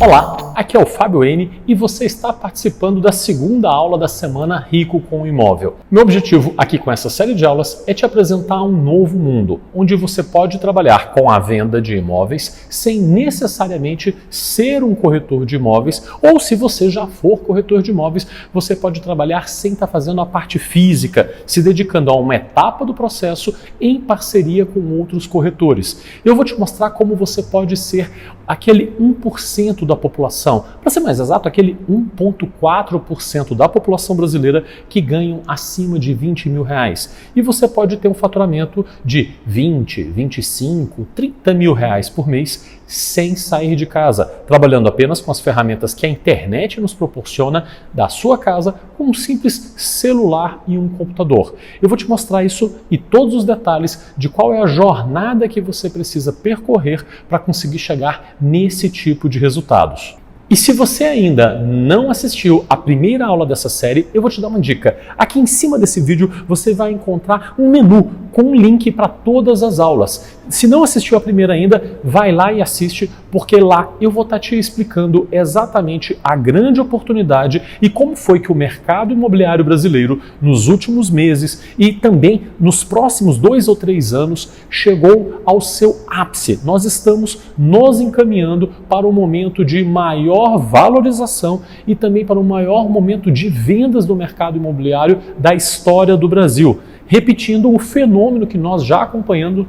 Olá, aqui é o Fábio N e você está participando da segunda aula da semana Rico com o Imóvel. Meu objetivo aqui com essa série de aulas é te apresentar um novo mundo, onde você pode trabalhar com a venda de imóveis sem necessariamente ser um corretor de imóveis, ou se você já for corretor de imóveis, você pode trabalhar sem estar fazendo a parte física, se dedicando a uma etapa do processo em parceria com outros corretores. Eu vou te mostrar como você pode ser aquele 1% da população, para ser mais exato, aquele 1,4% da população brasileira que ganham acima de 20 mil reais. E você pode ter um faturamento de 20, 25, 30 mil reais por mês sem sair de casa, trabalhando apenas com as ferramentas que a internet nos proporciona da sua casa com um simples celular e um computador. Eu vou te mostrar isso e todos os detalhes de qual é a jornada que você precisa percorrer para conseguir chegar nesse tipo de resultados. E se você ainda não assistiu a primeira aula dessa série, eu vou te dar uma dica. Aqui em cima desse vídeo você vai encontrar um menu com um link para todas as aulas. Se não assistiu a primeira ainda, vai lá e assiste, porque lá eu vou estar te explicando exatamente a grande oportunidade e como foi que o mercado imobiliário brasileiro, nos últimos meses e também nos próximos 2 ou 3 anos, chegou ao seu ápice. Nós estamos nos encaminhando para um momento de maior valorização e também para o maior momento de vendas do mercado imobiliário da história do Brasil, repetindo um fenômeno que nós já acompanhamos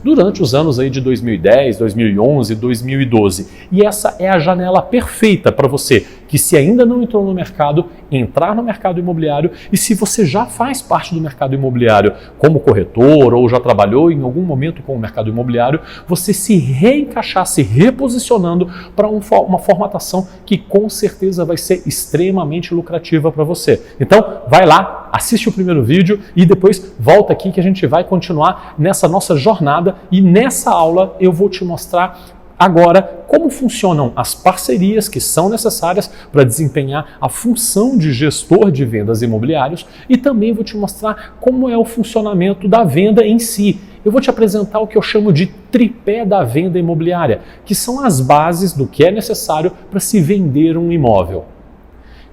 durante os anos aí de 2010, 2011, 2012. E essa é a janela perfeita para você que, se ainda não entrou no mercado, entrar no mercado imobiliário, e se você já faz parte do mercado imobiliário como corretor ou já trabalhou em algum momento com o mercado imobiliário, você se reencaixar, se reposicionando para uma formatação que com certeza vai ser extremamente lucrativa para você. Então, vai lá, assiste o primeiro vídeo e depois volta aqui que a gente vai continuar nessa nossa jornada, e nessa aula eu vou te mostrar agora como funcionam as parcerias que são necessárias para desempenhar a função de gestor de vendas imobiliários, e também vou te mostrar como é o funcionamento da venda em si. Eu vou te apresentar o que eu chamo de tripé da venda imobiliária, que são as bases do que é necessário para se vender um imóvel.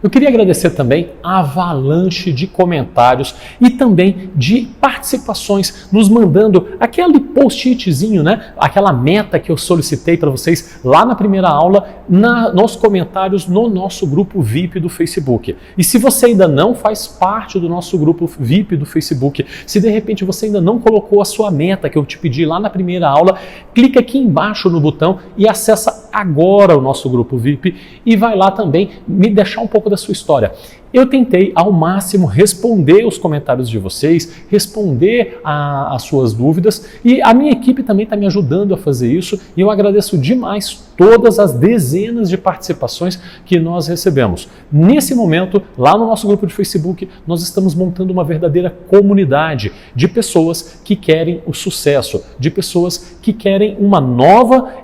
Eu queria agradecer também a avalanche de comentários e também de participações, nos mandando aquele post-itzinho, né? Aquela meta que eu solicitei para vocês lá na primeira aula, nos comentários no nosso grupo VIP do Facebook. E se você ainda não faz parte do nosso grupo VIP do Facebook, se de repente você ainda não colocou a sua meta que eu te pedi lá na primeira aula, clica aqui embaixo no botão e acessa agora o nosso grupo VIP e vai lá também me deixar um pouco da sua história. Eu tentei ao máximo responder os comentários de vocês, responder as suas dúvidas, e a minha equipe também está me ajudando a fazer isso, e eu agradeço demais todas as dezenas de participações que nós recebemos. Nesse momento, lá no nosso grupo de Facebook, nós estamos montando uma verdadeira comunidade de pessoas que querem o sucesso, de pessoas que querem uma nova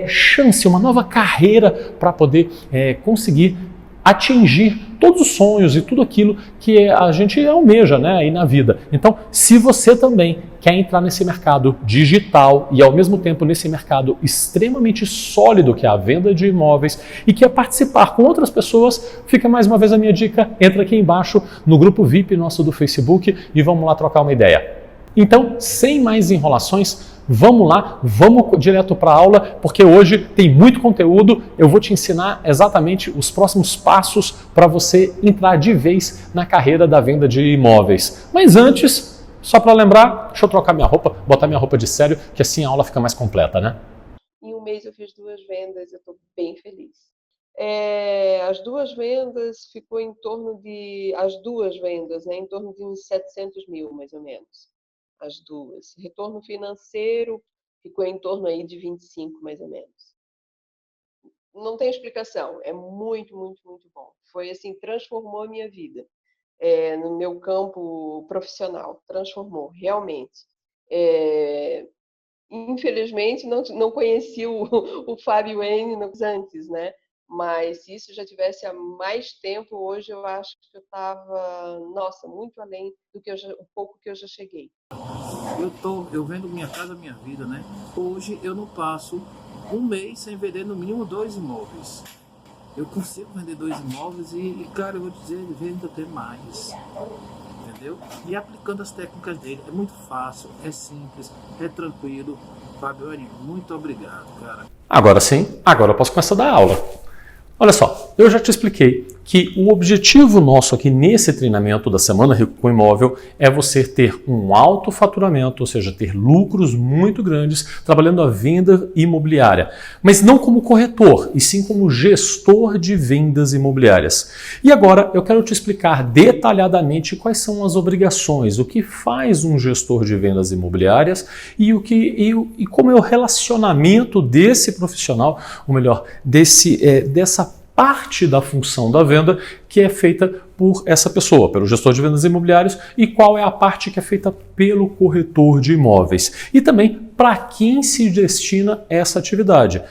chance, uma nova carreira para poder conseguir atingir todos os sonhos e tudo aquilo que a gente almeja, né, aí na vida. Então, se você também quer entrar nesse mercado digital e ao mesmo tempo nesse mercado extremamente sólido que é a venda de imóveis e quer participar com outras pessoas, fica mais uma vez a minha dica, entra aqui embaixo no grupo VIP nosso do Facebook e vamos lá trocar uma ideia. Então, sem mais enrolações, vamos lá, vamos direto para a aula, porque hoje tem muito conteúdo. Eu vou te ensinar exatamente os próximos passos para você entrar de vez na carreira da venda de imóveis. Mas antes, só para lembrar, deixa eu trocar minha roupa, botar minha roupa de sério, que assim a aula fica mais completa, né? Em um mês eu fiz 2 vendas, eu estou bem feliz. As 2 vendas ficou em torno de... As 2 vendas, né, em torno de uns 700 mil, mais ou menos. As 2. Retorno financeiro ficou em torno aí de 25, mais ou menos. Não tem explicação, é muito, muito, muito bom. Foi assim, transformou a minha vida. No meu campo profissional, transformou, realmente. Infelizmente, não conheci o Fábio N antes, né? Mas se isso já tivesse há mais tempo, hoje eu acho que eu estava, nossa, muito além do que o pouco que eu já cheguei. Eu vendo Minha Casa Minha Vida, né? Hoje eu não passo um mês sem vender no mínimo 2 imóveis. Eu consigo vender 2 imóveis e cara, eu vou dizer, ele vende até mais. Entendeu? E aplicando as técnicas dele, é muito fácil, é simples, é tranquilo. Fabione, muito obrigado, cara. Agora sim, agora eu posso começar a dar aula. Olha só, eu já te expliquei que o objetivo nosso aqui nesse treinamento da Semana Rico com Imóvel é você ter um alto faturamento, ou seja, ter lucros muito grandes trabalhando a venda imobiliária, mas não como corretor, e sim como gestor de vendas imobiliárias. E agora eu quero te explicar detalhadamente quais são as obrigações, o que faz um gestor de vendas imobiliárias e como é o relacionamento desse profissional, ou melhor, dessa parte da função da venda que é feita por essa pessoa, pelo gestor de vendas imobiliários, e qual é a parte que é feita pelo corretor de imóveis. E também para quem se destina essa atividade.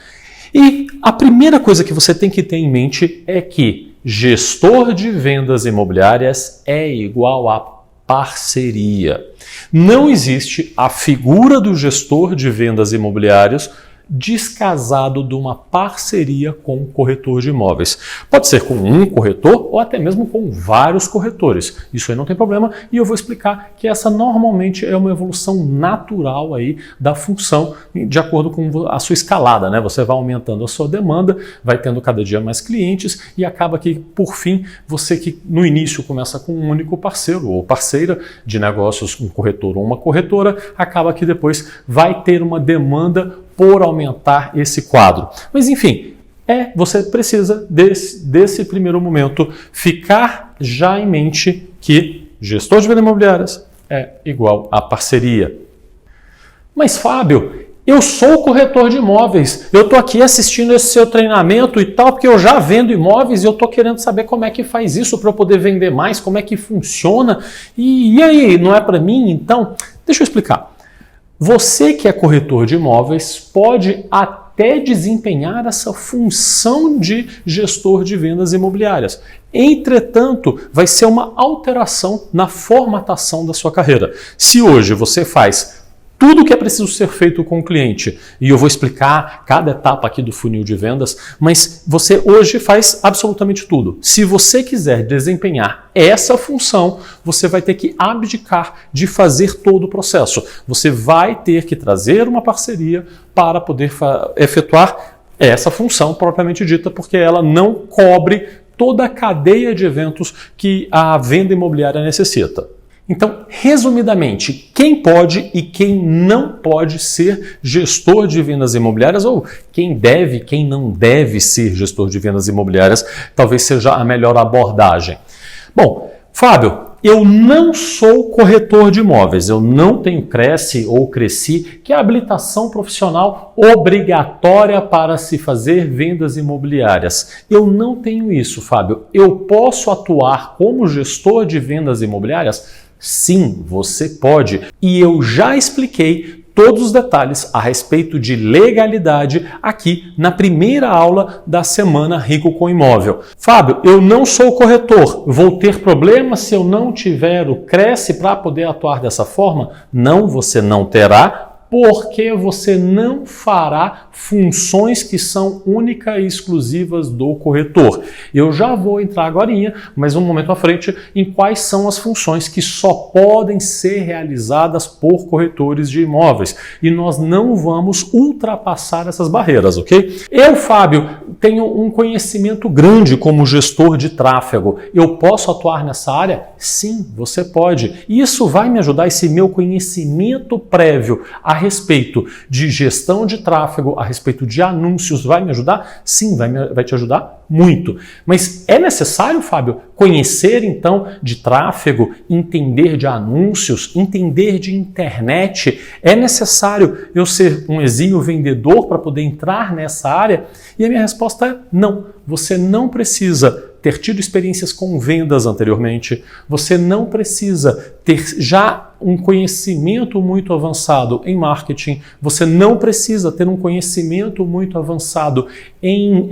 E a primeira coisa que você tem que ter em mente é que gestor de vendas imobiliárias é igual a parceria. Não existe a figura do gestor de vendas imobiliários descasado de uma parceria com um corretor de imóveis. Pode ser com um corretor ou até mesmo com vários corretores. Isso aí não tem problema e eu vou explicar que essa normalmente é uma evolução natural aí da função de acordo com a sua escalada, né? Você vai aumentando a sua demanda, vai tendo cada dia mais clientes e acaba que, por fim, você que no início começa com um único parceiro ou parceira de negócios, um corretor ou uma corretora, acaba que depois vai ter uma demanda por aumentar esse quadro. Mas enfim, você precisa desse primeiro momento ficar já em mente que gestor de vendas imobiliárias é igual a parceria. Mas Fábio, eu sou corretor de imóveis, eu estou aqui assistindo esse seu treinamento e tal, porque eu já vendo imóveis e eu estou querendo saber como é que faz isso para eu poder vender mais, como é que funciona. E aí, não é para mim? Então, deixa eu explicar. Você que é corretor de imóveis pode até desempenhar essa função de gestor de vendas imobiliárias. Entretanto, vai ser uma alteração na formatação da sua carreira. Se hoje você faz tudo o que é preciso ser feito com o cliente, e eu vou explicar cada etapa aqui do funil de vendas, mas você hoje faz absolutamente tudo. Se você quiser desempenhar essa função, você vai ter que abdicar de fazer todo o processo. Você vai ter que trazer uma parceria para poder efetuar essa função propriamente dita, porque ela não cobre toda a cadeia de eventos que a venda imobiliária necessita. Então, resumidamente, quem pode e quem não pode ser gestor de vendas imobiliárias, ou quem não deve ser gestor de vendas imobiliárias, talvez seja a melhor abordagem. Bom, Fábio, eu não sou corretor de imóveis, eu não tenho Cresce ou Cresci, que é a habilitação profissional obrigatória para se fazer vendas imobiliárias. Eu não tenho isso, Fábio. Eu posso atuar como gestor de vendas imobiliárias? Sim, você pode. E eu já expliquei todos os detalhes a respeito de legalidade aqui na primeira aula da Semana Rico com Imóvel. Fábio, eu não sou corretor. Vou ter problema se eu não tiver o Cresce para poder atuar dessa forma? Não, você não terá, porque você não fará funções que são únicas e exclusivas do corretor. Eu já vou entrar agorinha, mas um momento à frente, em quais são as funções que só podem ser realizadas por corretores de imóveis. E nós não vamos ultrapassar essas barreiras, ok? Eu, Fábio, tenho um conhecimento grande como gestor de tráfego. Eu posso atuar nessa área? Sim, você pode. E isso vai me ajudar, esse meu conhecimento prévio a respeito de gestão de tráfego, a respeito de anúncios, vai me ajudar? Sim, vai te ajudar muito. Mas é necessário, Fábio, conhecer então de tráfego, entender de anúncios, entender de internet? É necessário eu ser um exímio vendedor para poder entrar nessa área? E a minha resposta é não. Você não precisa ter tido experiências com vendas anteriormente, você não precisa ter já um conhecimento muito avançado em marketing, você não precisa ter um conhecimento muito avançado em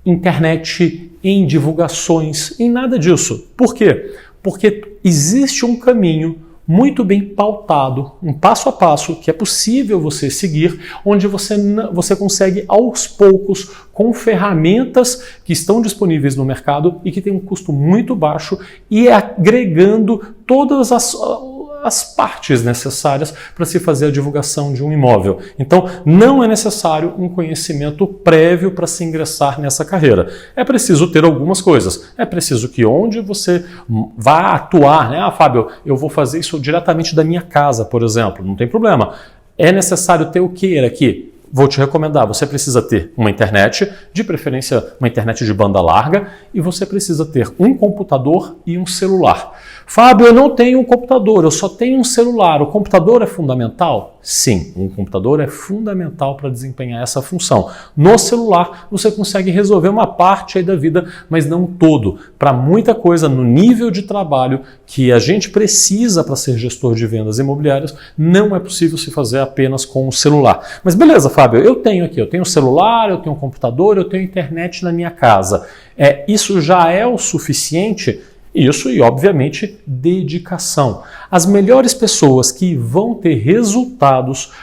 internet, em divulgações, em nada disso. Por quê? Porque existe um caminho muito bem pautado, um passo a passo que é possível você seguir, onde você consegue aos poucos, com ferramentas que estão disponíveis no mercado e que tem um custo muito baixo, e agregando todas as partes necessárias para se fazer a divulgação de um imóvel. Então, não é necessário um conhecimento prévio para se ingressar nessa carreira. É preciso ter algumas coisas. É preciso que onde você vá atuar, né? Fábio, eu vou fazer isso diretamente da minha casa, por exemplo. Não tem problema. É necessário ter o que aqui? Vou te recomendar, você precisa ter uma internet, de preferência uma internet de banda larga, e você precisa ter um computador e um celular. Fábio, eu não tenho um computador, eu só tenho um celular. O computador é fundamental? Sim, um computador é fundamental para desempenhar essa função. No celular, você consegue resolver uma parte aí da vida, mas não todo. Para muita coisa no nível de trabalho que a gente precisa para ser gestor de vendas imobiliárias, não é possível se fazer apenas com o celular. Mas beleza, Fábio, eu tenho celular, eu tenho um computador, eu tenho internet na minha casa. Isso já é o suficiente? Isso e, obviamente, dedicação. As melhores pessoas que vão ter resultados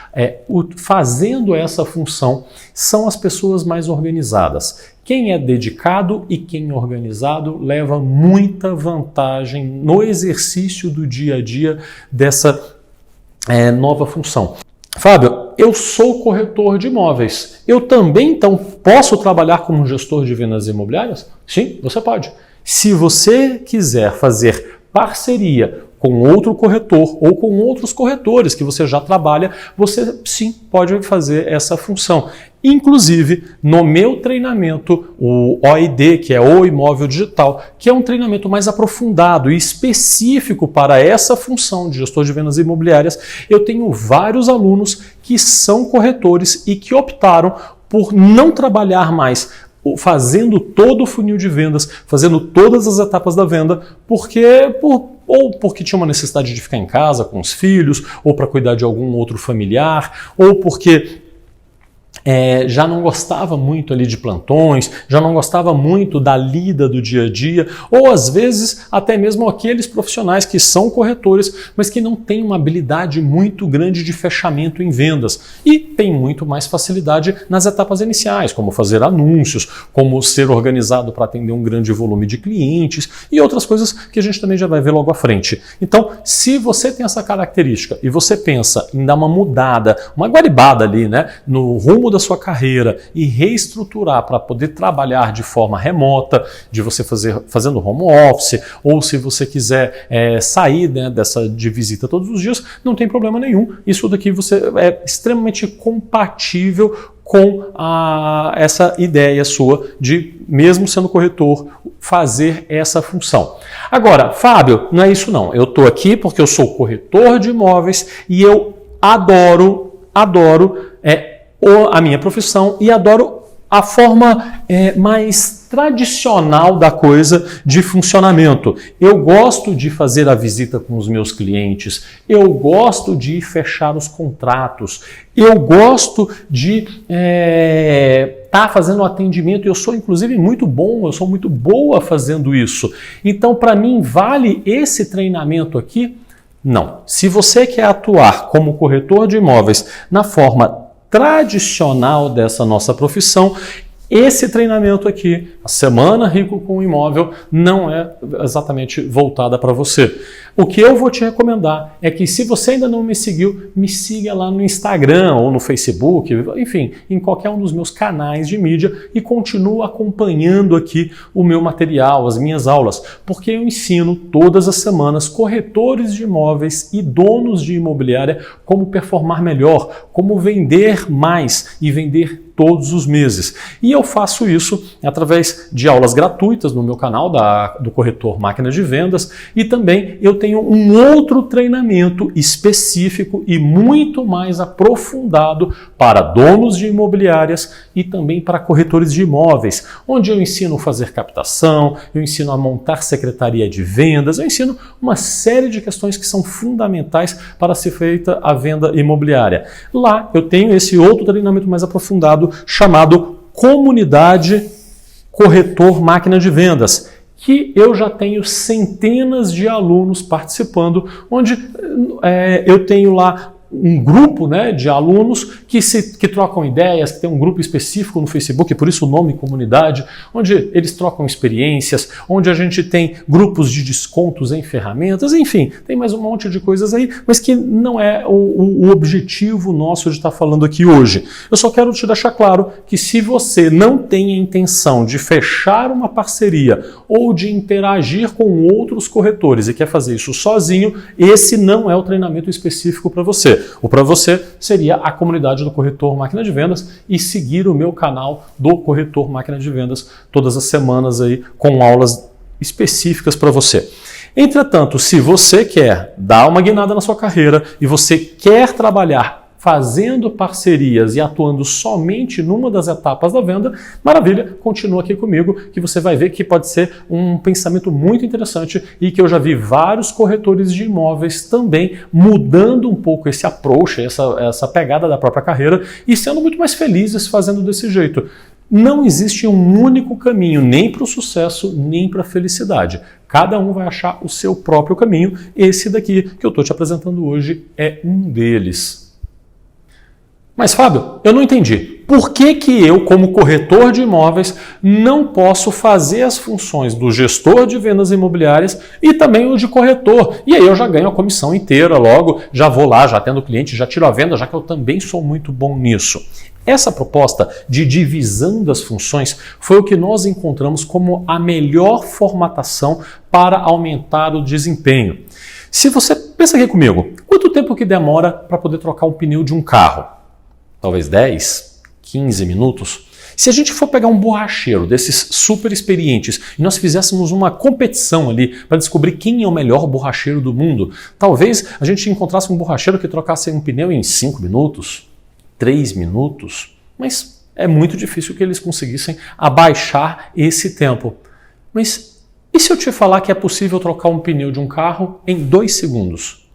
fazendo essa função são as pessoas mais organizadas. Quem é dedicado e quem é organizado leva muita vantagem no exercício do dia a dia dessa nova função. Fábio, eu sou corretor de imóveis. Eu também, então, posso trabalhar como gestor de vendas imobiliárias? Sim, você pode. Se você quiser fazer parceria com outro corretor ou com outros corretores que você já trabalha, você sim pode fazer essa função. Inclusive, no meu treinamento, o OID, que é o Imóvel Digital, que é um treinamento mais aprofundado e específico para essa função de gestor de vendas imobiliárias, eu tenho vários alunos que são corretores e que optaram por não trabalhar mais fazendo todo o funil de vendas, fazendo todas as etapas da venda, ou porque tinha uma necessidade de ficar em casa com os filhos, ou para cuidar de algum outro familiar, ou porque já não gostava muito ali de plantões, já não gostava muito da lida do dia a dia, ou às vezes até mesmo aqueles profissionais que são corretores, mas que não têm uma habilidade muito grande de fechamento em vendas e têm muito mais facilidade nas etapas iniciais, como fazer anúncios, como ser organizado para atender um grande volume de clientes e outras coisas que a gente também já vai ver logo à frente. Então, se você tem essa característica e você pensa em dar uma mudada, uma guaribada ali, né, no rumo da sua carreira e reestruturar para poder trabalhar de forma remota, de você fazendo home office, ou se você quiser sair, né, de visita todos os dias, não tem problema nenhum. Isso daqui é extremamente compatível com essa ideia sua de, mesmo sendo corretor, fazer essa função. Agora, Fábio, não é isso não. Eu estou aqui porque eu sou corretor de imóveis e eu adoro a minha profissão e adoro a forma mais tradicional da coisa de funcionamento. Eu gosto de fazer a visita com os meus clientes, eu gosto de fechar os contratos, eu gosto de estar fazendo o atendimento, eu sou inclusive muito bom, eu sou muito boa fazendo isso. Então, para mim, vale esse treinamento aqui? Não. Se você quer atuar como corretor de imóveis na forma tradicional dessa nossa profissão, esse treinamento aqui, a Semana Rico com o Imóvel, não é exatamente voltada para você. O que eu vou te recomendar é que, se você ainda não me seguiu, me siga lá no Instagram ou no Facebook, enfim, em qualquer um dos meus canais de mídia, e continue acompanhando aqui o meu material, as minhas aulas, porque eu ensino todas as semanas corretores de imóveis e donos de imobiliária como performar melhor, como vender mais e vender todos os meses. E eu faço isso através de aulas gratuitas no meu canal do Corretor Máquina de Vendas, e também eu tenho um outro treinamento específico e muito mais aprofundado para donos de imobiliárias e também para corretores de imóveis, onde eu ensino a fazer captação, eu ensino a montar secretaria de vendas, eu ensino uma série de questões que são fundamentais para ser feita a venda imobiliária. Lá eu tenho esse outro treinamento mais aprofundado chamado Comunidade Corretor Máquina de Vendas, que eu já tenho centenas de alunos participando, onde eu tenho lá um grupo, né, de alunos que trocam ideias, que tem um grupo específico no Facebook, por isso o nome comunidade, onde eles trocam experiências, onde a gente tem grupos de descontos em ferramentas, enfim, tem mais um monte de coisas aí, mas que não é o objetivo nosso de estar falando aqui hoje. Eu só quero te deixar claro que se você não tem a intenção de fechar uma parceria ou de interagir com outros corretores e quer fazer isso sozinho, esse não é o treinamento específico para você. O para você seria a comunidade do Corretor Máquina de Vendas e seguir o meu canal do Corretor Máquina de Vendas todas as semanas aí com aulas específicas para você. Entretanto, se você quer dar uma guinada na sua carreira e você quer trabalhar fazendo parcerias e atuando somente numa das etapas da venda, maravilha, continua aqui comigo que você vai ver que pode ser um pensamento muito interessante e que eu já vi vários corretores de imóveis também mudando um pouco esse approach, essa pegada da própria carreira e sendo muito mais felizes fazendo desse jeito. Não existe um único caminho, nem para o sucesso, nem para a felicidade. Cada um vai achar o seu próprio caminho. Esse daqui que eu estou te apresentando hoje é um deles. Mas, Fábio, eu não entendi. Por que eu, como corretor de imóveis, não posso fazer as funções do gestor de vendas imobiliárias e também o de corretor? E aí eu já ganho a comissão inteira logo, já vou lá, já atendo o cliente, já tiro a venda, já que eu também sou muito bom nisso. Essa proposta de divisão das funções foi o que nós encontramos como a melhor formatação para aumentar o desempenho. Se você pensa aqui comigo, quanto tempo que demora para poder trocar um pneu de um carro? Talvez 10, 15 minutos. Se a gente for pegar um borracheiro desses super experientes e nós fizéssemos uma competição ali para descobrir quem é o melhor borracheiro do mundo, talvez a gente encontrasse um borracheiro que trocasse um pneu em 5 minutos, 3 minutos, mas é muito difícil que eles conseguissem abaixar esse tempo. Mas e se eu te falar que é possível trocar um pneu de um carro em 2 segundos?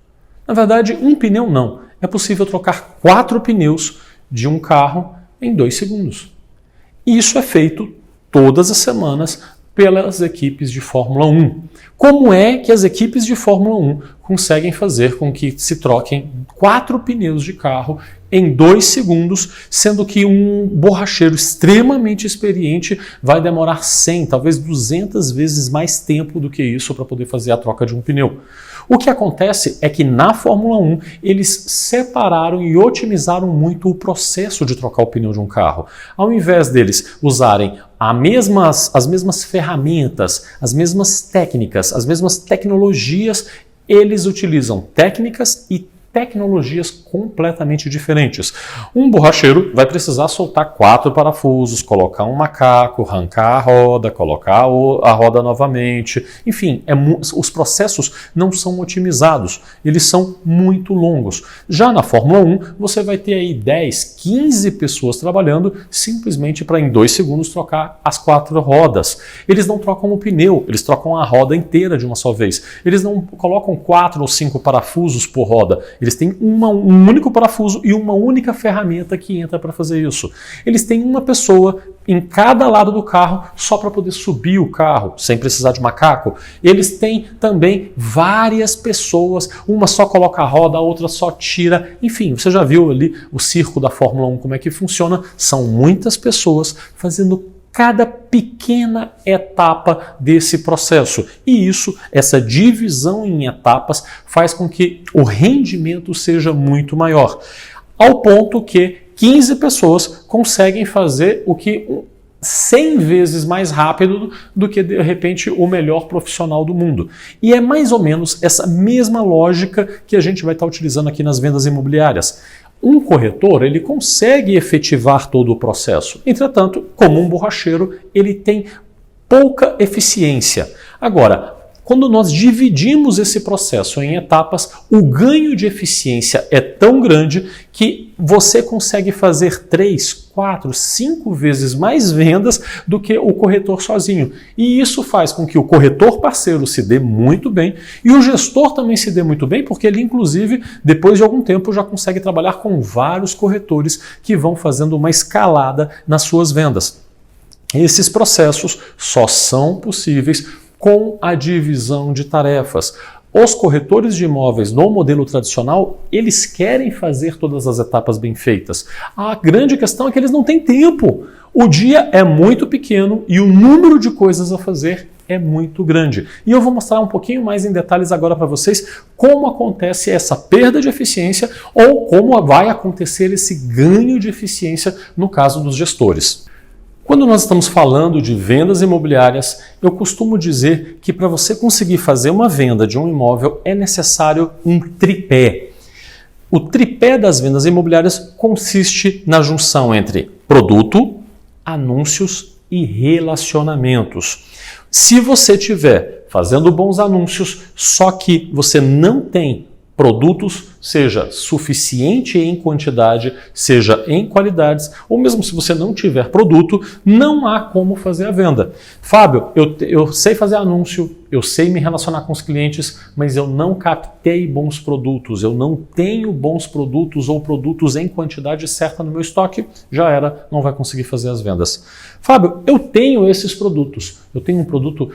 Na verdade, um pneu não. É possível trocar 4 pneus de um carro em 2 segundos. E isso é feito todas as semanas pelas equipes de Fórmula 1. Como é que as equipes de Fórmula 1 conseguem fazer com que se troquem 4 pneus de carro em 2 segundos, sendo que um borracheiro extremamente experiente vai demorar 100, talvez 200 vezes mais tempo do que isso para poder fazer a troca de um pneu? O que acontece é que na Fórmula 1 eles separaram e otimizaram muito o processo de trocar o pneu de um carro. Ao invés deles usarem as mesmas ferramentas, as mesmas técnicas, as mesmas tecnologias, eles utilizam técnicas e tecnologias completamente diferentes. Um borracheiro vai precisar soltar 4 parafusos, colocar um macaco, arrancar a roda, colocar a roda novamente. Enfim, os processos não são otimizados, eles são muito longos. Já na Fórmula 1, você vai ter aí 10, 15 pessoas trabalhando simplesmente para em 2 segundos trocar as 4 rodas. Eles não trocam o pneu, eles trocam a roda inteira de uma só vez. Eles não colocam 4 ou 5 parafusos por roda. Eles têm um único parafuso e uma única ferramenta que entra para fazer isso. Eles têm uma pessoa em cada lado do carro só para poder subir o carro, sem precisar de macaco. Eles têm também várias pessoas, uma só coloca a roda, a outra só tira. Enfim, você já viu ali o circo da Fórmula 1, como é que funciona? São muitas pessoas fazendo cada pequena etapa desse processo. E essa divisão em etapas, faz com que o rendimento seja muito maior. Ao ponto que 15 pessoas conseguem fazer o que 100 vezes mais rápido do que, de repente, o melhor profissional do mundo. E é mais ou menos essa mesma lógica que a gente vai estar utilizando aqui nas vendas imobiliárias. Um corretor, ele consegue efetivar todo o processo. Entretanto, como um borracheiro, ele tem pouca eficiência. Agora, quando nós dividimos esse processo em etapas, o ganho de eficiência é tão grande que você consegue fazer 3, 4, 5 vezes mais vendas do que o corretor sozinho. E isso faz com que o corretor parceiro se dê muito bem e o gestor também se dê muito bem, porque ele, inclusive, depois de algum tempo, já consegue trabalhar com vários corretores que vão fazendo uma escalada nas suas vendas. Esses processos só são possíveis com a divisão de tarefas. Os corretores de imóveis no modelo tradicional, eles querem fazer todas as etapas bem feitas. A grande questão é que eles não têm tempo. O dia é muito pequeno e o número de coisas a fazer é muito grande. E eu vou mostrar um pouquinho mais em detalhes agora para vocês como acontece essa perda de eficiência ou como vai acontecer esse ganho de eficiência no caso dos gestores. Quando nós estamos falando de vendas imobiliárias, eu costumo dizer que para você conseguir fazer uma venda de um imóvel é necessário um tripé. O tripé das vendas imobiliárias consiste na junção entre produto, anúncios e relacionamentos. Se você estiver fazendo bons anúncios, só que você não tem produtos, seja suficiente em quantidade, seja em qualidades, ou mesmo se você não tiver produto, não há como fazer a venda. Fábio, eu sei fazer anúncio, eu sei me relacionar com os clientes, mas eu não captei bons produtos, eu não tenho bons produtos ou produtos em quantidade certa no meu estoque, já era, não vai conseguir fazer as vendas. Fábio, eu tenho esses produtos, eu tenho um produto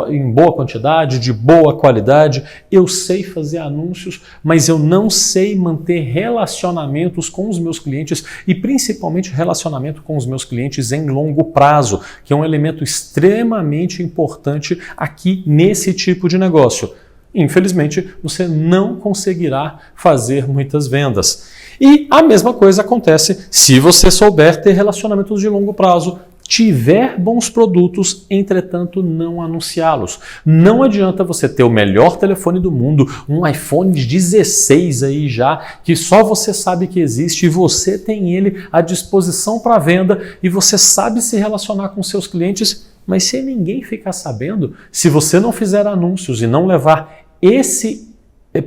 em boa quantidade, de boa qualidade, eu sei fazer anúncios, mas eu não sei manter relacionamentos com os meus clientes e principalmente relacionamento com os meus clientes em longo prazo, que é um elemento extremamente importante aqui nesse tipo de negócio. Infelizmente, você não conseguirá fazer muitas vendas. E a mesma coisa acontece se você souber ter relacionamentos de longo prazo, tiver bons produtos, entretanto não anunciá-los. Não adianta você ter o melhor telefone do mundo, um iPhone 16 aí já, que só você sabe que existe e você tem ele à disposição para venda e você sabe se relacionar com seus clientes, mas se ninguém ficar sabendo, se você não fizer anúncios e não levar esse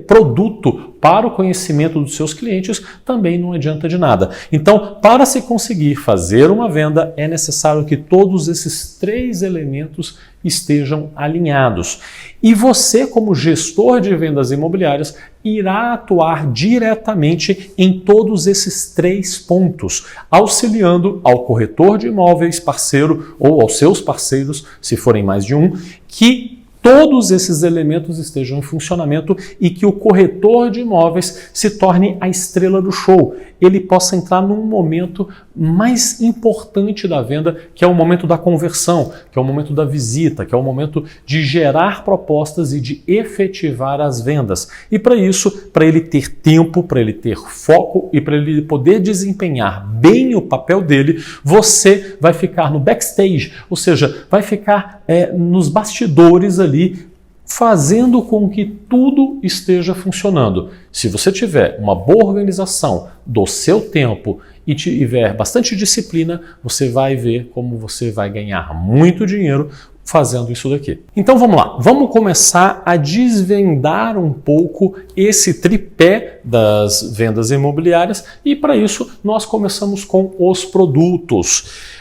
produto para o conhecimento dos seus clientes, também não adianta de nada. Então, para se conseguir fazer uma venda, é necessário que todos esses três elementos estejam alinhados. E você, como gestor de vendas imobiliárias, irá atuar diretamente em todos esses três pontos, auxiliando ao corretor de imóveis parceiro ou aos seus parceiros, se forem mais de um, que todos esses elementos estejam em funcionamento e que o corretor de imóveis se torne a estrela do show. Ele possa entrar num momento mais importante da venda, que é o momento da conversão, que é o momento da visita, que é o momento de gerar propostas e de efetivar as vendas. E para isso, para ele ter tempo, para ele ter foco e para ele poder desempenhar bem o papel dele, você vai ficar no backstage, ou seja, vai ficar nos bastidores ali, fazendo com que tudo esteja funcionando. Se você tiver uma boa organização do seu tempo e tiver bastante disciplina, você vai ver como você vai ganhar muito dinheiro fazendo isso daqui. Então vamos lá, vamos começar a desvendar um pouco esse tripé das vendas imobiliárias e para isso nós começamos com os produtos.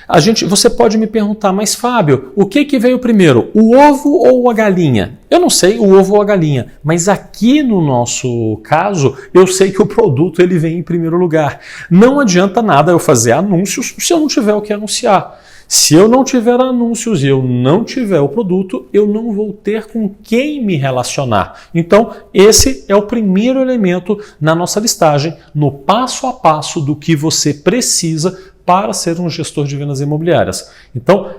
Você pode me perguntar, mas Fábio, o que veio primeiro, o ovo ou a galinha? Eu não sei o ovo ou a galinha, mas aqui no nosso caso, eu sei que o produto ele vem em primeiro lugar. Não adianta nada eu fazer anúncios se eu não tiver o que anunciar. Se eu não tiver anúncios e eu não tiver o produto, eu não vou ter com quem me relacionar. Então, esse é o primeiro elemento na nossa listagem, no passo a passo do que você precisa para ser um gestor de vendas imobiliárias. Então,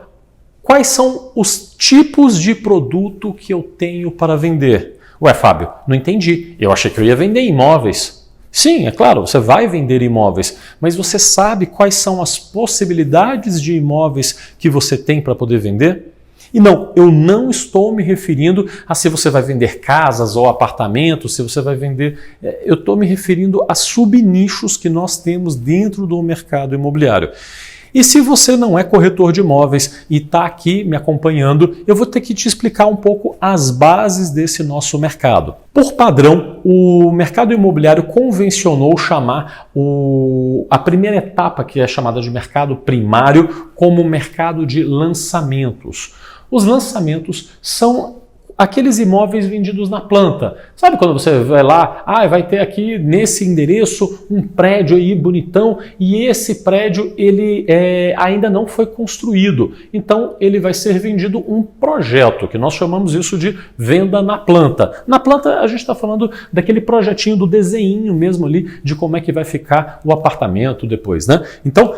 quais são os tipos de produto que eu tenho para vender? Ué, Fábio, não entendi. Eu achei que eu ia vender imóveis. Sim, é claro, você vai vender imóveis, mas você sabe quais são as possibilidades de imóveis que você tem para poder vender? E não, eu não estou me referindo a se você vai vender casas ou apartamentos, se você vai vender... Eu estou me referindo a subnichos que nós temos dentro do mercado imobiliário. E se você não é corretor de imóveis e está aqui me acompanhando, eu vou ter que te explicar um pouco as bases desse nosso mercado. Por padrão, o mercado imobiliário convencionou chamar a primeira etapa, que é chamada de mercado primário, como mercado de lançamentos. Os lançamentos são aqueles imóveis vendidos na planta. Sabe quando você vai lá, vai ter aqui nesse endereço um prédio aí bonitão e esse prédio ele ainda não foi construído. Então ele vai ser vendido um projeto, que nós chamamos isso de venda na planta. Na planta a gente está falando daquele projetinho do desenho mesmo ali de como é que vai ficar o apartamento depois, né? Então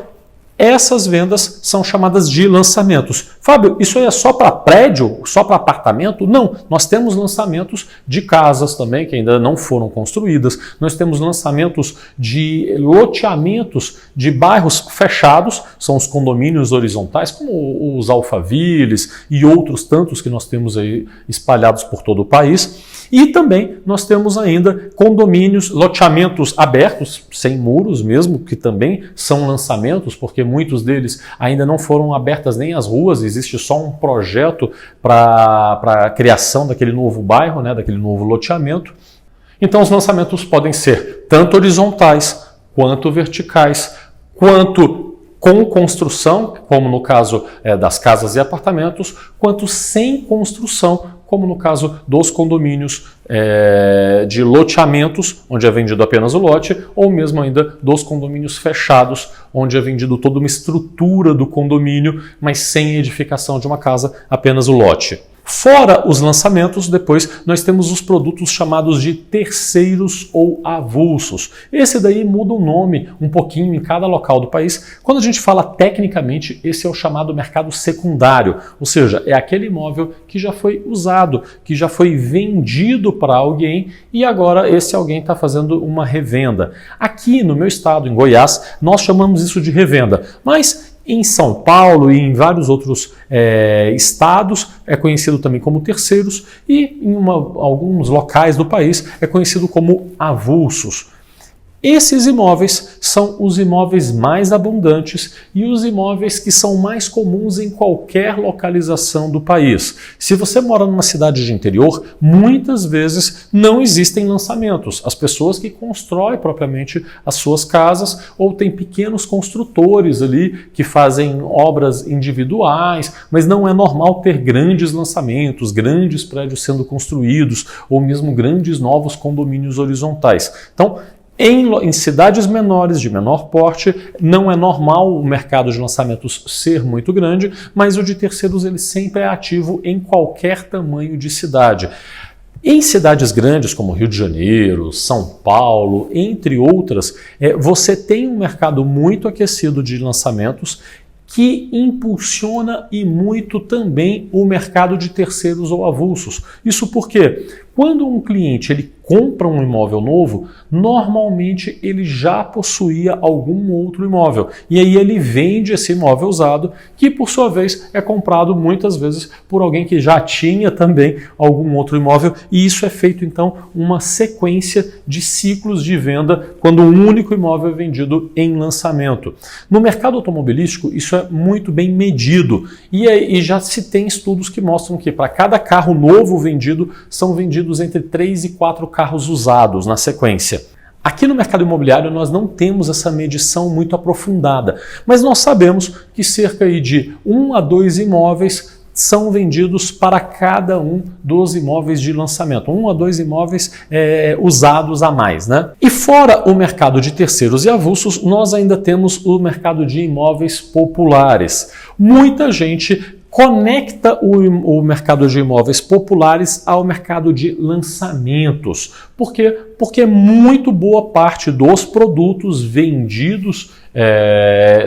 essas vendas são chamadas de lançamentos. Fábio, isso é só para prédio? Só para apartamento? Não, nós temos lançamentos de casas também, que ainda não foram construídas. Nós temos lançamentos de loteamentos de bairros fechados, são os condomínios horizontais, como os Alphavilles e outros tantos que nós temos aí espalhados por todo o país. E também nós temos ainda condomínios, loteamentos abertos, sem muros mesmo, que também são lançamentos, porque muitos deles ainda não foram abertas nem as ruas, existe só um projeto para a criação daquele novo bairro, né, daquele novo loteamento. Então os lançamentos podem ser tanto horizontais, quanto verticais, quanto com construção, como no caso das casas e apartamentos, quanto sem construção, como no caso dos condomínios de loteamentos, onde é vendido apenas o lote, ou mesmo ainda dos condomínios fechados, onde é vendido toda uma estrutura do condomínio, mas sem edificação de uma casa, apenas o lote. Fora os lançamentos, depois nós temos os produtos chamados de terceiros ou avulsos. Esse daí muda o nome um pouquinho em cada local do país. Quando a gente fala tecnicamente, esse é o chamado mercado secundário, ou seja, é aquele imóvel que já foi usado, que já foi vendido para alguém e agora esse alguém está fazendo uma revenda. Aqui no meu estado, em Goiás, nós chamamos isso de revenda, mas em São Paulo e em vários outros estados é conhecido também como terceiros e em alguns locais do país é conhecido como avulsos. Esses imóveis são os imóveis mais abundantes e os imóveis que são mais comuns em qualquer localização do país. Se você mora numa cidade de interior, muitas vezes não existem lançamentos. As pessoas que constroem propriamente as suas casas ou tem pequenos construtores ali que fazem obras individuais, mas não é normal ter grandes lançamentos, grandes prédios sendo construídos ou mesmo grandes novos condomínios horizontais. Então, em cidades menores, de menor porte, não é normal o mercado de lançamentos ser muito grande, mas o de terceiros ele sempre é ativo em qualquer tamanho de cidade. Em cidades grandes como Rio de Janeiro, São Paulo, entre outras, você tem um mercado muito aquecido de lançamentos que impulsiona e muito também o mercado de terceiros ou avulsos. Isso porque quando um cliente ele compra um imóvel novo, normalmente ele já possuía algum outro imóvel. E aí ele vende esse imóvel usado, que por sua vez é comprado muitas vezes por alguém que já tinha também algum outro imóvel. E isso é feito então uma sequência de ciclos de venda quando um único imóvel é vendido em lançamento. No mercado automobilístico isso é muito bem medido e já se tem estudos que mostram que para cada carro novo vendido são vendidos entre 3 e 4 carros usados na sequência. Aqui no mercado imobiliário nós não temos essa medição muito aprofundada, mas nós sabemos que cerca de 1 a 2 imóveis são vendidos para cada um dos imóveis de lançamento. 1 a 2 imóveis usados a mais, né? E fora o mercado de terceiros e avulsos, nós ainda temos o mercado de imóveis populares. Muita gente conecta o mercado de imóveis populares ao mercado de lançamentos. Por quê? Porque muito boa parte dos produtos vendidos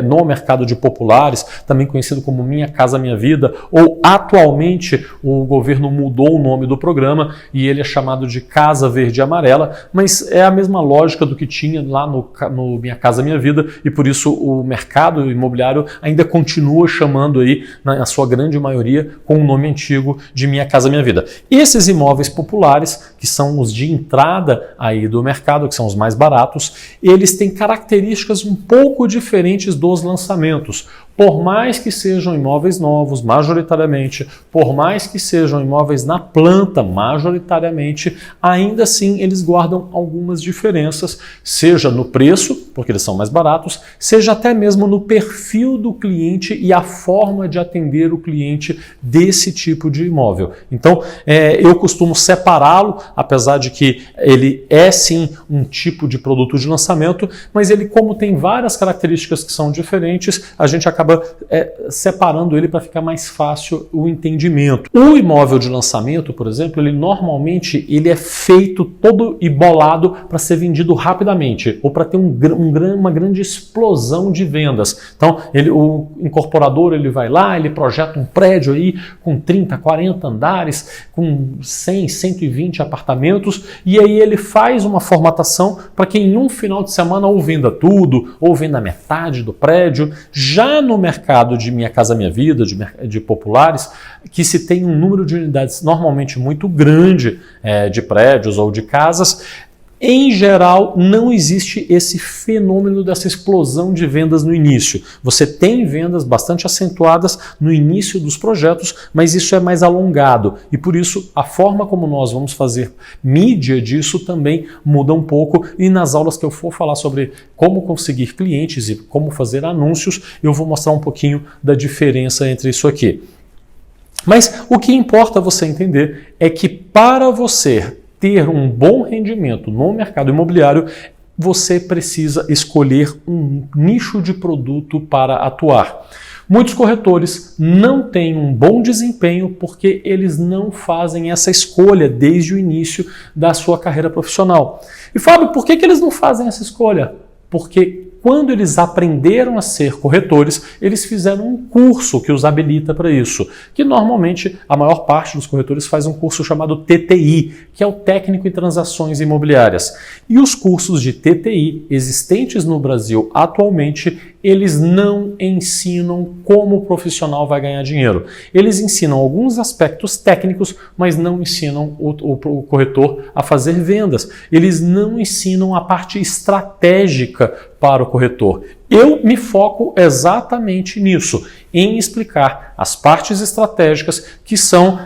no mercado de populares, também conhecido como Minha Casa Minha Vida, ou atualmente o governo mudou o nome do programa e ele é chamado de Casa Verde e Amarela, mas é a mesma lógica do que tinha lá no Minha Casa Minha Vida e por isso o mercado imobiliário ainda continua chamando aí, na sua grande maioria, com o nome antigo de Minha Casa Minha Vida. Esses imóveis populares, que são os de entrada aí do mercado, que são os mais baratos, eles têm características um pouco diferentes dos lançamentos. Por mais que sejam imóveis novos, majoritariamente, por mais que sejam imóveis na planta, majoritariamente, ainda assim eles guardam algumas diferenças, seja no preço, porque eles são mais baratos, seja até mesmo no perfil do cliente e a forma de atender o cliente desse tipo de imóvel. Então, eu costumo separá-lo, apesar de que ele é sim um tipo de produto de lançamento, mas ele, como tem várias características que são diferentes, a gente acaba separando ele para ficar mais fácil o entendimento. O imóvel de lançamento, por exemplo, ele normalmente é feito todo e bolado para ser vendido rapidamente ou para ter uma grande explosão de vendas. Então, o incorporador ele vai lá, ele projeta um prédio aí com 30, 40 andares, com 100, 120 apartamentos, e aí ele faz uma formatação para que em um final de semana ou venda tudo, ou venda metade do prédio. Já no mercado de Minha Casa Minha Vida, de populares, que se tem um número de unidades normalmente muito grande de prédios ou de casas, em geral, não existe esse fenômeno dessa explosão de vendas no início. Você tem vendas bastante acentuadas no início dos projetos, mas isso é mais alongado. E por isso, a forma como nós vamos fazer mídia disso também muda um pouco. E nas aulas que eu for falar sobre como conseguir clientes e como fazer anúncios, eu vou mostrar um pouquinho da diferença entre isso aqui. Mas o que importa você entender é que para você ter um bom rendimento no mercado imobiliário, você precisa escolher um nicho de produto para atuar. Muitos corretores não têm um bom desempenho porque eles não fazem essa escolha desde o início da sua carreira profissional. E Fábio, por que eles não fazem essa escolha? Porque quando eles aprenderam a ser corretores, eles fizeram um curso que os habilita para isso, que normalmente a maior parte dos corretores faz um curso chamado TTI, que é o Técnico em Transações Imobiliárias. E os cursos de TTI existentes no Brasil atualmente, eles não ensinam como o profissional vai ganhar dinheiro. Eles ensinam alguns aspectos técnicos, mas não ensinam o corretor a fazer vendas. Eles não ensinam a parte estratégica para o corretor. Eu me foco exatamente nisso, em explicar as partes estratégicas que são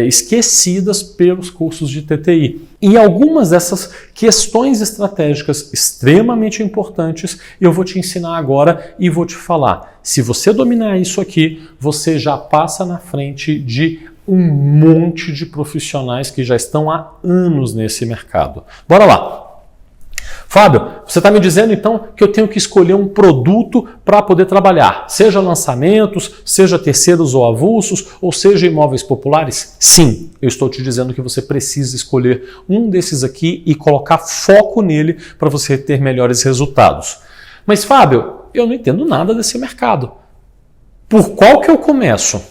esquecidas pelos cursos de TTI. E algumas dessas questões estratégicas extremamente importantes eu vou te ensinar agora e vou te falar. Se você dominar isso aqui, você já passa na frente de um monte de profissionais que já estão há anos nesse mercado. Bora lá! Fábio, você está me dizendo então que eu tenho que escolher um produto para poder trabalhar, seja lançamentos, seja terceiros ou avulsos, ou seja imóveis populares? Sim, eu estou te dizendo que você precisa escolher um desses aqui e colocar foco nele para você ter melhores resultados. Mas Fábio, eu não entendo nada desse mercado. Por qual que eu começo?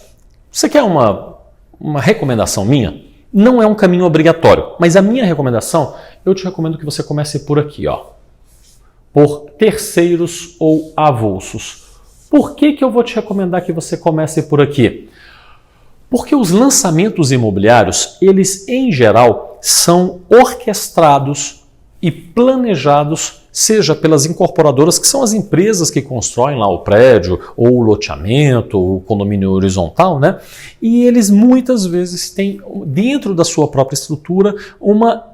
Você quer uma recomendação minha? Não é um caminho obrigatório, mas a minha recomendação, eu te recomendo que você comece por aqui, ó, por terceiros ou avulsos. Por que eu vou te recomendar que você comece por aqui? Porque os lançamentos imobiliários, eles em geral são orquestrados e planejados, seja pelas incorporadoras, que são as empresas que constroem lá o prédio, ou o loteamento, o condomínio horizontal, né? E eles muitas vezes têm dentro da sua própria estrutura uma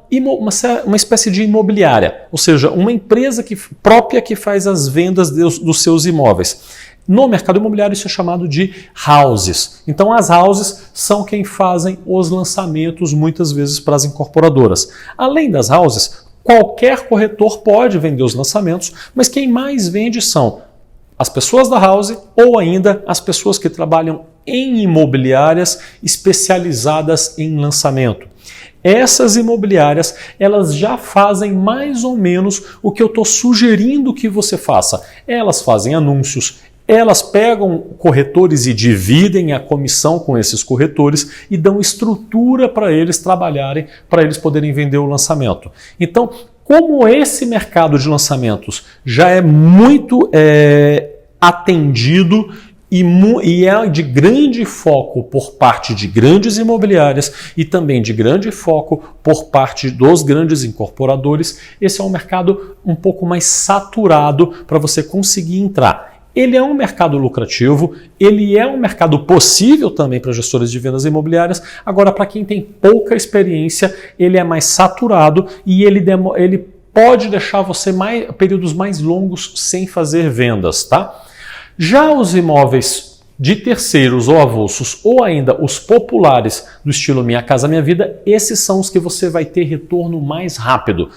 espécie de imobiliária, ou seja, uma empresa própria que faz as vendas dos seus imóveis. No mercado imobiliário isso é chamado de houses. Então as houses são quem fazem os lançamentos muitas vezes para as incorporadoras. Além das houses, qualquer corretor pode vender os lançamentos, mas quem mais vende são as pessoas da house ou ainda as pessoas que trabalham em imobiliárias especializadas em lançamento. Essas imobiliárias, elas já fazem mais ou menos o que eu estou sugerindo que você faça. Elas fazem anúncios, elas pegam corretores e dividem a comissão com esses corretores e dão estrutura para eles trabalharem, para eles poderem vender o lançamento. Então, como esse mercado de lançamentos já é muito atendido e é de grande foco por parte de grandes imobiliárias e também de grande foco por parte dos grandes incorporadores, esse é um mercado um pouco mais saturado para você conseguir entrar. ele é um mercado lucrativo, ele é um mercado possível também para gestores de vendas imobiliárias. Agora, para quem tem pouca experiência, ele é mais saturado e ele pode deixar você períodos mais longos sem fazer vendas, tá? Já os imóveis de terceiros ou avulsos, ou ainda os populares do estilo Minha Casa Minha Vida, esses são os que você vai ter retorno mais rápido.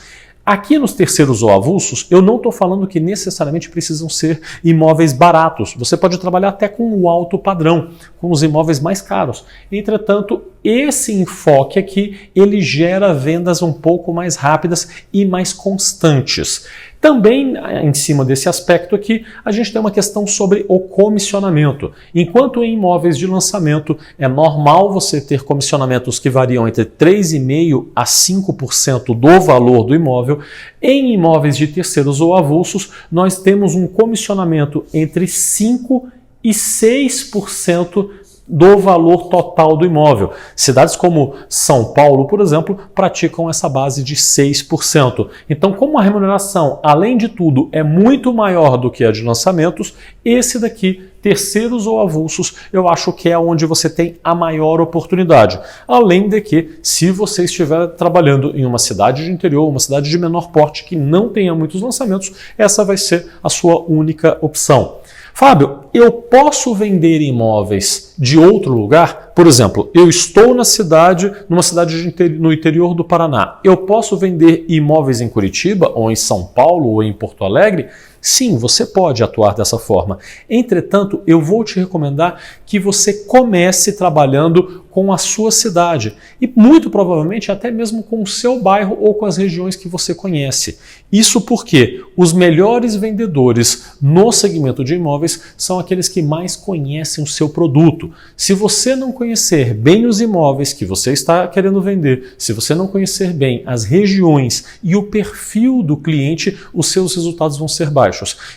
Aqui nos terceiros ou avulsos, eu não estou falando que necessariamente precisam ser imóveis baratos. Você pode trabalhar até com o alto padrão, com os imóveis mais caros. Entretanto, esse enfoque aqui, ele gera vendas um pouco mais rápidas e mais constantes. Também, em cima desse aspecto aqui, a gente tem uma questão sobre o comissionamento. Enquanto em imóveis de lançamento é normal você ter comissionamentos que variam entre 3,5% a 5% do valor do imóvel, em imóveis de terceiros ou avulsos, nós temos um comissionamento entre 5% e 6% do valor total do imóvel. Cidades como São Paulo, por exemplo, praticam essa base de 6%. Então, como a remuneração, além de tudo, é muito maior do que a de lançamentos, esse daqui, terceiros ou avulsos, eu acho que é onde você tem a maior oportunidade. Além de que, se você estiver trabalhando em uma cidade de interior, uma cidade de menor porte que não tenha muitos lançamentos, essa vai ser a sua única opção. Fábio, eu posso vender imóveis de outro lugar? Por exemplo, eu estou numa cidade no interior do Paraná. Eu posso vender imóveis em Curitiba, ou em São Paulo, ou em Porto Alegre? Sim, você pode atuar dessa forma. Entretanto, eu vou te recomendar que você comece trabalhando com a sua cidade e muito provavelmente até mesmo com o seu bairro ou com as regiões que você conhece. Isso porque os melhores vendedores no segmento de imóveis são aqueles que mais conhecem o seu produto. Se você não conhecer bem os imóveis que você está querendo vender, se você não conhecer bem as regiões e o perfil do cliente, os seus resultados vão ser baixos.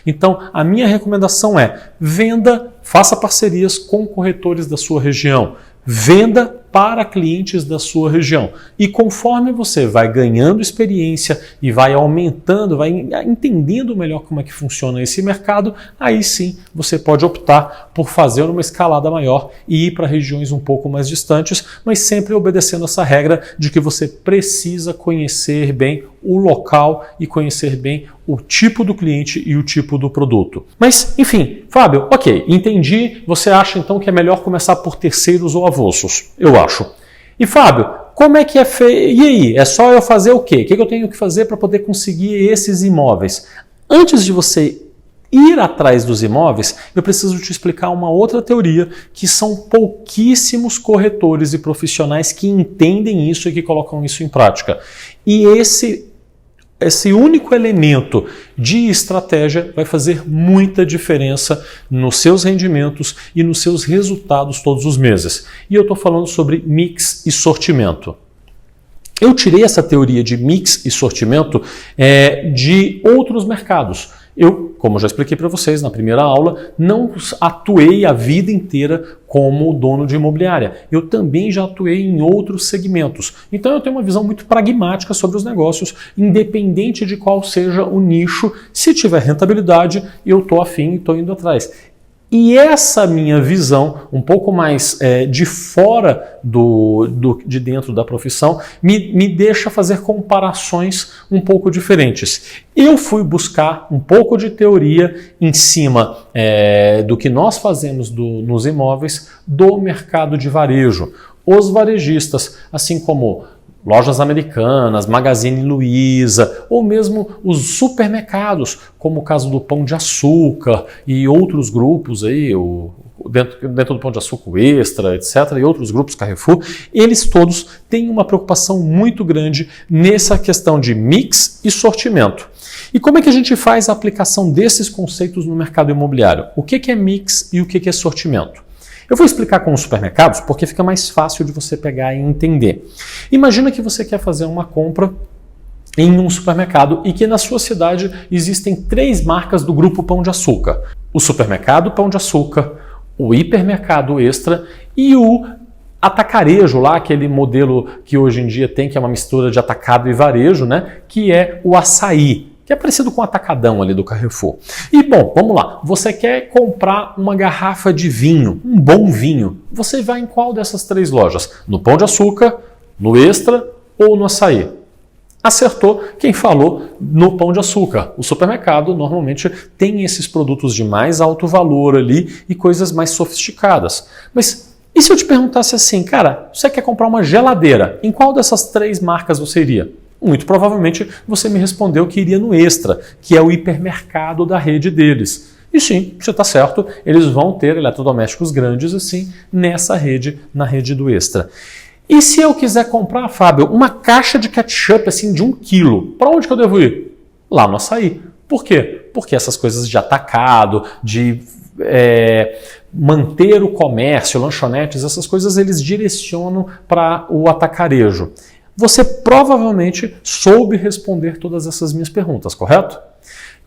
Então, a minha recomendação é: venda, faça parcerias com corretores da sua região. Venda para clientes da sua região. E conforme você vai ganhando experiência e vai aumentando, vai entendendo melhor como é que funciona esse mercado, aí sim você pode optar por fazer uma escalada maior e ir para regiões um pouco mais distantes, mas sempre obedecendo essa regra de que você precisa conhecer bem o local e conhecer bem o tipo do cliente e o tipo do produto. Mas, enfim, Fábio, ok, entendi. Você acha então que é melhor começar por terceiros ou avulsos? Eu acho. E Fábio, como é que é feito? E aí, é só eu fazer o quê? O que eu tenho que fazer para poder conseguir esses imóveis? Antes de você ir atrás dos imóveis, eu preciso te explicar uma outra teoria, que são pouquíssimos corretores e profissionais que entendem isso e que colocam isso em prática. E esse único elemento de estratégia vai fazer muita diferença nos seus rendimentos e nos seus resultados todos os meses. E eu estou falando sobre mix e sortimento. Eu tirei essa teoria de mix e sortimento de outros mercados. Eu, como já expliquei para vocês na primeira aula, não atuei a vida inteira como dono de imobiliária. Eu também já atuei em outros segmentos. Então eu tenho uma visão muito pragmática sobre os negócios, independente de qual seja o nicho. Se tiver rentabilidade, eu estou afim e estou indo atrás. E essa minha visão, um pouco mais de fora de dentro da profissão, me deixa fazer comparações um pouco diferentes. Eu fui buscar um pouco de teoria em cima do que nós fazemos nos imóveis do mercado de varejo. Os varejistas, assim como Lojas Americanas, Magazine Luiza, ou mesmo os supermercados, como o caso do Pão de Açúcar e outros grupos aí, dentro do Pão de Açúcar, o Extra, etc., e outros grupos, Carrefour, eles todos têm uma preocupação muito grande nessa questão de mix e sortimento. E como é que a gente faz a aplicação desses conceitos no mercado imobiliário? O que é mix e o que é sortimento? Eu vou explicar com os supermercados porque fica mais fácil de você pegar e entender. Imagina que você quer fazer uma compra em um supermercado e que na sua cidade existem 3 marcas do grupo Pão de Açúcar. O supermercado Pão de Açúcar, o hipermercado Extra e o atacarejo lá, aquele modelo que hoje em dia tem, que é uma mistura de atacado e varejo, né? Que é o Açaí, que é parecido com o Atacadão ali do Carrefour. E bom, vamos lá, você quer comprar uma garrafa de vinho, um bom vinho, você vai em qual dessas 3 lojas? No Pão de Açúcar, no Extra ou no Açaí? Acertou quem falou no Pão de Açúcar. O supermercado normalmente tem esses produtos de mais alto valor ali e coisas mais sofisticadas. Mas e se eu te perguntasse assim, cara, você quer comprar uma geladeira? Em qual dessas 3 marcas você iria? Muito provavelmente você me respondeu que iria no Extra, que é o hipermercado da rede deles. E sim, você está certo, eles vão ter eletrodomésticos grandes assim nessa rede, na rede do Extra. E se eu quiser comprar, Fábio, uma caixa de ketchup assim de 1 quilo, para onde que eu devo ir? Lá no Açaí. Por quê? Porque essas coisas de atacado, de manter o comércio, lanchonetes, essas coisas eles direcionam para o atacarejo. Você provavelmente soube responder todas essas minhas perguntas, correto?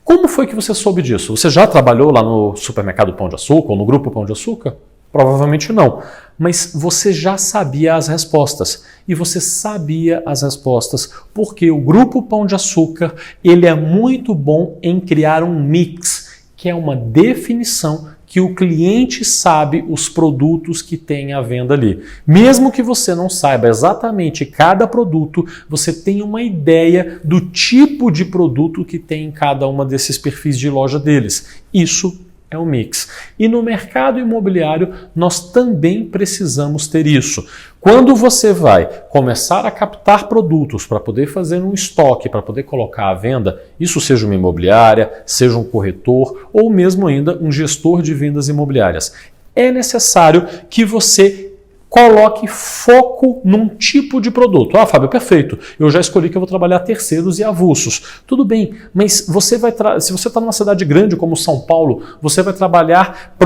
Como foi que você soube disso? Você já trabalhou lá no supermercado Pão de Açúcar ou no grupo Pão de Açúcar? Provavelmente não. Mas você já sabia as respostas. E você sabia as respostas porque o grupo Pão de Açúcar ele é muito bom em criar um mix, que é uma definição que o cliente sabe os produtos que tem à venda ali. Mesmo que você não saiba exatamente cada produto, você tem uma ideia do tipo de produto que tem em cada uma desses perfis de loja deles. Isso é um mix. E no mercado imobiliário, nós também precisamos ter isso. Quando você vai começar a captar produtos para poder fazer um estoque, para poder colocar à venda, isso seja uma imobiliária, seja um corretor ou mesmo ainda um gestor de vendas imobiliárias, é necessário que você coloque foco num tipo de produto. Ah, Fábio, perfeito. Eu já escolhi que eu vou trabalhar terceiros e avulsos. Tudo bem, mas se você está numa cidade grande como São Paulo, você vai trabalhar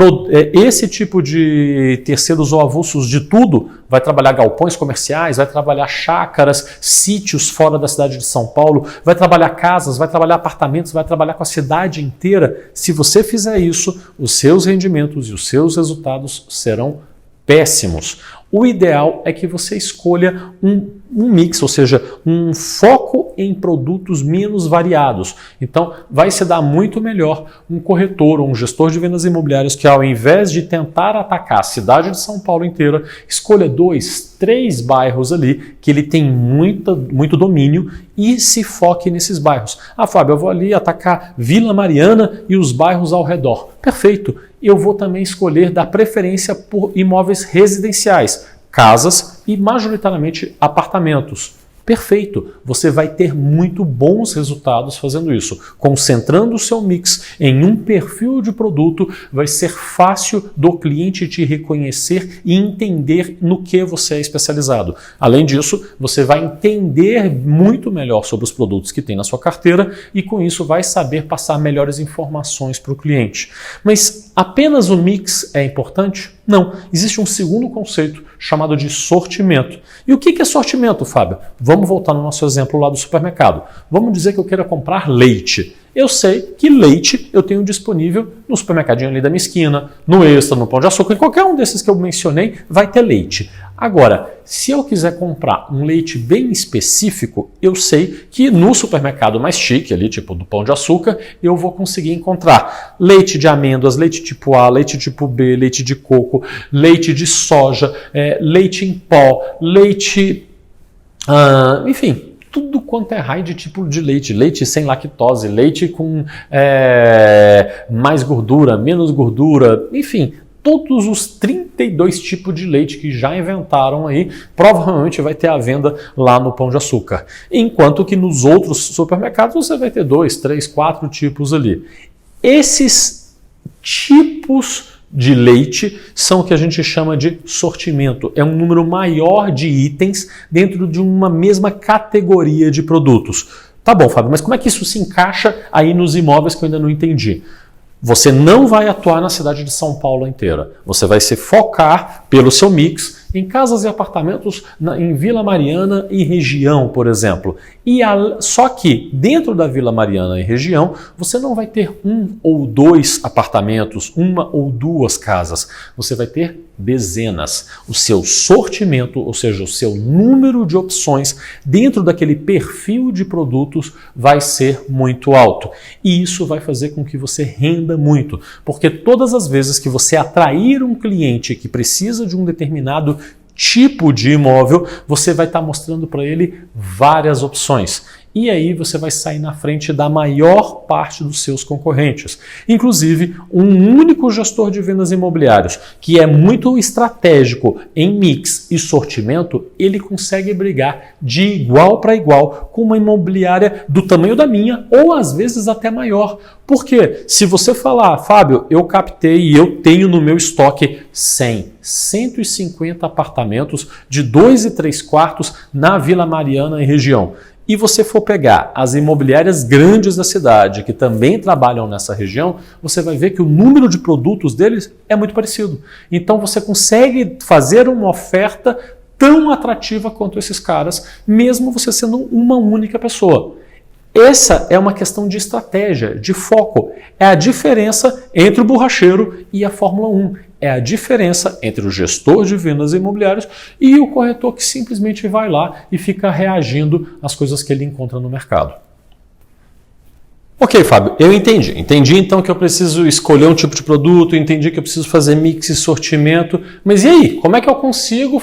esse tipo de terceiros ou avulsos de tudo? Vai trabalhar galpões comerciais, vai trabalhar chácaras, sítios fora da cidade de São Paulo, vai trabalhar casas, vai trabalhar apartamentos, vai trabalhar com a cidade inteira. Se você fizer isso, os seus rendimentos e os seus resultados serão péssimos. O ideal é que você escolha um mix, ou seja, um foco em produtos menos variados. Então, vai se dar muito melhor um corretor ou um gestor de vendas imobiliárias que, ao invés de tentar atacar a cidade de São Paulo inteira, escolha 2, 3 bairros ali que ele tem muito domínio e se foque nesses bairros. Ah, Fábio, eu vou ali atacar Vila Mariana e os bairros ao redor. Perfeito. Eu vou também escolher dar preferência por imóveis residenciais, casas e majoritariamente apartamentos. Perfeito! Você vai ter muito bons resultados fazendo isso. Concentrando o seu mix em um perfil de produto, vai ser fácil do cliente te reconhecer e entender no que você é especializado. Além disso, você vai entender muito melhor sobre os produtos que tem na sua carteira e com isso vai saber passar melhores informações para o cliente. Mas apenas o mix é importante? Não. Existe um segundo conceito chamado de sortimento. E o que é sortimento, Fábio? Vamos voltar no nosso exemplo lá do supermercado. Vamos dizer que eu queira comprar leite. Eu sei que leite eu tenho disponível no supermercadinho ali da minha esquina, no Extra, no Pão de Açúcar, em qualquer um desses que eu mencionei vai ter leite. Agora, se eu quiser comprar um leite bem específico, eu sei que no supermercado mais chique, ali tipo do Pão de Açúcar, eu vou conseguir encontrar leite de amêndoas, leite tipo A, leite tipo B, leite de coco, leite de soja, leite em pó, leite... enfim... Tudo quanto é raio de tipo de leite, leite sem lactose, leite com mais gordura, menos gordura, enfim, todos os 32 tipos de leite que já inventaram aí, provavelmente vai ter à venda lá no Pão de Açúcar. Enquanto que nos outros supermercados você vai ter 2, 3, 4 tipos ali. Esses tipos de leite são o que a gente chama de sortimento. É um número maior de itens dentro de uma mesma categoria de produtos. Tá bom, Fábio, mas como é que isso se encaixa aí nos imóveis que eu ainda não entendi? Você não vai atuar na cidade de São Paulo inteira. Você vai se focar pelo seu mix em casas e apartamentos em Vila Mariana e região, por exemplo. Só que dentro da Vila Mariana e região, você não vai ter 1 ou 2 apartamentos, 1 ou 2 casas. Você vai ter dezenas. O seu sortimento, ou seja, o seu número de opções dentro daquele perfil de produtos vai ser muito alto. E isso vai fazer com que você renda muito, porque todas as vezes que você atrair um cliente que precisa de um determinado tipo de imóvel, você vai estar mostrando para ele várias opções. E aí você vai sair na frente da maior parte dos seus concorrentes. Inclusive, um único gestor de vendas imobiliários, que é muito estratégico em mix e sortimento, ele consegue brigar de igual para igual com uma imobiliária do tamanho da minha, ou às vezes até maior. Porque se você falar, Fábio, eu captei e eu tenho no meu estoque 100, 150 apartamentos de 2 e 3 quartos na Vila Mariana e região, e você for pegar as imobiliárias grandes da cidade, que também trabalham nessa região, você vai ver que o número de produtos deles é muito parecido. Então você consegue fazer uma oferta tão atrativa quanto esses caras, mesmo você sendo uma única pessoa. Essa é uma questão de estratégia, de foco. É a diferença entre o borracheiro e a Fórmula 1. É a diferença entre o gestor de vendas imobiliárias e o corretor que simplesmente vai lá e fica reagindo às coisas que ele encontra no mercado. Ok, Fábio, eu entendi. Entendi então que eu preciso escolher um tipo de produto, entendi que eu preciso fazer mix e sortimento, mas e aí? Como é que eu consigo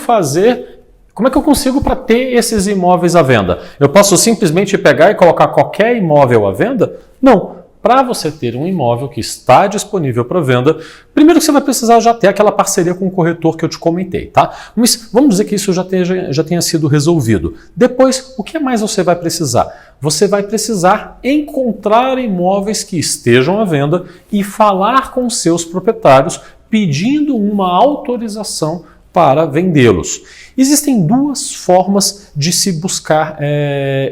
para ter esses imóveis à venda? Eu posso simplesmente pegar e colocar qualquer imóvel à venda? Não. Para você ter um imóvel que está disponível para venda, primeiro que você vai precisar já ter aquela parceria com o corretor que eu te comentei, tá? Mas vamos dizer que isso já tenha sido resolvido. Depois, o que mais você vai precisar? Você vai precisar encontrar imóveis que estejam à venda e falar com seus proprietários pedindo uma autorização para vendê-los. Existem 2 formas de se buscar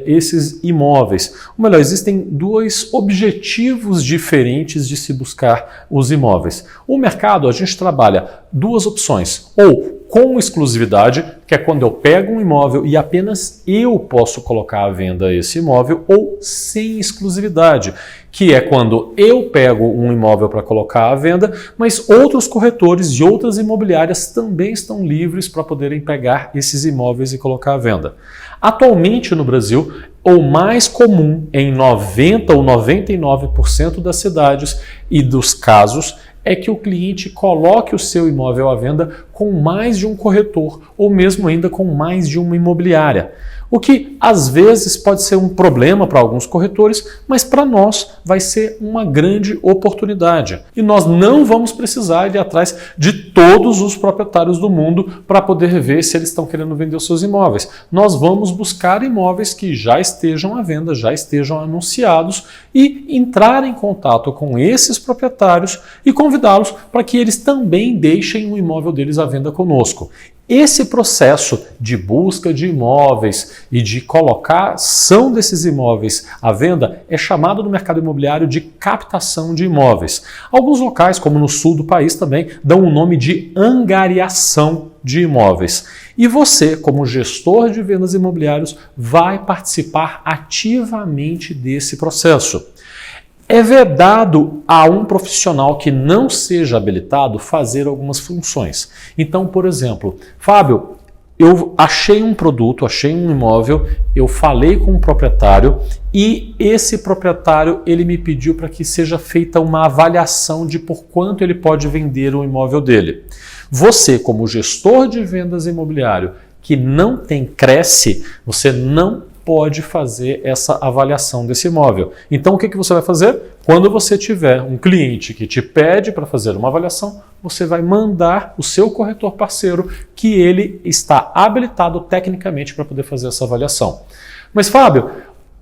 esses imóveis. Ou melhor, existem 2 objetivos diferentes de se buscar os imóveis. O mercado, a gente trabalha 2 opções. Ou com exclusividade, que é quando eu pego um imóvel e apenas eu posso colocar à venda esse imóvel, ou sem exclusividade, que é quando eu pego um imóvel para colocar à venda, mas outros corretores e outras imobiliárias também estão livres para poderem pegar esses imóveis e colocar à venda. Atualmente no Brasil, o mais comum em 90 ou 99% das cidades e dos casos é que o cliente coloque o seu imóvel à venda com mais de um corretor ou mesmo ainda com mais de uma imobiliária. O que às vezes pode ser um problema para alguns corretores, mas para nós vai ser uma grande oportunidade. E nós não vamos precisar ir atrás de todos os proprietários do mundo para poder ver se eles estão querendo vender os seus imóveis. Nós vamos buscar imóveis que já estejam à venda, já estejam anunciados e entrar em contato com esses proprietários e convidá-los para que eles também deixem o imóvel deles à venda conosco. Esse processo de busca de imóveis e de colocação desses imóveis à venda é chamado no mercado imobiliário de captação de imóveis. Alguns locais, como no sul do país, também dão o nome de angariação de imóveis. E você, como gestor de vendas imobiliários, vai participar ativamente desse processo. É vedado a um profissional que não seja habilitado fazer algumas funções. Então, por exemplo, Fábio, eu achei um produto, achei um imóvel, eu falei com o proprietário e esse proprietário ele me pediu para que seja feita uma avaliação de por quanto ele pode vender o imóvel dele. Você, como gestor de vendas imobiliário, que não tem Cresce, você não pode fazer essa avaliação desse imóvel. Então, o que você vai fazer? Quando você tiver um cliente que te pede para fazer uma avaliação, você vai mandar o seu corretor parceiro que ele está habilitado tecnicamente para poder fazer essa avaliação. Mas, Fábio,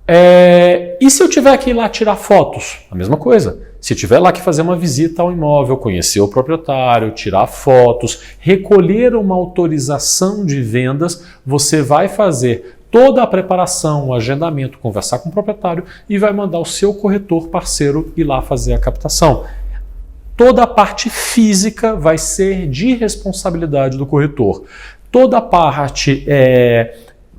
e se eu tiver que ir lá tirar fotos? A mesma coisa. Se tiver lá que fazer uma visita ao imóvel, conhecer o proprietário, tirar fotos, recolher uma autorização de vendas, você vai fazer toda a preparação, o agendamento, conversar com o proprietário e vai mandar o seu corretor parceiro ir lá fazer a captação. Toda a parte física vai ser de responsabilidade do corretor. toda a parte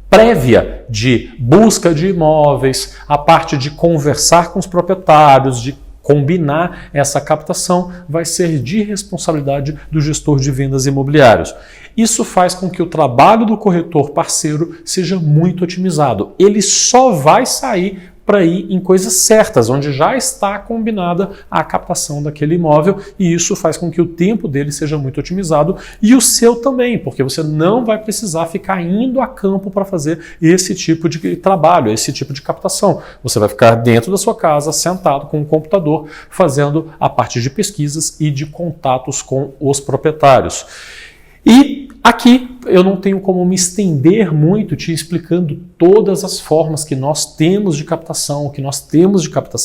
prévia de busca de imóveis, a parte de conversar com os proprietários, de combinar essa captação, vai ser de responsabilidade do gestor de vendas imobiliários. Isso faz com que o trabalho do corretor parceiro seja muito otimizado. Ele só vai sair para ir em coisas certas, onde já está combinada a captação daquele imóvel, e isso faz com que o tempo dele seja muito otimizado e o seu também, porque você não vai precisar ficar indo a campo para fazer esse tipo de trabalho, esse tipo de captação. Você vai ficar dentro da sua casa, sentado com o computador, fazendo a parte de pesquisas e de contatos com os proprietários. E aqui eu não tenho como me estender muito te explicando todas as formas que nós temos de captação,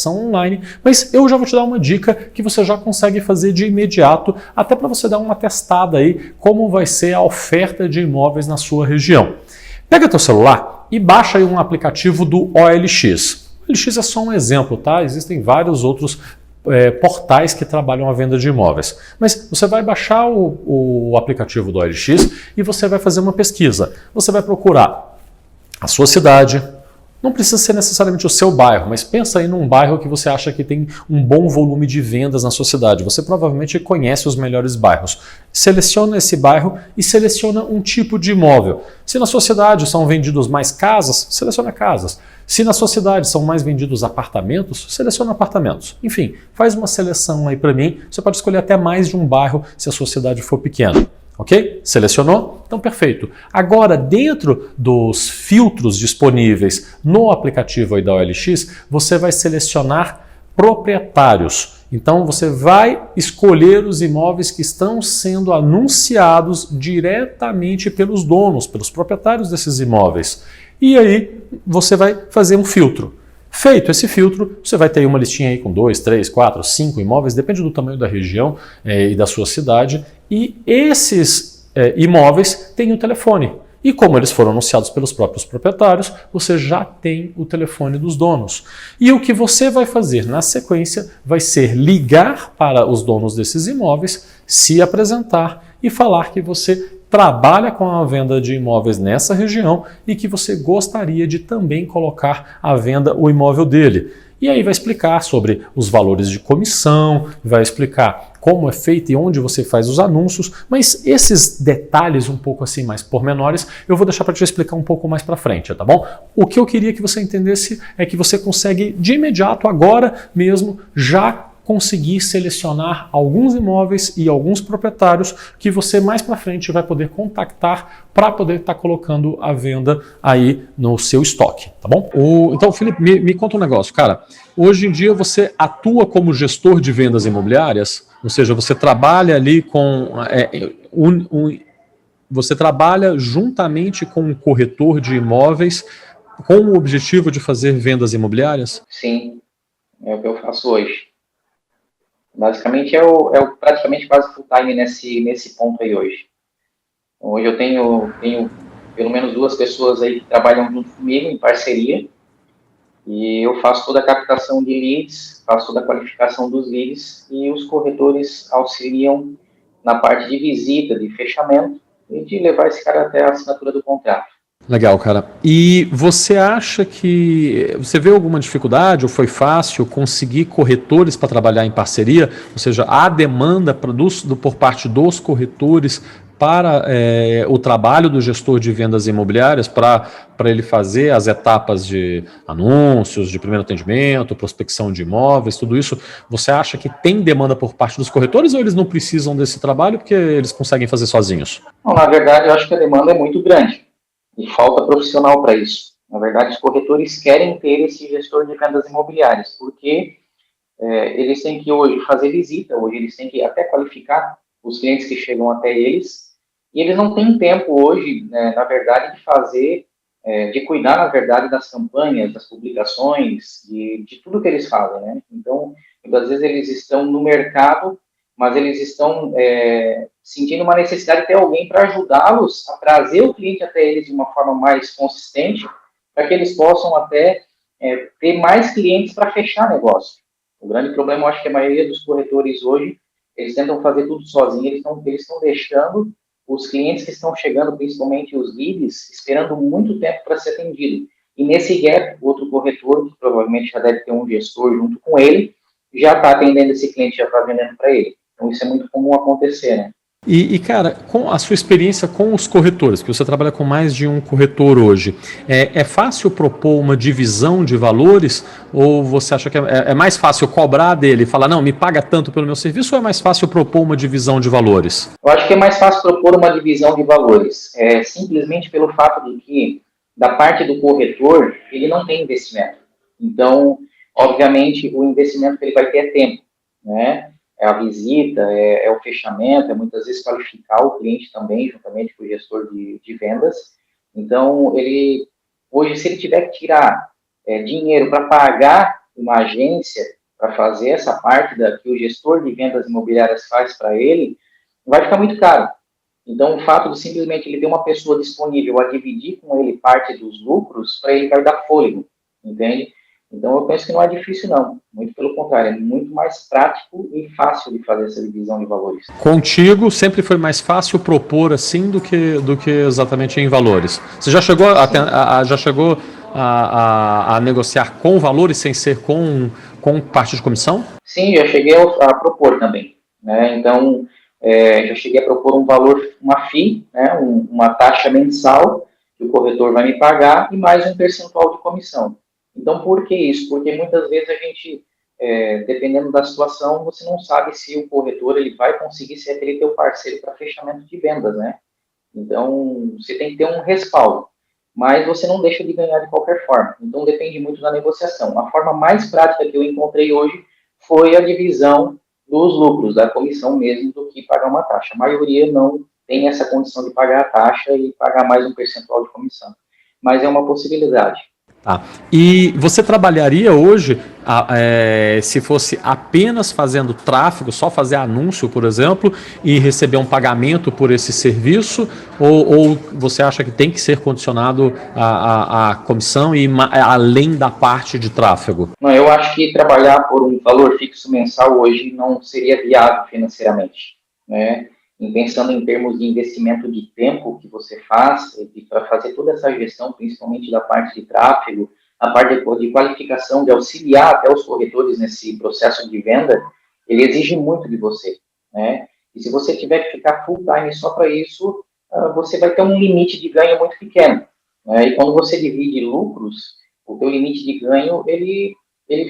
online, mas eu já vou te dar uma dica que você já consegue fazer de imediato, até para você dar uma testada aí como vai ser a oferta de imóveis na sua região. Pega teu celular e baixa aí um aplicativo do OLX. O OLX é só um exemplo, tá? Existem vários outros portais que trabalham a venda de imóveis. Mas você vai baixar o aplicativo do OLX e você vai fazer uma pesquisa. Você vai procurar a sua cidade, não precisa ser necessariamente o seu bairro, mas pensa aí num bairro que você acha que tem um bom volume de vendas na sua cidade. Você provavelmente conhece os melhores bairros. Seleciona esse bairro e seleciona um tipo de imóvel. Se na sua cidade são vendidos mais casas, seleciona casas. Se na sua cidade são mais vendidos apartamentos, seleciona apartamentos. Enfim, faz uma seleção aí para mim. Você pode escolher até mais de um bairro se a sua cidade for pequena. Ok? Selecionou? Então, perfeito. Agora, dentro dos filtros disponíveis no aplicativo aí da OLX, você vai selecionar proprietários. Então, você vai escolher os imóveis que estão sendo anunciados diretamente pelos donos, pelos proprietários desses imóveis. E aí, você vai fazer um filtro. Feito esse filtro, você vai ter uma listinha aí com 2, 3, 4, 5 imóveis, depende do tamanho da região e da sua cidade. E esses imóveis têm o telefone. E como eles foram anunciados pelos próprios proprietários, você já tem o telefone dos donos. E o que você vai fazer na sequência vai ser ligar para os donos desses imóveis, se apresentar e falar que você trabalha com a venda de imóveis nessa região e que você gostaria de também colocar à venda o imóvel dele. E aí vai explicar sobre os valores de comissão, vai explicar como é feito e onde você faz os anúncios, mas esses detalhes um pouco assim mais pormenores eu vou deixar para te explicar um pouco mais para frente, tá bom? O que eu queria que você entendesse é que você consegue de imediato, agora mesmo, já conseguir selecionar alguns imóveis e alguns proprietários que você mais para frente vai poder contactar para poder estar colocando à venda aí no seu estoque, tá bom? Então, Felipe, me conta um negócio, cara. Hoje em dia você atua como gestor de vendas imobiliárias, ou seja, você trabalha ali com você trabalha juntamente com um corretor de imóveis com o objetivo de fazer vendas imobiliárias? Sim, é o que eu faço hoje. Basicamente praticamente quase full time nesse ponto aí hoje. Hoje eu tenho pelo menos 2 pessoas aí que trabalham junto comigo em parceria e eu faço toda a captação de leads, faço toda a qualificação dos leads e os corretores auxiliam na parte de visita, de fechamento e de levar esse cara até a assinatura do contrato. Legal, cara. E você acha que você vê alguma dificuldade ou foi fácil conseguir corretores para trabalhar em parceria? Ou seja, há demanda por parte dos corretores para o trabalho do gestor de vendas imobiliárias para ele fazer as etapas de anúncios, de primeiro atendimento, prospecção de imóveis, tudo isso. Você acha que tem demanda por parte dos corretores ou eles não precisam desse trabalho porque eles conseguem fazer sozinhos? Não, na verdade, eu acho que a demanda é muito grande. E falta profissional para isso. Na verdade, os corretores querem ter esse gestor de vendas imobiliárias, porque eles têm que hoje fazer visita, hoje eles têm que até qualificar os clientes que chegam até eles, e eles não têm tempo hoje, né, na verdade, de fazer, de cuidar, na verdade, das campanhas, das publicações, de tudo que eles fazem, né? Então, muitas vezes eles estão no mercado, mas eles estão sentindo uma necessidade de ter alguém para ajudá-los a trazer o cliente até eles de uma forma mais consistente, para que eles possam até ter mais clientes para fechar negócio. O grande problema, eu acho que a maioria dos corretores hoje, eles tentam fazer tudo sozinhos, eles estão deixando os clientes que estão chegando, principalmente os leads, esperando muito tempo para ser atendido. E nesse gap, o outro corretor, que provavelmente já deve ter um gestor junto com ele, já está atendendo esse cliente, já está vendendo para ele. Então, isso é muito comum acontecer, né? Cara, com a sua experiência com os corretores, que você trabalha com mais de um corretor hoje, é fácil propor uma divisão de valores ou você acha que é mais fácil cobrar dele e falar, não, me paga tanto pelo meu serviço, ou é mais fácil propor uma divisão de valores? Eu acho que é mais fácil propor uma divisão de valores, simplesmente pelo fato de que, da parte do corretor, ele não tem investimento. Então, obviamente, o investimento que ele vai ter é tempo, né? É a visita, é o fechamento, é muitas vezes qualificar o cliente também, juntamente com o gestor de vendas. Então, hoje, se ele tiver que tirar dinheiro para pagar uma agência, para fazer essa parte que o gestor de vendas imobiliárias faz para ele, vai ficar muito caro. Então, o fato de simplesmente ele ter uma pessoa disponível a dividir com ele parte dos lucros, para ele vai dar fôlego, entende? Então, eu penso que não é difícil, não. Muito pelo contrário, é muito mais prático e fácil de fazer essa divisão de valores. Contigo sempre foi mais fácil propor assim do que exatamente em valores. Você já chegou a negociar com valores sem ser com parte de comissão? Sim, já cheguei a propor também, né? Então, já cheguei a propor um valor, uma FII, né? Uma taxa mensal que o corretor vai me pagar e mais um percentual de comissão. Então, por que isso? Porque muitas vezes a gente, dependendo da situação, você não sabe se o corretor ele vai conseguir ser aquele teu parceiro para fechamento de vendas, né? Então, você tem que ter um respaldo, mas você não deixa de ganhar de qualquer forma. Então, depende muito da negociação. A forma mais prática que eu encontrei hoje foi a divisão dos lucros, da comissão mesmo, do que pagar uma taxa. A maioria não tem essa condição de pagar a taxa e pagar mais um percentual de comissão, mas é uma possibilidade. Tá. E você trabalharia hoje, se fosse apenas fazendo tráfego, só fazer anúncio, por exemplo, e receber um pagamento por esse serviço? Ou você acha que tem que ser condicionado à comissão e além da parte de tráfego? Não, eu acho que trabalhar por um valor fixo mensal hoje não seria viável financeiramente, né? Pensando em termos de investimento de tempo que você faz, para fazer toda essa gestão, principalmente da parte de tráfego, a parte de qualificação, de auxiliar até os corretores nesse processo de venda, ele exige muito de você, né? E se você tiver que ficar full time só para isso, você vai ter um limite de ganho muito pequeno, né? E quando você divide lucros, o teu limite de ganho, ele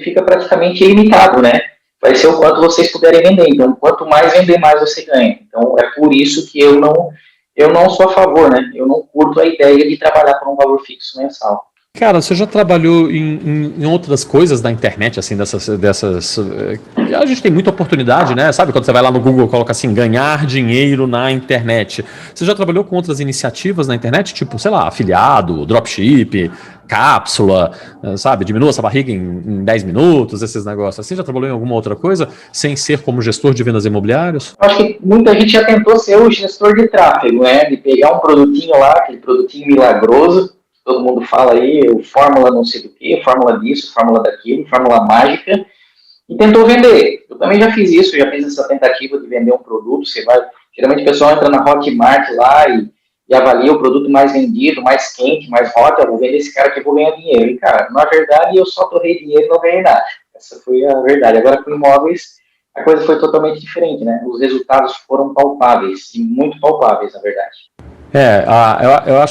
fica praticamente ilimitado, né? Vai ser o quanto vocês puderem vender. Então, quanto mais vender, mais você ganha. Então, é por isso que eu não sou a favor, né? Eu não curto a ideia de trabalhar por um valor fixo mensal. Cara, você já trabalhou em outras coisas da internet, assim, dessas... A gente tem muita oportunidade, né? Sabe quando você vai lá no Google e coloca assim, ganhar dinheiro na internet. Você já trabalhou com outras iniciativas na internet? Tipo, sei lá, afiliado, dropship, cápsula, sabe? Diminua essa barriga em 10 minutos, esses negócios assim. Já trabalhou em alguma outra coisa, sem ser como gestor de vendas imobiliárias? Acho que muita gente já tentou ser o gestor de tráfego, né? De pegar um produtinho lá, aquele produtinho milagroso, todo mundo fala aí, fórmula não sei do que, fórmula disso, fórmula daquilo, fórmula mágica, e tentou vender. Eu também já fiz isso, já fiz essa tentativa de vender um produto. Geralmente o pessoal entra na Hotmart lá e avalia o produto mais vendido, mais quente, mais hot. Eu vou vender esse cara que eu vou ganhar dinheiro. E, cara, na verdade, eu só torrei dinheiro e não ganhei nada. Essa foi a verdade. Agora, com imóveis, a coisa foi totalmente diferente, né? Os resultados foram palpáveis, e muito palpáveis, na verdade.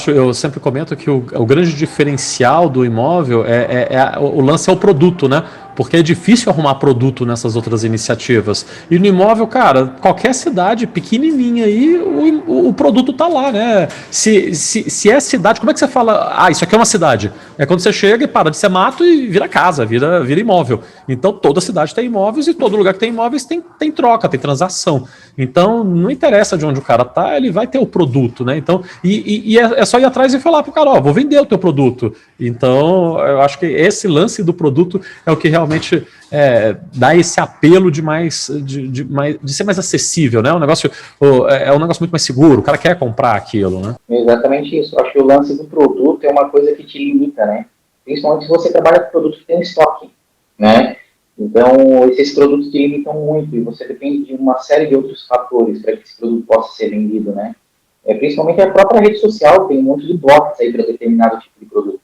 Eu sempre comento que o grande diferencial do imóvel o lance é o produto, né? Porque é difícil arrumar produto nessas outras iniciativas. E no imóvel, cara, qualquer cidade pequenininha aí, o produto tá lá, né? Se é cidade, como é que você fala? Isso aqui é uma cidade. É quando você chega e para de ser mato e vira casa, vira imóvel. Então toda cidade tem imóveis e todo lugar que tem imóveis tem troca, tem transação. Então não interessa de onde o cara tá, ele vai ter o produto, né? Então, é só ir atrás e falar pro cara, vou vender o teu produto. Então, eu acho que esse lance do produto é o que realmente dá esse apelo de ser mais acessível, né? É um negócio muito mais seguro, o cara quer comprar aquilo, né? Exatamente isso. Eu acho que o lance do produto é uma coisa que te limita, né? Principalmente se você trabalha com produtos que tem estoque, né? Então, esses produtos te limitam muito e você depende de uma série de outros fatores para que esse produto possa ser vendido, né? Principalmente a própria rede social, tem um monte de bots aí para determinado tipo de produto.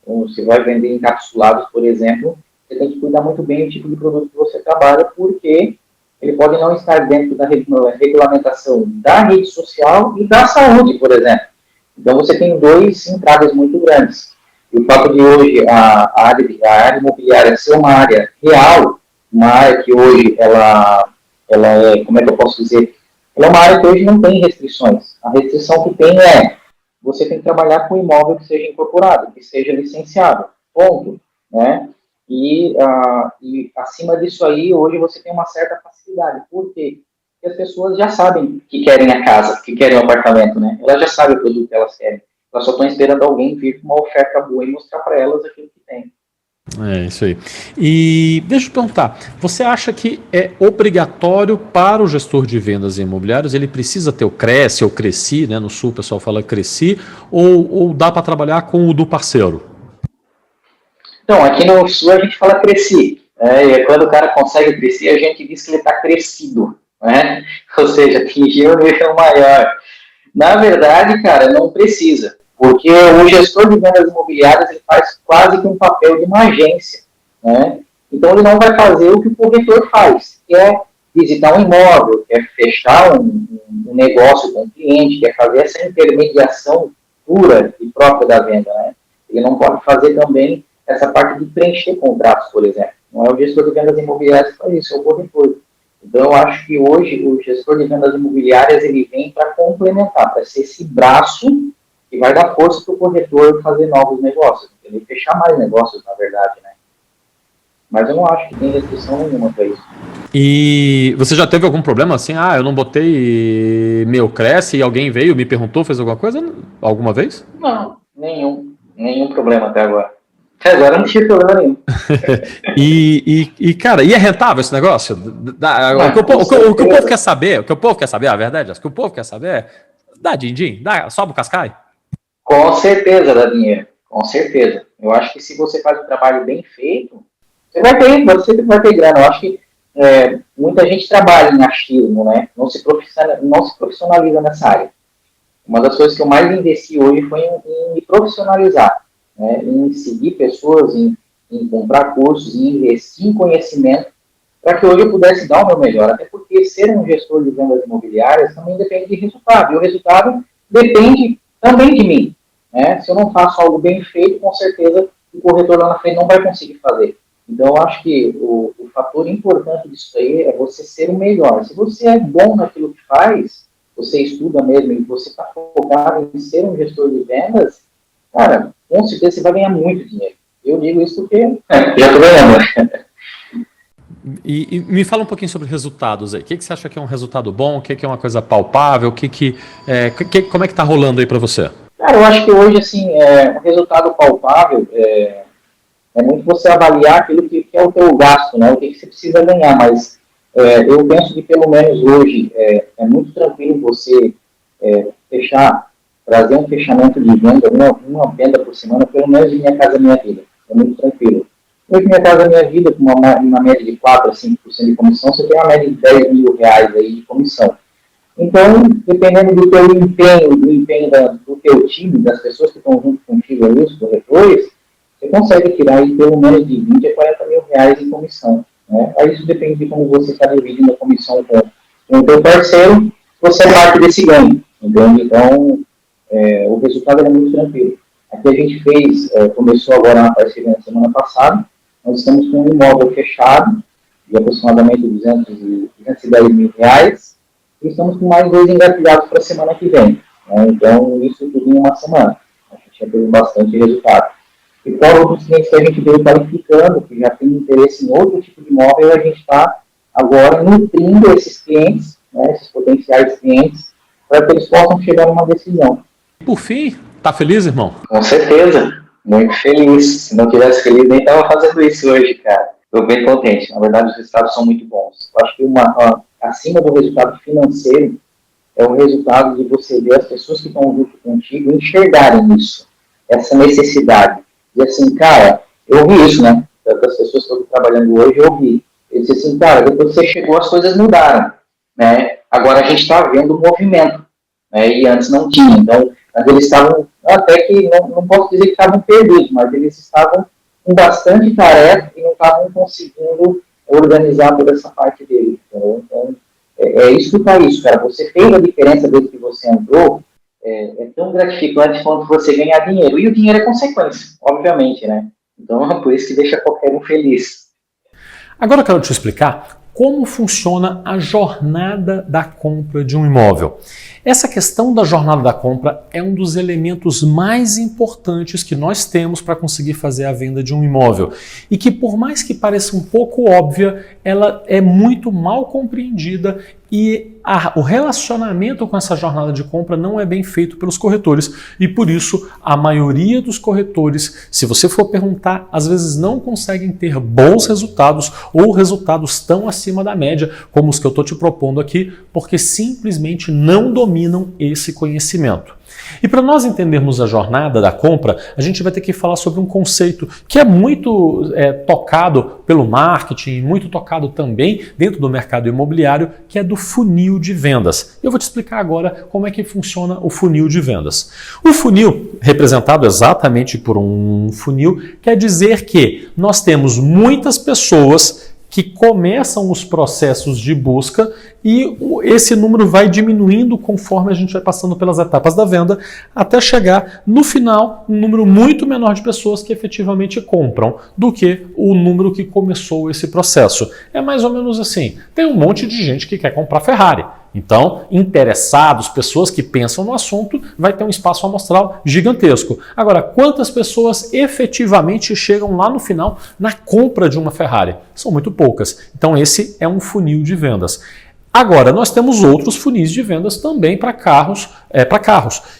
Então, você vai vender encapsulados, por exemplo, você tem que cuidar muito bem do tipo de produto que você trabalha, porque ele pode não estar dentro da regulamentação da rede social e da saúde, por exemplo. Então, você tem dois entraves muito grandes. E o fato de hoje a área imobiliária ser uma área real, uma área que hoje ela é, como é que eu posso dizer? Ela é uma área que hoje não tem restrições. A restrição que tem é você tem que trabalhar com imóvel que seja incorporado, que seja licenciado, ponto, né? E acima disso aí, hoje você tem uma certa facilidade. Por quê? Porque as pessoas já sabem que querem a casa, que querem o apartamento, né? Elas já sabem o produto que elas querem. Elas só estão esperando alguém vir com uma oferta boa e mostrar para elas aquilo que tem. É isso aí. E deixa eu te perguntar, você acha que é obrigatório para o gestor de vendas imobiliárias, ele precisa ter o Cresce ou Cresci, né? No Sul o pessoal fala Cresci, ou dá para trabalhar com o do parceiro? Então, aqui no Sul a gente fala Cresci, né? E quando o cara consegue crescer, a gente diz que ele está crescido, né? Ou seja, atingiu um nível maior. Na verdade, cara, não precisa, porque o gestor de vendas imobiliárias ele faz quase que um papel de uma agência, né? Então ele não vai fazer o que o corretor faz, que é visitar um imóvel, quer fechar um negócio com o cliente, quer fazer essa intermediação pura e própria da venda, né? Ele não pode fazer também essa parte de preencher contratos, por exemplo. Não é o gestor de vendas imobiliárias que faz isso, é o corretor. Então, eu acho que hoje o gestor de vendas imobiliárias ele vem para complementar, para ser esse braço que vai dar força para o corretor fazer novos negócios, ele fechar mais negócios, na verdade, né? Mas eu não acho que tem restrição nenhuma para isso. E você já teve algum problema assim? Ah, eu não botei meu Cresce e alguém veio, me perguntou, fez alguma coisa? Alguma vez? Não, nenhum problema até agora. Até agora não tive problema nenhum. Cara, e é rentável esse negócio? O que o povo quer saber, a verdade, o que o povo quer saber é, dá din-din, sobe o cascai? Com certeza dá dinheiro, com certeza. Eu acho que se você faz um trabalho bem feito, você vai ter grana. Eu acho que muita gente trabalha em achismo, né? Não se profissionaliza nessa área. Uma das coisas que eu mais investi hoje foi em me profissionalizar, né? Em seguir pessoas, em comprar cursos, em investir em conhecimento, para que hoje eu pudesse dar o meu melhor. Até porque ser um gestor de vendas imobiliárias também depende de resultado. E o resultado depende também de mim, né? Se eu não faço algo bem feito, com certeza o corretor lá na frente não vai conseguir fazer. Então, eu acho que o fator importante disso aí é você ser o melhor. Se você é bom naquilo que faz, você estuda mesmo e você está focado em ser um gestor de vendas, cara, com certeza você vai ganhar muito dinheiro. Eu digo isso porque já estou ganhando. E me fala um pouquinho sobre resultados aí. O que você acha que é um resultado bom? O que é uma coisa palpável? Como é que está rolando aí para você? Cara, eu acho que hoje, assim, um resultado palpável é muito você avaliar aquilo que é o teu gasto, né? O que você precisa ganhar, mas eu penso que pelo menos hoje é muito tranquilo você trazer um fechamento de venda, uma venda por semana, pelo menos em Minha Casa Minha Vida. É muito tranquilo. Hoje, Minha Casa Minha Vida, com uma média de 4% a 5% de comissão, você tem uma média de R$10 mil aí de comissão. Então, dependendo do teu empenho, do teu time, das pessoas que estão junto contigo ali, os corretores, você consegue tirar aí pelo menos de 20 a 40 mil reais em comissão. Né? Aí isso depende de como você está dividindo a comissão com o teu parceiro, você é parte desse ganho. Entende? Então, o resultado é muito tranquilo. Aqui a gente começou agora na parceria na semana passada, nós estamos com um imóvel fechado, de aproximadamente 210 mil reais, e estamos com mais 2 engatilhados para a semana que vem. Né? Então, isso tudo em uma semana. A gente já teve bastante resultado. E para outros clientes que a gente veio qualificando, que já tem interesse em outro tipo de imóvel, a gente está agora nutrindo esses clientes, né, esses potenciais clientes, para que eles possam chegar a uma decisão. Por fim, tá feliz, irmão? Com certeza, muito feliz. Se não tivesse feliz, nem estava fazendo isso hoje, cara. Estou bem contente. Na verdade, os resultados são muito bons. Eu acho que acima do resultado financeiro é o resultado de você ver as pessoas que estão junto contigo enxergarem isso, essa necessidade. E assim, cara, eu vi isso, né? Das pessoas que eu estou trabalhando hoje, eu vi. Eu disse assim, cara, depois que você chegou, as coisas mudaram, né? Agora a gente está vendo o movimento. né, e antes não tinha. Então, eles estavam, até que, não posso dizer que estavam perdidos, mas eles estavam com bastante tarefa e não estavam conseguindo organizar toda essa parte deles. Então, é isso que faz isso, cara. Você fez a diferença desde que você entrou, é tão gratificante quanto você ganhar dinheiro. E o dinheiro é consequência, obviamente, né? Então, é por isso que deixa qualquer um feliz. Agora eu quero te explicar como funciona a jornada da compra de um imóvel. Essa questão da jornada da compra é um dos elementos mais importantes que nós temos para conseguir fazer a venda de um imóvel e que, por mais que pareça um pouco óbvia, ela é muito mal compreendida e o relacionamento com essa jornada de compra não é bem feito pelos corretores e por isso a maioria dos corretores, se você for perguntar, às vezes não conseguem ter bons resultados ou resultados tão acima da média como os que eu estou te propondo aqui, porque simplesmente não dominam esse conhecimento. E para nós entendermos a jornada da compra, a gente vai ter que falar sobre um conceito que é muito tocado pelo marketing, muito tocado também dentro do mercado imobiliário, que é do funil de vendas. Eu vou te explicar agora como é que funciona o funil de vendas. O funil, representado exatamente por um funil, quer dizer que nós temos muitas pessoas que começam os processos de busca e esse número vai diminuindo conforme a gente vai passando pelas etapas da venda, até chegar no final um número muito menor de pessoas que efetivamente compram do que o número que começou esse processo. É mais ou menos assim, tem um monte de gente que quer comprar Ferrari. Então, interessados, pessoas que pensam no assunto, vai ter um espaço amostral gigantesco. Agora, quantas pessoas efetivamente chegam lá no final na compra de uma Ferrari? São muito poucas. Então, esse é um funil de vendas. Agora, nós temos outros funis de vendas também para carros,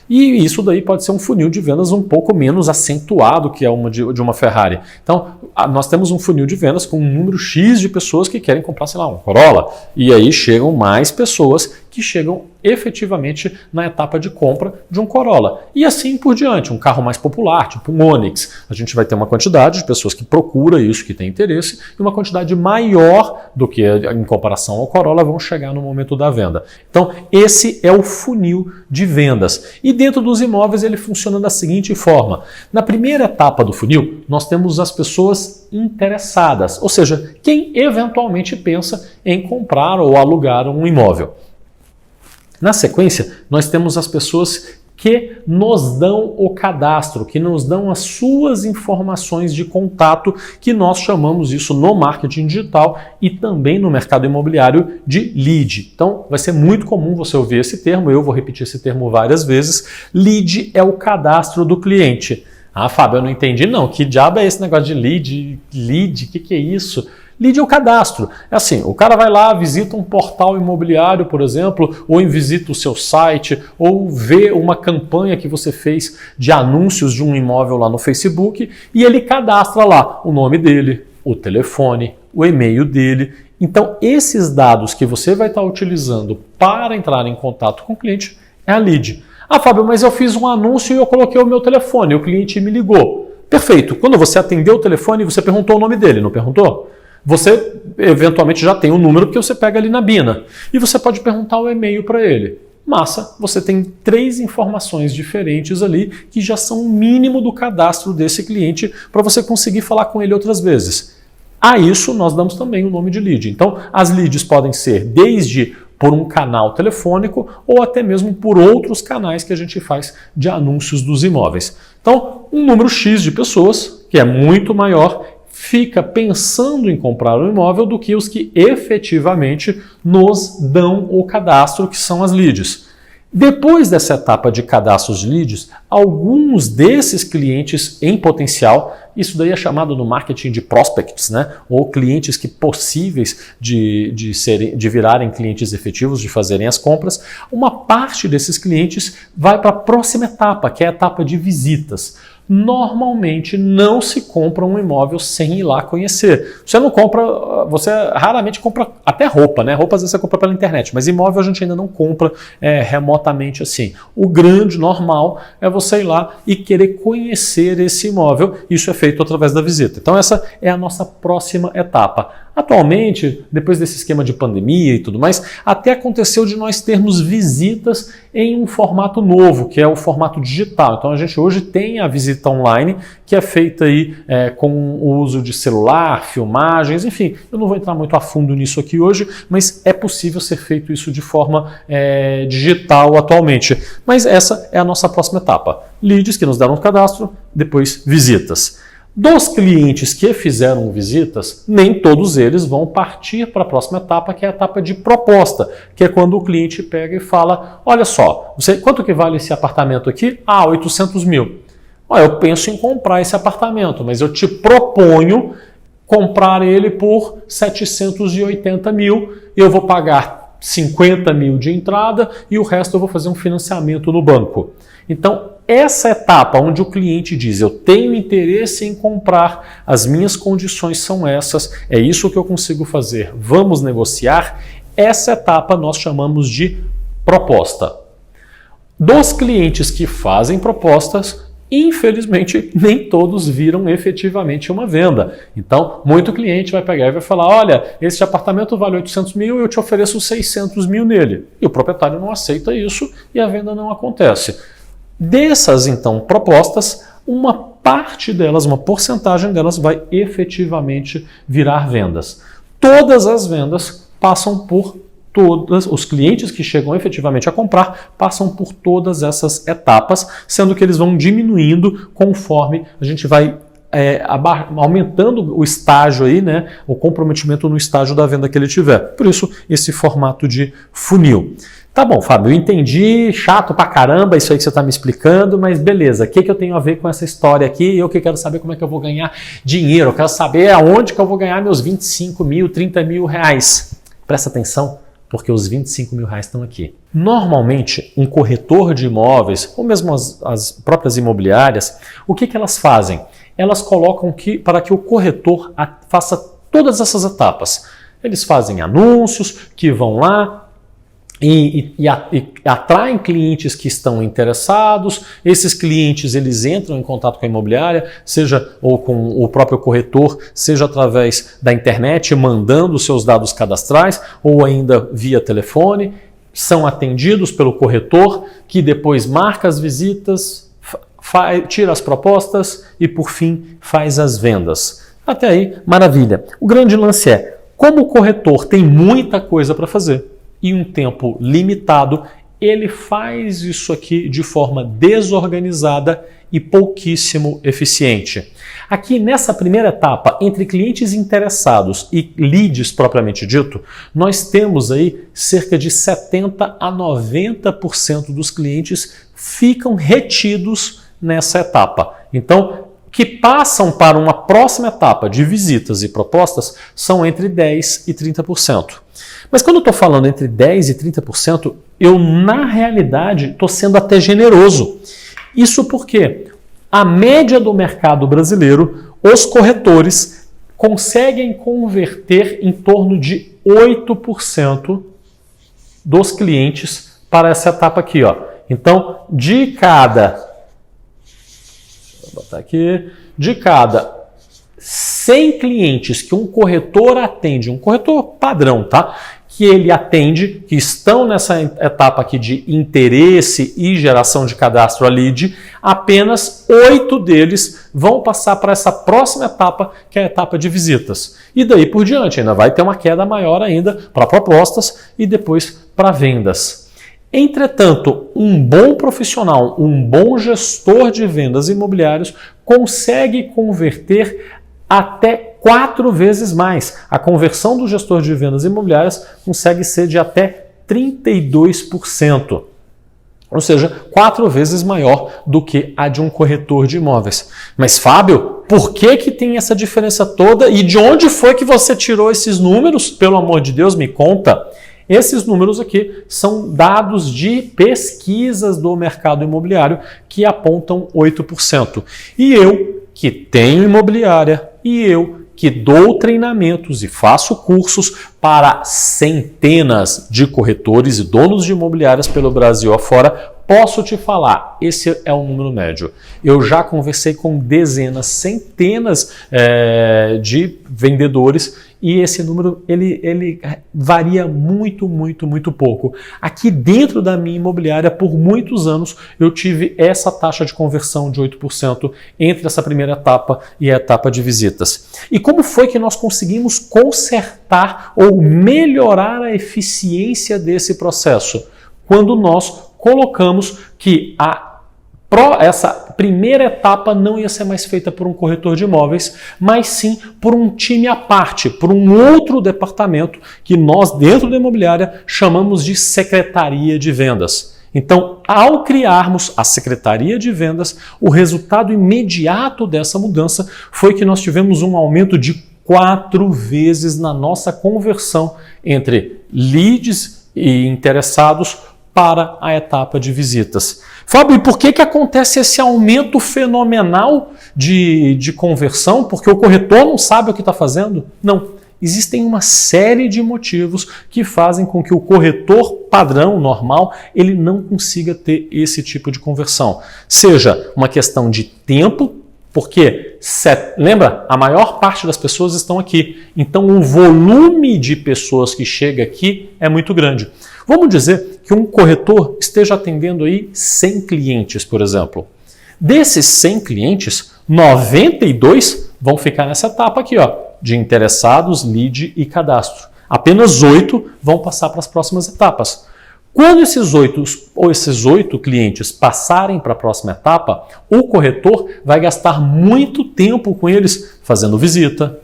E isso daí pode ser um funil de vendas um pouco menos acentuado que é de uma Ferrari. Então, nós temos um funil de vendas com um número X de pessoas que querem comprar, sei lá, um Corolla. E aí chegam mais pessoas que chegam efetivamente na etapa de compra de um Corolla. E assim por diante, um carro mais popular, tipo um Onix. A gente vai ter uma quantidade de pessoas que procura isso, que tem interesse, e uma quantidade maior do que em comparação ao Corolla vão chegar no momento da venda. Então, esse é o funil de vendas. E dentro dos imóveis ele funciona da seguinte forma. Na primeira etapa do funil, nós temos as pessoas interessadas, ou seja, quem eventualmente pensa em comprar ou alugar um imóvel. Na sequência, nós temos as pessoas que nos dão o cadastro, que nos dão as suas informações de contato, que nós chamamos isso no marketing digital e também no mercado imobiliário de lead. Então, vai ser muito comum você ouvir esse termo, eu vou repetir esse termo várias vezes. Lead é o cadastro do cliente. Ah, Fábio, eu não entendi não. Que diabo é esse negócio de lead? Lead, o que é isso? Lead é o cadastro. É assim, o cara vai lá, visita um portal imobiliário, por exemplo, ou visita o seu site, ou vê uma campanha que você fez de anúncios de um imóvel lá no Facebook e ele cadastra lá o nome dele, o telefone, o e-mail dele. Então, esses dados que você vai estar utilizando para entrar em contato com o cliente é a lead. Ah, Fábio, mas eu fiz um anúncio e eu coloquei o meu telefone, o cliente me ligou. Perfeito. Quando você atendeu o telefone, você perguntou o nome dele, não perguntou? Você eventualmente já tem o número porque você pega ali na Bina. E você pode perguntar o e-mail para ele. Massa, você tem 3 informações diferentes ali que já são o mínimo do cadastro desse cliente para você conseguir falar com ele outras vezes. A isso nós damos também o nome de lead. Então, as leads podem ser desde por um canal telefônico ou até mesmo por outros canais que a gente faz de anúncios dos imóveis. Então, um número X de pessoas, que é muito maior, fica pensando em comprar um imóvel do que os que efetivamente nos dão o cadastro, que são as leads. Depois dessa etapa de cadastros de leads, alguns desses clientes em potencial, isso daí é chamado no marketing de prospects, né? Ou clientes que possíveis de virarem clientes efetivos, de fazerem as compras, uma parte desses clientes vai para a próxima etapa, que é a etapa de visitas. Normalmente não se compra um imóvel sem ir lá conhecer. Você raramente compra até roupa, né? Roupa às vezes você compra pela internet, mas imóvel a gente ainda não compra remotamente assim. O grande normal é você ir lá e querer conhecer esse imóvel. Isso é feito através da visita. Então essa é a nossa próxima etapa. Atualmente, depois desse esquema de pandemia e tudo mais, até aconteceu de nós termos visitas em um formato novo, que é o formato digital. Então a gente hoje tem a visita online, que é feita aí com o uso de celular, filmagens, enfim. Eu não vou entrar muito a fundo nisso aqui hoje, mas é possível ser feito isso de forma digital atualmente. Mas essa é a nossa próxima etapa. Leads que nos deram um cadastro, depois visitas. Dos clientes que fizeram visitas, nem todos eles vão partir para a próxima etapa, que é a etapa de proposta, que é quando o cliente pega e fala, olha só, quanto que vale esse apartamento aqui? 800 mil. Eu penso em comprar esse apartamento, mas eu te proponho comprar ele por 780 mil, eu vou pagar 50 mil de entrada e o resto eu vou fazer um financiamento no banco. Então, essa etapa onde o cliente diz, eu tenho interesse em comprar, as minhas condições são essas, é isso que eu consigo fazer, vamos negociar, essa etapa nós chamamos de proposta. Dos clientes que fazem propostas, infelizmente, nem todos viram efetivamente uma venda. Então, muito cliente vai pegar e vai falar, olha, esse apartamento vale 800 mil, eu te ofereço 600 mil nele. E o proprietário não aceita isso e a venda não acontece. Dessas, então, propostas, uma parte delas, uma porcentagem delas vai efetivamente virar vendas. Todas as vendas passam por os clientes que chegam efetivamente a comprar passam por todas essas etapas, sendo que eles vão diminuindo conforme a gente vai aumentando o estágio aí, né, o comprometimento no estágio da venda que ele tiver. Por isso, esse formato de funil. Tá bom, Fábio, eu entendi, chato pra caramba isso aí que você está me explicando, mas beleza, o que eu tenho a ver com essa história aqui? Eu que quero saber como é que eu vou ganhar dinheiro, eu quero saber aonde que eu vou ganhar meus 25 mil, 30 mil reais. Presta atenção, porque os 25 mil reais estão aqui. Normalmente, um corretor de imóveis, ou mesmo as próprias imobiliárias, o que elas fazem? Elas colocam para que o corretor faça todas essas etapas. Eles fazem anúncios que vão lá, e atraem clientes que estão interessados, esses clientes eles entram em contato com a imobiliária, seja ou com o próprio corretor, seja através da internet, mandando seus dados cadastrais, ou ainda via telefone, são atendidos pelo corretor, que depois marca as visitas, tira as propostas e por fim faz as vendas. Até aí, maravilha. O grande lance é, como o corretor tem muita coisa para fazer, e um tempo limitado, ele faz isso aqui de forma desorganizada e pouquíssimo eficiente. Aqui nessa primeira etapa, entre clientes interessados e leads propriamente dito, nós temos aí cerca de 70% a 90% dos clientes ficam retidos nessa etapa. Então, que passam para uma próxima etapa de visitas e propostas são entre 10% e 30%. Mas quando eu estou falando entre 10% e 30%, eu na realidade estou sendo até generoso. Isso porque a média do mercado brasileiro, os corretores conseguem converter em torno de 8% dos clientes para essa etapa aqui. Então, de cada 100 clientes que um corretor atende, um corretor padrão, tá? Que ele atende, que estão nessa etapa aqui de interesse e geração de cadastro a lead, apenas 8 deles vão passar para essa próxima etapa, que é a etapa de visitas. E daí por diante, ainda vai ter uma queda maior ainda para propostas e depois para vendas. Entretanto, um bom profissional, um bom gestor de vendas imobiliários consegue converter até 4 vezes mais. A conversão do gestor de vendas imobiliárias consegue ser de até 32%. Ou seja, 4 vezes maior do que a de um corretor de imóveis. Mas, Fábio, por que tem essa diferença toda? E de onde foi que você tirou esses números? Pelo amor de Deus, me conta. Esses números aqui são dados de pesquisas do mercado imobiliário que apontam 8%. E eu, que tenho imobiliária, e eu, que dou treinamentos e faço cursos para centenas de corretores e donos de imobiliárias pelo Brasil afora, posso te falar, esse é o número médio. Eu já conversei com dezenas, centenas de vendedores e esse número ele varia muito, muito, muito pouco. Aqui dentro da minha imobiliária, por muitos anos, eu tive essa taxa de conversão de 8% entre essa primeira etapa e a etapa de visitas. E como foi que nós conseguimos consertar ou melhorar a eficiência desse processo? Quando nós colocamos que essa primeira etapa não ia ser mais feita por um corretor de imóveis, mas sim por um time à parte, por um outro departamento que nós, dentro da imobiliária, chamamos de Secretaria de Vendas. Então, ao criarmos a Secretaria de Vendas, o resultado imediato dessa mudança foi que nós tivemos um aumento de 4 vezes na nossa conversão entre leads e interessados para a etapa de visitas. Fábio, e por que acontece esse aumento fenomenal de conversão? Porque o corretor não sabe o que está fazendo? Não. Existem uma série de motivos que fazem com que o corretor padrão, normal, ele não consiga ter esse tipo de conversão. Seja uma questão de tempo, porque, lembra, a maior parte das pessoas estão aqui. Então o volume de pessoas que chega aqui é muito grande. Vamos dizer que um corretor esteja atendendo aí 100 clientes, por exemplo. Desses 100 clientes, 92 vão ficar nessa etapa aqui, ó, de interessados, lead e cadastro. Apenas 8 vão passar para as próximas etapas. Quando esses 8 clientes passarem para a próxima etapa, o corretor vai gastar muito tempo com eles fazendo visita,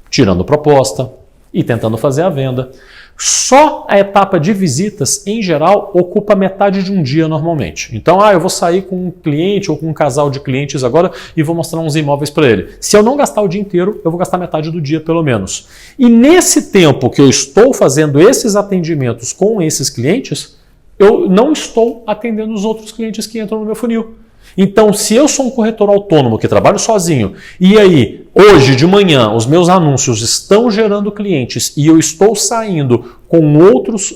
tirando proposta e tentando fazer a venda. Só a etapa de visitas, em geral, ocupa metade de um dia normalmente. Então, eu vou sair com um cliente ou com um casal de clientes agora e vou mostrar uns imóveis para ele. Se eu não gastar o dia inteiro, eu vou gastar metade do dia pelo menos. E nesse tempo que eu estou fazendo esses atendimentos com esses clientes, eu não estou atendendo os outros clientes que entram no meu funil. Então, se eu sou um corretor autônomo que trabalho sozinho e aí, hoje de manhã, os meus anúncios estão gerando clientes e eu estou saindo com outros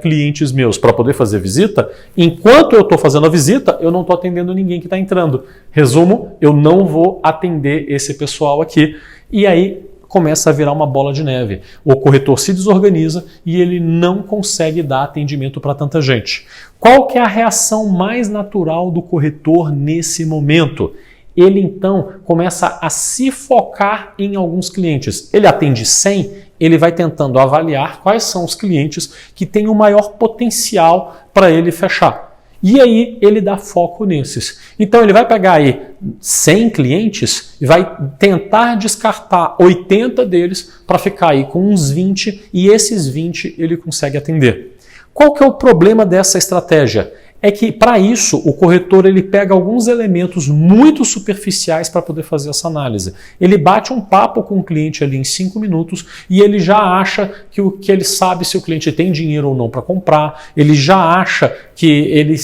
clientes meus para poder fazer visita, enquanto eu estou fazendo a visita, eu não estou atendendo ninguém que está entrando. Resumo, eu não vou atender esse pessoal aqui. E aí começa a virar uma bola de neve. O corretor se desorganiza e ele não consegue dar atendimento para tanta gente. Qual que é a reação mais natural do corretor nesse momento? Ele então começa a se focar em alguns clientes. Ele atende 100, ele vai tentando avaliar quais são os clientes que têm o maior potencial para ele fechar. E aí ele dá foco nesses. Então ele vai pegar aí 100 clientes e vai tentar descartar 80 deles para ficar aí com uns 20 e esses 20 ele consegue atender. Qual que é o problema dessa estratégia? É que, para isso, o corretor ele pega alguns elementos muito superficiais para poder fazer essa análise. Ele bate um papo com o cliente ali em 5 minutos e ele já acha que ele sabe se o cliente tem dinheiro ou não para comprar, ele já acha que ele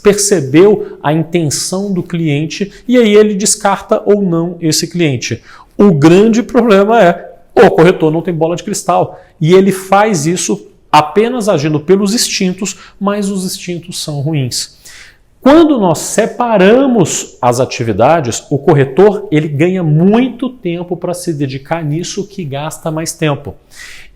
percebeu a intenção do cliente e aí ele descarta ou não esse cliente. O grande problema é o corretor não tem bola de cristal e ele faz isso apenas agindo pelos instintos, mas os instintos são ruins. Quando nós separamos as atividades, o corretor ele ganha muito tempo para se dedicar nisso que gasta mais tempo.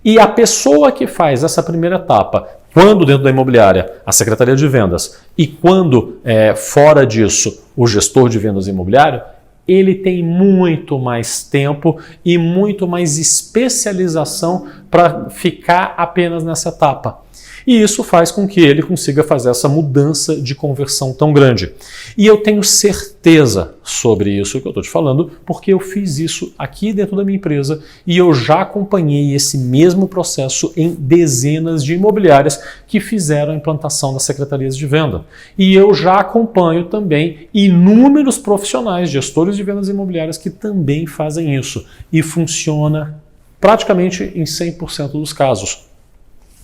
E a pessoa que faz essa primeira etapa, quando dentro da imobiliária, a Secretaria de Vendas, e quando fora disso, o gestor de vendas imobiliário, ele tem muito mais tempo e muito mais especialização para ficar apenas nessa etapa. E isso faz com que ele consiga fazer essa mudança de conversão tão grande. E eu tenho certeza sobre isso que eu estou te falando, porque eu fiz isso aqui dentro da minha empresa e eu já acompanhei esse mesmo processo em dezenas de imobiliárias que fizeram a implantação das secretarias de venda. E eu já acompanho também inúmeros profissionais, gestores de vendas imobiliárias que também fazem isso. E funciona praticamente em 100% dos casos.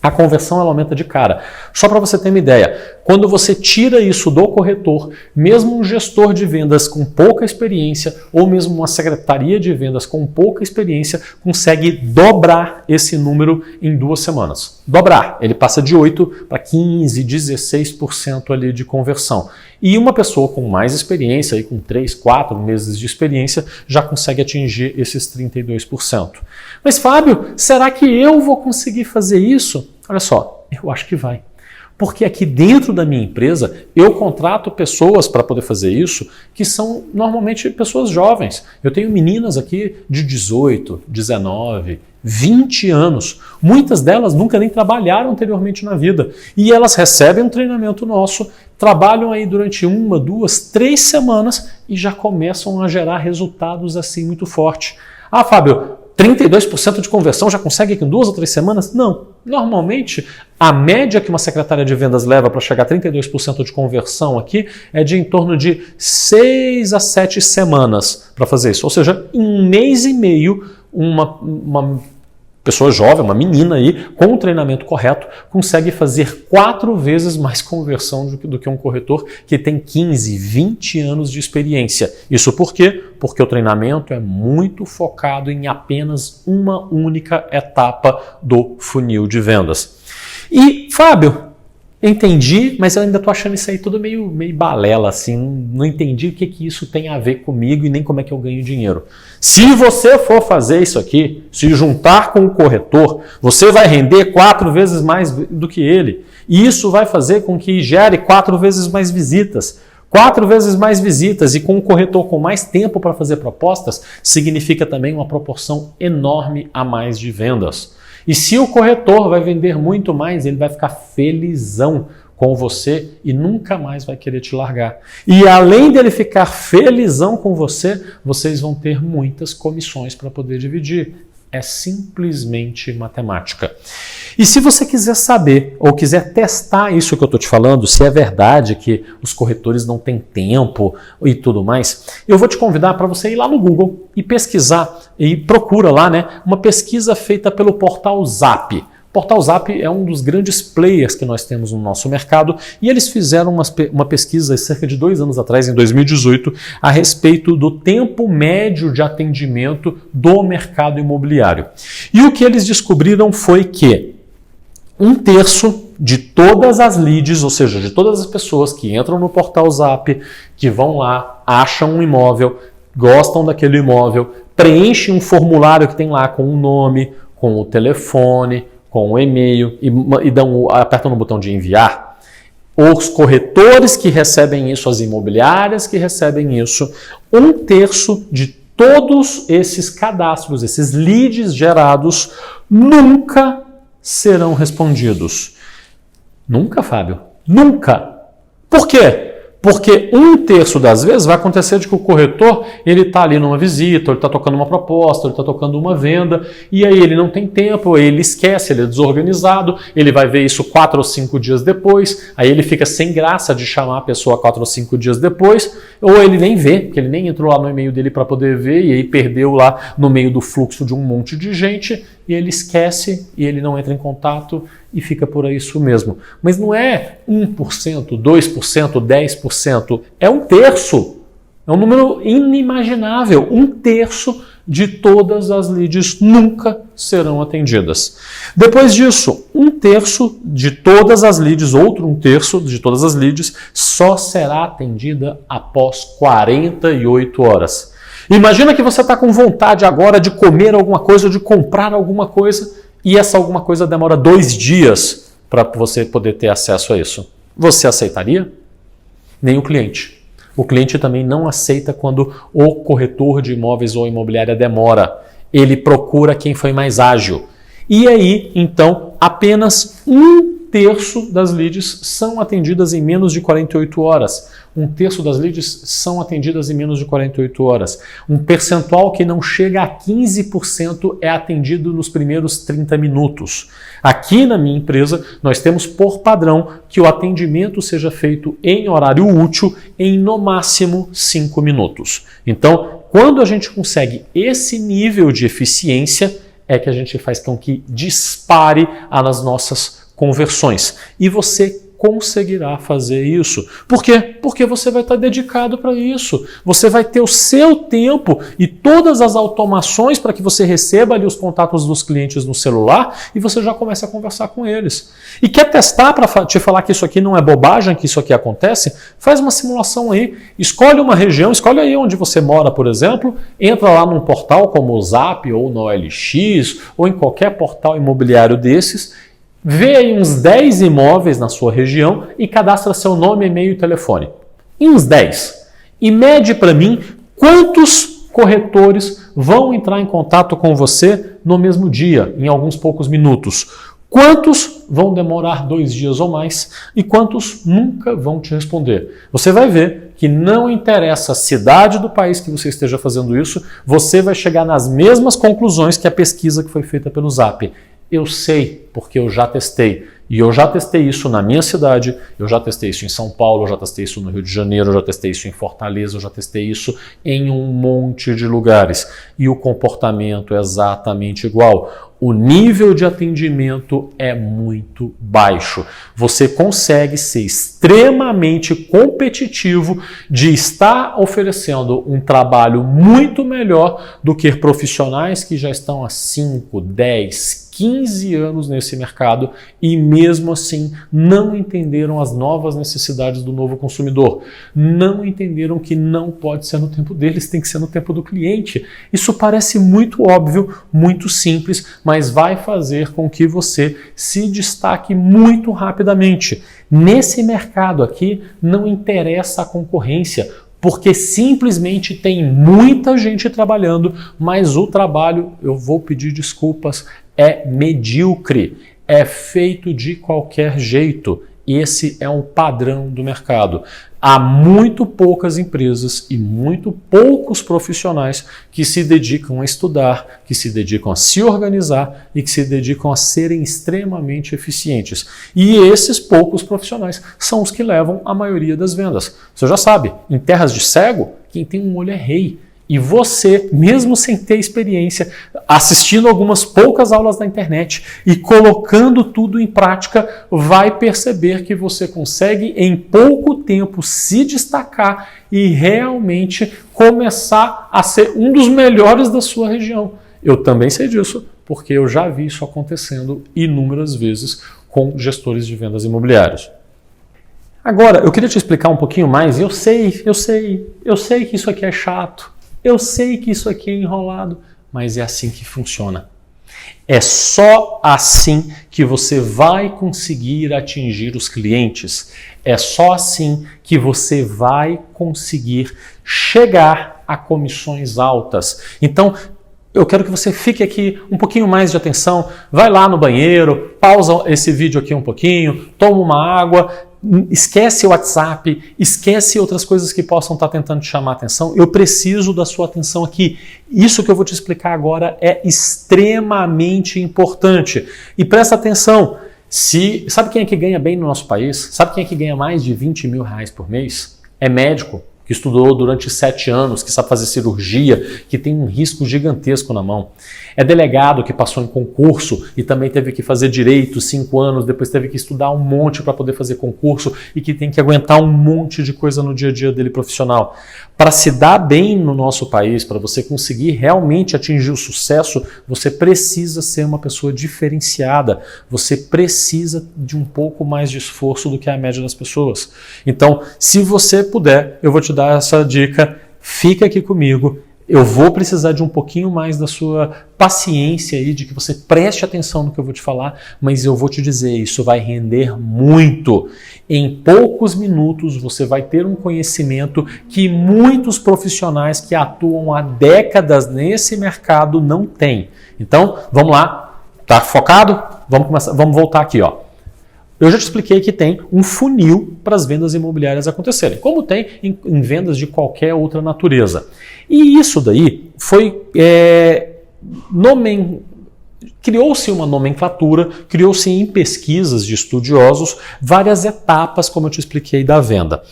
A conversão ela aumenta de cara. Só para você ter uma ideia, quando você tira isso do corretor, mesmo um gestor de vendas com pouca experiência ou mesmo uma secretaria de vendas com pouca experiência consegue dobrar esse número em 2 semanas. Dobrar. Ele passa de 8 para 15, 16% ali de conversão. E uma pessoa com mais experiência, aí com 3, 4 meses de experiência, já consegue atingir esses 32%. Mas Fábio, será que eu vou conseguir fazer isso? Olha só, eu acho que vai. Porque aqui dentro da minha empresa, eu contrato pessoas para poder fazer isso, que são normalmente pessoas jovens. Eu tenho meninas aqui de 18, 19, 20 anos. Muitas delas nunca nem trabalharam anteriormente na vida. E elas recebem um treinamento nosso, trabalham aí durante 1, 2, 3 semanas e já começam a gerar resultados assim muito forte. Ah, Fábio, 32% de conversão já consegue em 2 ou 3 semanas? Não. Normalmente, a média que uma secretária de vendas leva para chegar a 32% de conversão aqui é de em torno de 6 a 7 semanas para fazer isso. Ou seja, em 1 mês e meio, uma pessoa jovem, uma menina aí, com o treinamento correto, consegue fazer 4 vezes mais conversão do que um corretor que tem 15, 20 anos de experiência. Isso por quê? Porque o treinamento é muito focado em apenas uma única etapa do funil de vendas. E, Fábio, entendi, mas eu ainda estou achando isso aí tudo meio balela, assim, não entendi o que isso tem a ver comigo e nem como é que eu ganho dinheiro. Se você for fazer isso aqui, se juntar com o corretor, você vai render 4 vezes mais do que ele. E isso vai fazer com que gere 4 vezes mais visitas. 4 vezes mais visitas e com o corretor com mais tempo para fazer propostas, significa também uma proporção enorme a mais de vendas. E se o corretor vai vender muito mais, ele vai ficar felizão com você e nunca mais vai querer te largar. E além dele ficar felizão com você, vocês vão ter muitas comissões para poder dividir. É simplesmente matemática. E se você quiser saber ou quiser testar isso que eu estou te falando, se é verdade que os corretores não têm tempo e tudo mais, eu vou te convidar para você ir lá no Google e pesquisar, e procura lá, né, uma pesquisa feita pelo Portal Zap. O Portal Zap é um dos grandes players que nós temos no nosso mercado e eles fizeram uma pesquisa cerca de 2 anos atrás, em 2018, a respeito do tempo médio de atendimento do mercado imobiliário. E o que eles descobriram foi que 1/3 de todas as leads, ou seja, de todas as pessoas que entram no Portal Zap, que vão lá, acham um imóvel, gostam daquele imóvel, preenchem um formulário que tem lá com o nome, com o telefone, com o e-mail e apertam no botão de enviar. Os corretores que recebem isso, as imobiliárias que recebem isso, 1/3 de todos esses cadastros, esses leads gerados, nunca serão respondidos. Nunca, Fábio? Nunca. Por quê? Porque 1/3 das vezes vai acontecer de que o corretor ele está ali numa visita, ele está tocando uma proposta, ele está tocando uma venda, e aí ele não tem tempo, ele esquece, ele é desorganizado, ele vai ver isso 4 ou 5 dias depois, aí ele fica sem graça de chamar a pessoa 4 ou 5 dias depois, ou ele nem vê, porque ele nem entrou lá no e-mail dele para poder ver, e aí perdeu lá no meio do fluxo de um monte de gente, e ele esquece, e ele não entra em contato, e fica por isso mesmo. Mas não é 1%, 2%, 10%, é 1/3. É um número inimaginável. 1/3 de todas as leads nunca serão atendidas. Depois disso, 1/3 de todas as leads, outro 1/3 de todas as leads, só será atendida após 48 horas. Imagina que você está com vontade agora de comer alguma coisa, de comprar alguma coisa, e essa alguma coisa demora 2 dias para você poder ter acesso a isso. Você aceitaria? Nem o cliente. O cliente também não aceita quando o corretor de imóveis ou imobiliária demora. Ele procura quem foi mais ágil. E aí, então, apenas 1/3 das leads são atendidas em menos de 48 horas. 1/3 das leads são atendidas em menos de 48 horas. Um percentual que não chega a 15% é atendido nos primeiros 30 minutos. Aqui na minha empresa, nós temos por padrão que o atendimento seja feito em horário útil em no máximo 5 minutos. Então, quando a gente consegue esse nível de eficiência, é que a gente faz com que dispare as nossas conversões. E você conseguirá fazer isso. Por quê? Porque você vai estar dedicado para isso. Você vai ter o seu tempo e todas as automações para que você receba ali os contatos dos clientes no celular e você já comece a conversar com eles. E quer testar para te falar que isso aqui não é bobagem, que isso aqui acontece? Faz uma simulação aí. Escolhe uma região, escolhe aí onde você mora, por exemplo, entra lá num portal como o Zap ou no OLX ou em qualquer portal imobiliário desses, vê aí uns 10 imóveis na sua região e cadastra seu nome, e-mail e telefone. Em uns 10. E mede para mim quantos corretores vão entrar em contato com você no mesmo dia, em alguns poucos minutos. Quantos vão demorar 2 dias ou mais e quantos nunca vão te responder. Você vai ver que não interessa a cidade do país que você esteja fazendo isso, você vai chegar nas mesmas conclusões que a pesquisa que foi feita pelo Zap. Eu sei, porque eu já testei. E eu já testei isso na minha cidade, eu já testei isso em São Paulo, eu já testei isso no Rio de Janeiro, eu já testei isso em Fortaleza, eu já testei isso em um monte de lugares. E o comportamento é exatamente igual. O nível de atendimento é muito baixo. Você consegue ser extremamente competitivo de estar oferecendo um trabalho muito melhor do que profissionais que já estão há 5, 10, 15 anos nesse mercado e mesmo assim não entenderam as novas necessidades do novo consumidor. Não entenderam que não pode ser no tempo deles, tem que ser no tempo do cliente. Isso parece muito óbvio, muito simples, mas vai fazer com que você se destaque muito rapidamente. Nesse mercado aqui não interessa a concorrência, porque simplesmente tem muita gente trabalhando, mas o trabalho, eu vou pedir desculpas, é medíocre, é feito de qualquer jeito. Esse é um padrão do mercado. Há muito poucas empresas e muito poucos profissionais que se dedicam a estudar, que se dedicam a se organizar e que se dedicam a serem extremamente eficientes. E esses poucos profissionais são os que levam a maioria das vendas. Você já sabe, em terras de cego, quem tem um olho é rei. E você, mesmo sem ter experiência, assistindo algumas poucas aulas na internet e colocando tudo em prática, vai perceber que você consegue em pouco tempo se destacar e realmente começar a ser um dos melhores da sua região. Eu também sei disso, porque eu já vi isso acontecendo inúmeras vezes com gestores de vendas imobiliárias. Agora, eu queria te explicar um pouquinho mais. Eu sei que isso aqui é chato. Eu sei que isso aqui é enrolado, mas é assim que funciona. É só assim que você vai conseguir atingir os clientes. É só assim que você vai conseguir chegar a comissões altas. Então, eu quero que você fique aqui um pouquinho mais de atenção. Vai lá no banheiro, pausa esse vídeo aqui um pouquinho, toma uma água. Esquece o WhatsApp, esquece outras coisas que possam estar tentando te chamar a atenção. Eu preciso da sua atenção aqui. Isso que eu vou te explicar agora é extremamente importante. E presta atenção, sabe quem é que ganha bem no nosso país? Sabe quem é que ganha mais de 20 mil reais por mês? É médico, que estudou durante 7 anos, que sabe fazer cirurgia, que tem um risco gigantesco na mão. É delegado que passou em concurso e também teve que fazer direito 5 anos, depois teve que estudar um monte para poder fazer concurso e que tem que aguentar um monte de coisa no dia a dia dele profissional. Para se dar bem no nosso país, para você conseguir realmente atingir o sucesso, você precisa ser uma pessoa diferenciada. Você precisa de um pouco mais de esforço do que a média das pessoas. Então, se você puder, eu vou te dar essa dica, fica aqui comigo. Eu vou precisar de um pouquinho mais da sua paciência aí, de que você preste atenção no que eu vou te falar, mas eu vou te dizer, isso vai render muito. Em poucos minutos você vai ter um conhecimento que muitos profissionais que atuam há décadas nesse mercado não têm. Então, vamos lá. Tá focado? Vamos voltar aqui, ó. Eu já te expliquei que tem um funil para as vendas imobiliárias acontecerem, como tem em vendas de qualquer outra natureza. E isso daí foi criou-se uma nomenclatura, criou-se em pesquisas de estudiosos várias etapas, como eu te expliquei, da venda.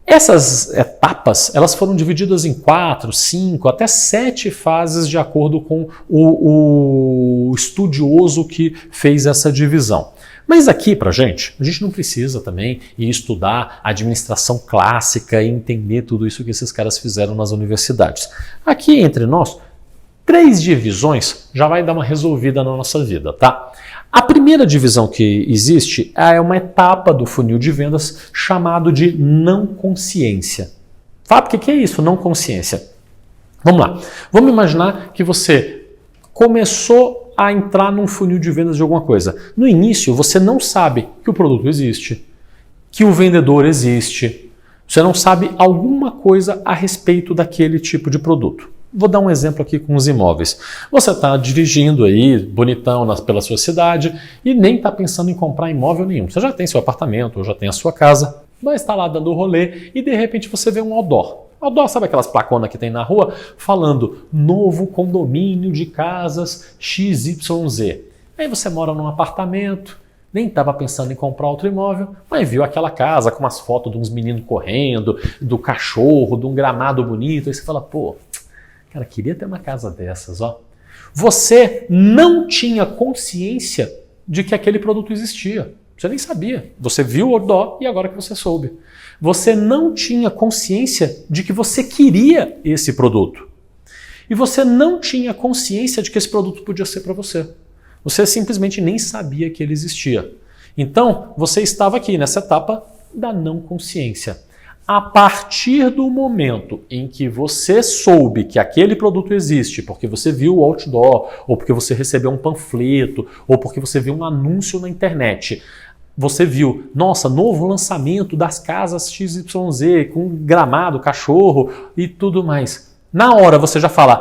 Essas etapas, elas foram divididas em 4, 5, até 7 fases de acordo com o estudioso que fez essa divisão. Mas aqui pra gente, a gente não precisa também ir estudar administração clássica e entender tudo isso que esses caras fizeram nas universidades. Aqui entre nós, 3 divisões já vai dar uma resolvida na nossa vida, tá? A primeira divisão que existe é uma etapa do funil de vendas chamado de não consciência. Sabe o que é isso, não consciência? Vamos lá. Vamos imaginar que você começou a entrar num funil de vendas de alguma coisa. No início, você não sabe que o produto existe, que o vendedor existe. Você não sabe alguma coisa a respeito daquele tipo de produto. Vou dar um exemplo aqui com os imóveis. Você está dirigindo aí, bonitão pela sua cidade e nem está pensando em comprar imóvel nenhum. Você já tem seu apartamento, ou já tem a sua casa, mas está lá dando rolê e de repente você vê um outdoor. Outdoor, sabe aquelas placonas que tem na rua falando novo condomínio de casas XYZ. Aí você mora num apartamento, nem estava pensando em comprar outro imóvel, mas viu aquela casa com umas fotos de uns meninos correndo, do cachorro, de um gramado bonito, aí você fala, pô, cara, queria ter uma casa dessas, ó. Você não tinha consciência de que aquele produto existia. Você nem sabia. Você viu o outdoor e agora que você soube. Você não tinha consciência de que você queria esse produto. E você não tinha consciência de que esse produto podia ser para você. Você simplesmente nem sabia que ele existia. Então, você estava aqui nessa etapa da não consciência. A partir do momento em que você soube que aquele produto existe, porque você viu o outdoor, ou porque você recebeu um panfleto, ou porque você viu um anúncio na internet, você viu, nossa, novo lançamento das casas XYZ, com gramado, cachorro e tudo mais. Na hora você já fala,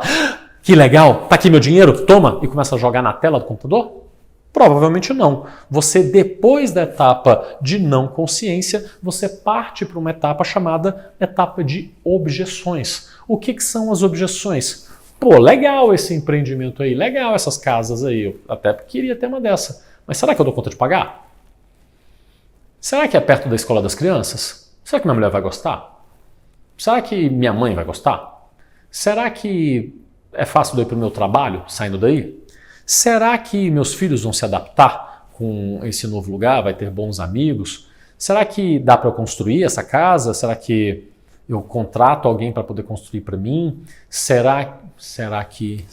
que legal, tá aqui meu dinheiro, toma, e começa a jogar na tela do computador? Provavelmente não. Você, depois da etapa de não consciência, você parte para uma etapa chamada etapa de objeções. O que são as objeções? Pô, legal esse empreendimento aí, legal essas casas aí, eu até queria ter uma dessa. Mas será que eu dou conta de pagar? Será que é perto da escola das crianças? Será que minha mulher vai gostar? Será que minha mãe vai gostar? Será que é fácil de ir para o meu trabalho, saindo daí? Será que meus filhos vão se adaptar com esse novo lugar? Vai ter bons amigos? Será que dá para eu construir essa casa? Será que eu contrato alguém para poder construir para mim? Será que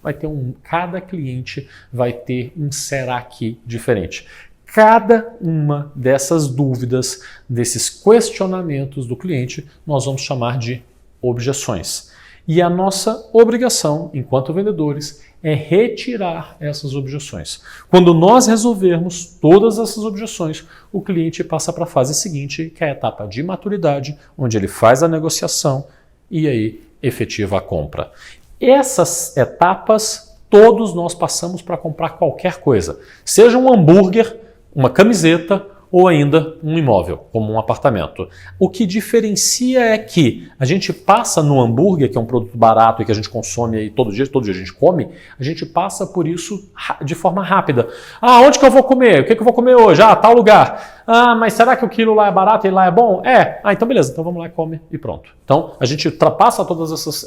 vai ter cada cliente vai ter um será que diferente. Cada uma dessas dúvidas, desses questionamentos do cliente, nós vamos chamar de objeções. E a nossa obrigação, enquanto vendedores, é retirar essas objeções. Quando nós resolvermos todas essas objeções, o cliente passa para a fase seguinte, que é a etapa de maturidade, onde ele faz a negociação e aí efetiva a compra. Essas etapas, todos nós passamos para comprar qualquer coisa. Seja um hambúrguer, uma camiseta ou ainda um imóvel, como um apartamento. O que diferencia é que a gente passa no hambúrguer, que é um produto barato e que a gente consome aí todo dia a gente come, a gente passa por isso de forma rápida. Ah, onde que eu vou comer? O que eu vou comer hoje? Ah, tal lugar. Ah, mas será que o quilo lá é barato e lá é bom? É. Ah, então beleza, então vamos lá e come e pronto. Então a gente ultrapassa todas essas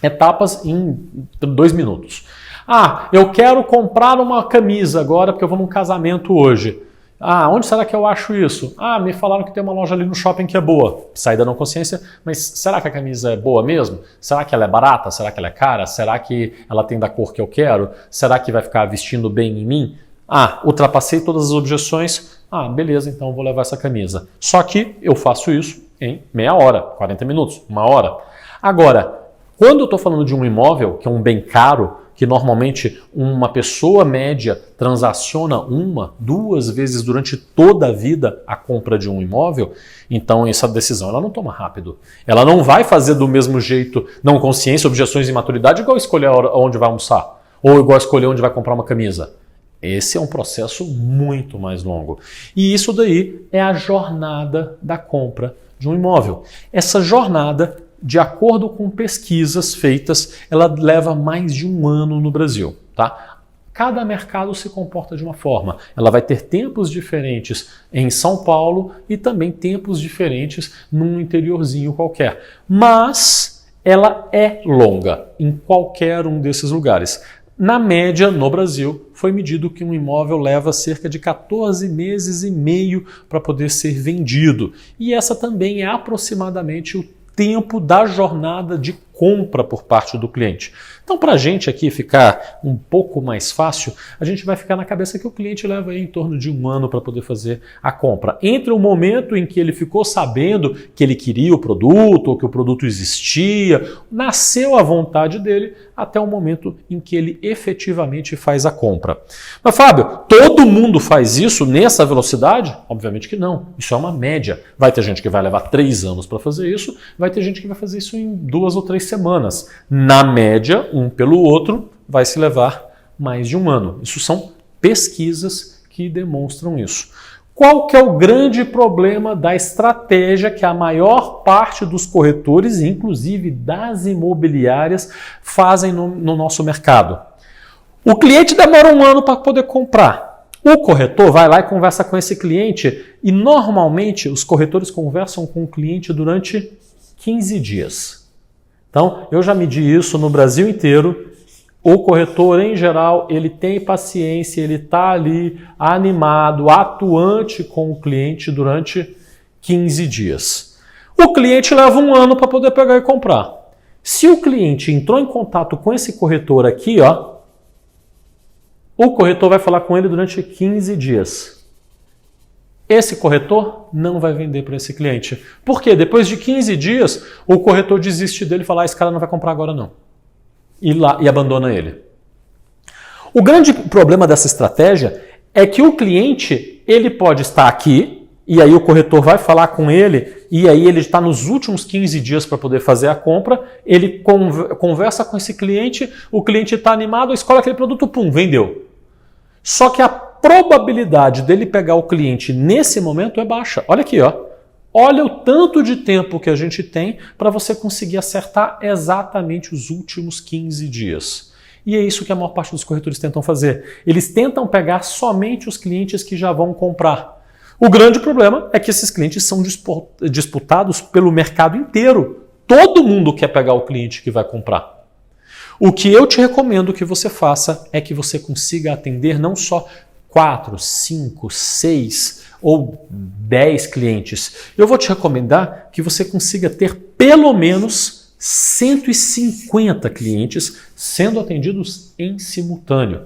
etapas em 2 minutos. Ah, eu quero comprar uma camisa agora porque eu vou num casamento hoje. Ah, onde será que eu acho isso? Ah, me falaram que tem uma loja ali no shopping que é boa. Saída não consciência, mas será que a camisa é boa mesmo? Será que ela é barata? Será que ela é cara? Será que ela tem da cor que eu quero? Será que vai ficar vestindo bem em mim? Ah, ultrapassei todas as objeções. Ah, beleza, então vou levar essa camisa. Só que eu faço isso em meia hora, 40 minutos, 1 hora. Agora, quando eu estou falando de um imóvel, que é um bem caro, que normalmente uma pessoa média transaciona 1, 2 vezes durante toda a vida a compra de um imóvel, então essa decisão ela não toma rápido. Ela não vai fazer do mesmo jeito, não consciência, objeções e maturidade, igual escolher onde vai almoçar, ou igual escolher onde vai comprar uma camisa. Esse é um processo muito mais longo. E isso daí é a jornada da compra de um imóvel. Essa jornada, de acordo com pesquisas feitas, ela leva mais de 1 ano no Brasil, tá? cada mercado se comporta de uma forma. Ela vai ter tempos diferentes em São Paulo e também tempos diferentes num interiorzinho qualquer. Mas ela é longa em qualquer um desses lugares. Na média, no Brasil, foi medido que um imóvel leva cerca de 14 meses e meio para poder ser vendido. E essa também é aproximadamente o tempo da jornada de compra por parte do cliente. Então, para a gente aqui ficar um pouco mais fácil, a gente vai ficar na cabeça que o cliente leva aí em torno de 1 ano para poder fazer a compra. Entre o momento em que ele ficou sabendo que ele queria o produto, ou que o produto existia, nasceu a vontade dele, até o momento em que ele efetivamente faz a compra. Mas, Fábio, todo mundo faz isso nessa velocidade? Obviamente que não. Isso é uma média. Vai ter gente que vai levar 3 anos para fazer isso, vai ter gente que vai fazer isso em 2 ou 3 semanas. Na média, um pelo outro, vai se levar mais de 1 ano. Isso são pesquisas que demonstram isso. Qual que é o grande problema da estratégia que a maior parte dos corretores, inclusive das imobiliárias, fazem no nosso mercado? O cliente demora 1 ano para poder comprar. O corretor vai lá e conversa com esse cliente e normalmente os corretores conversam com o cliente durante 15 dias. Então, eu já medi isso no Brasil inteiro. O corretor, em geral, ele tem paciência, ele está ali animado, atuante com o cliente durante 15 dias. O cliente leva 1 ano para poder pegar e comprar. Se o cliente entrou em contato com esse corretor aqui, ó, o corretor vai falar com ele durante 15 dias. Esse corretor não vai vender para esse cliente. Por quê? Depois de 15 dias, o corretor desiste dele e fala, esse cara não vai comprar agora não. E abandona ele. O grande problema dessa estratégia é que o cliente, ele pode estar aqui, e aí o corretor vai falar com ele, e aí ele está nos últimos 15 dias para poder fazer a compra, ele conversa com esse cliente, o cliente está animado, escolhe aquele produto, pum, vendeu. Só que a probabilidade dele pegar o cliente nesse momento é baixa. Olha aqui, ó. Olha o tanto de tempo que a gente tem para você conseguir acertar exatamente os últimos 15 dias. E é isso que a maior parte dos corretores tentam fazer. Eles tentam pegar somente os clientes que já vão comprar. O grande problema é que esses clientes são disputados pelo mercado inteiro. Todo mundo quer pegar o cliente que vai comprar. O que eu te recomendo que você faça é que você consiga atender não só 4, 5, 6 ou 10 clientes. Eu vou te recomendar que você consiga ter pelo menos 150 clientes sendo atendidos em simultâneo.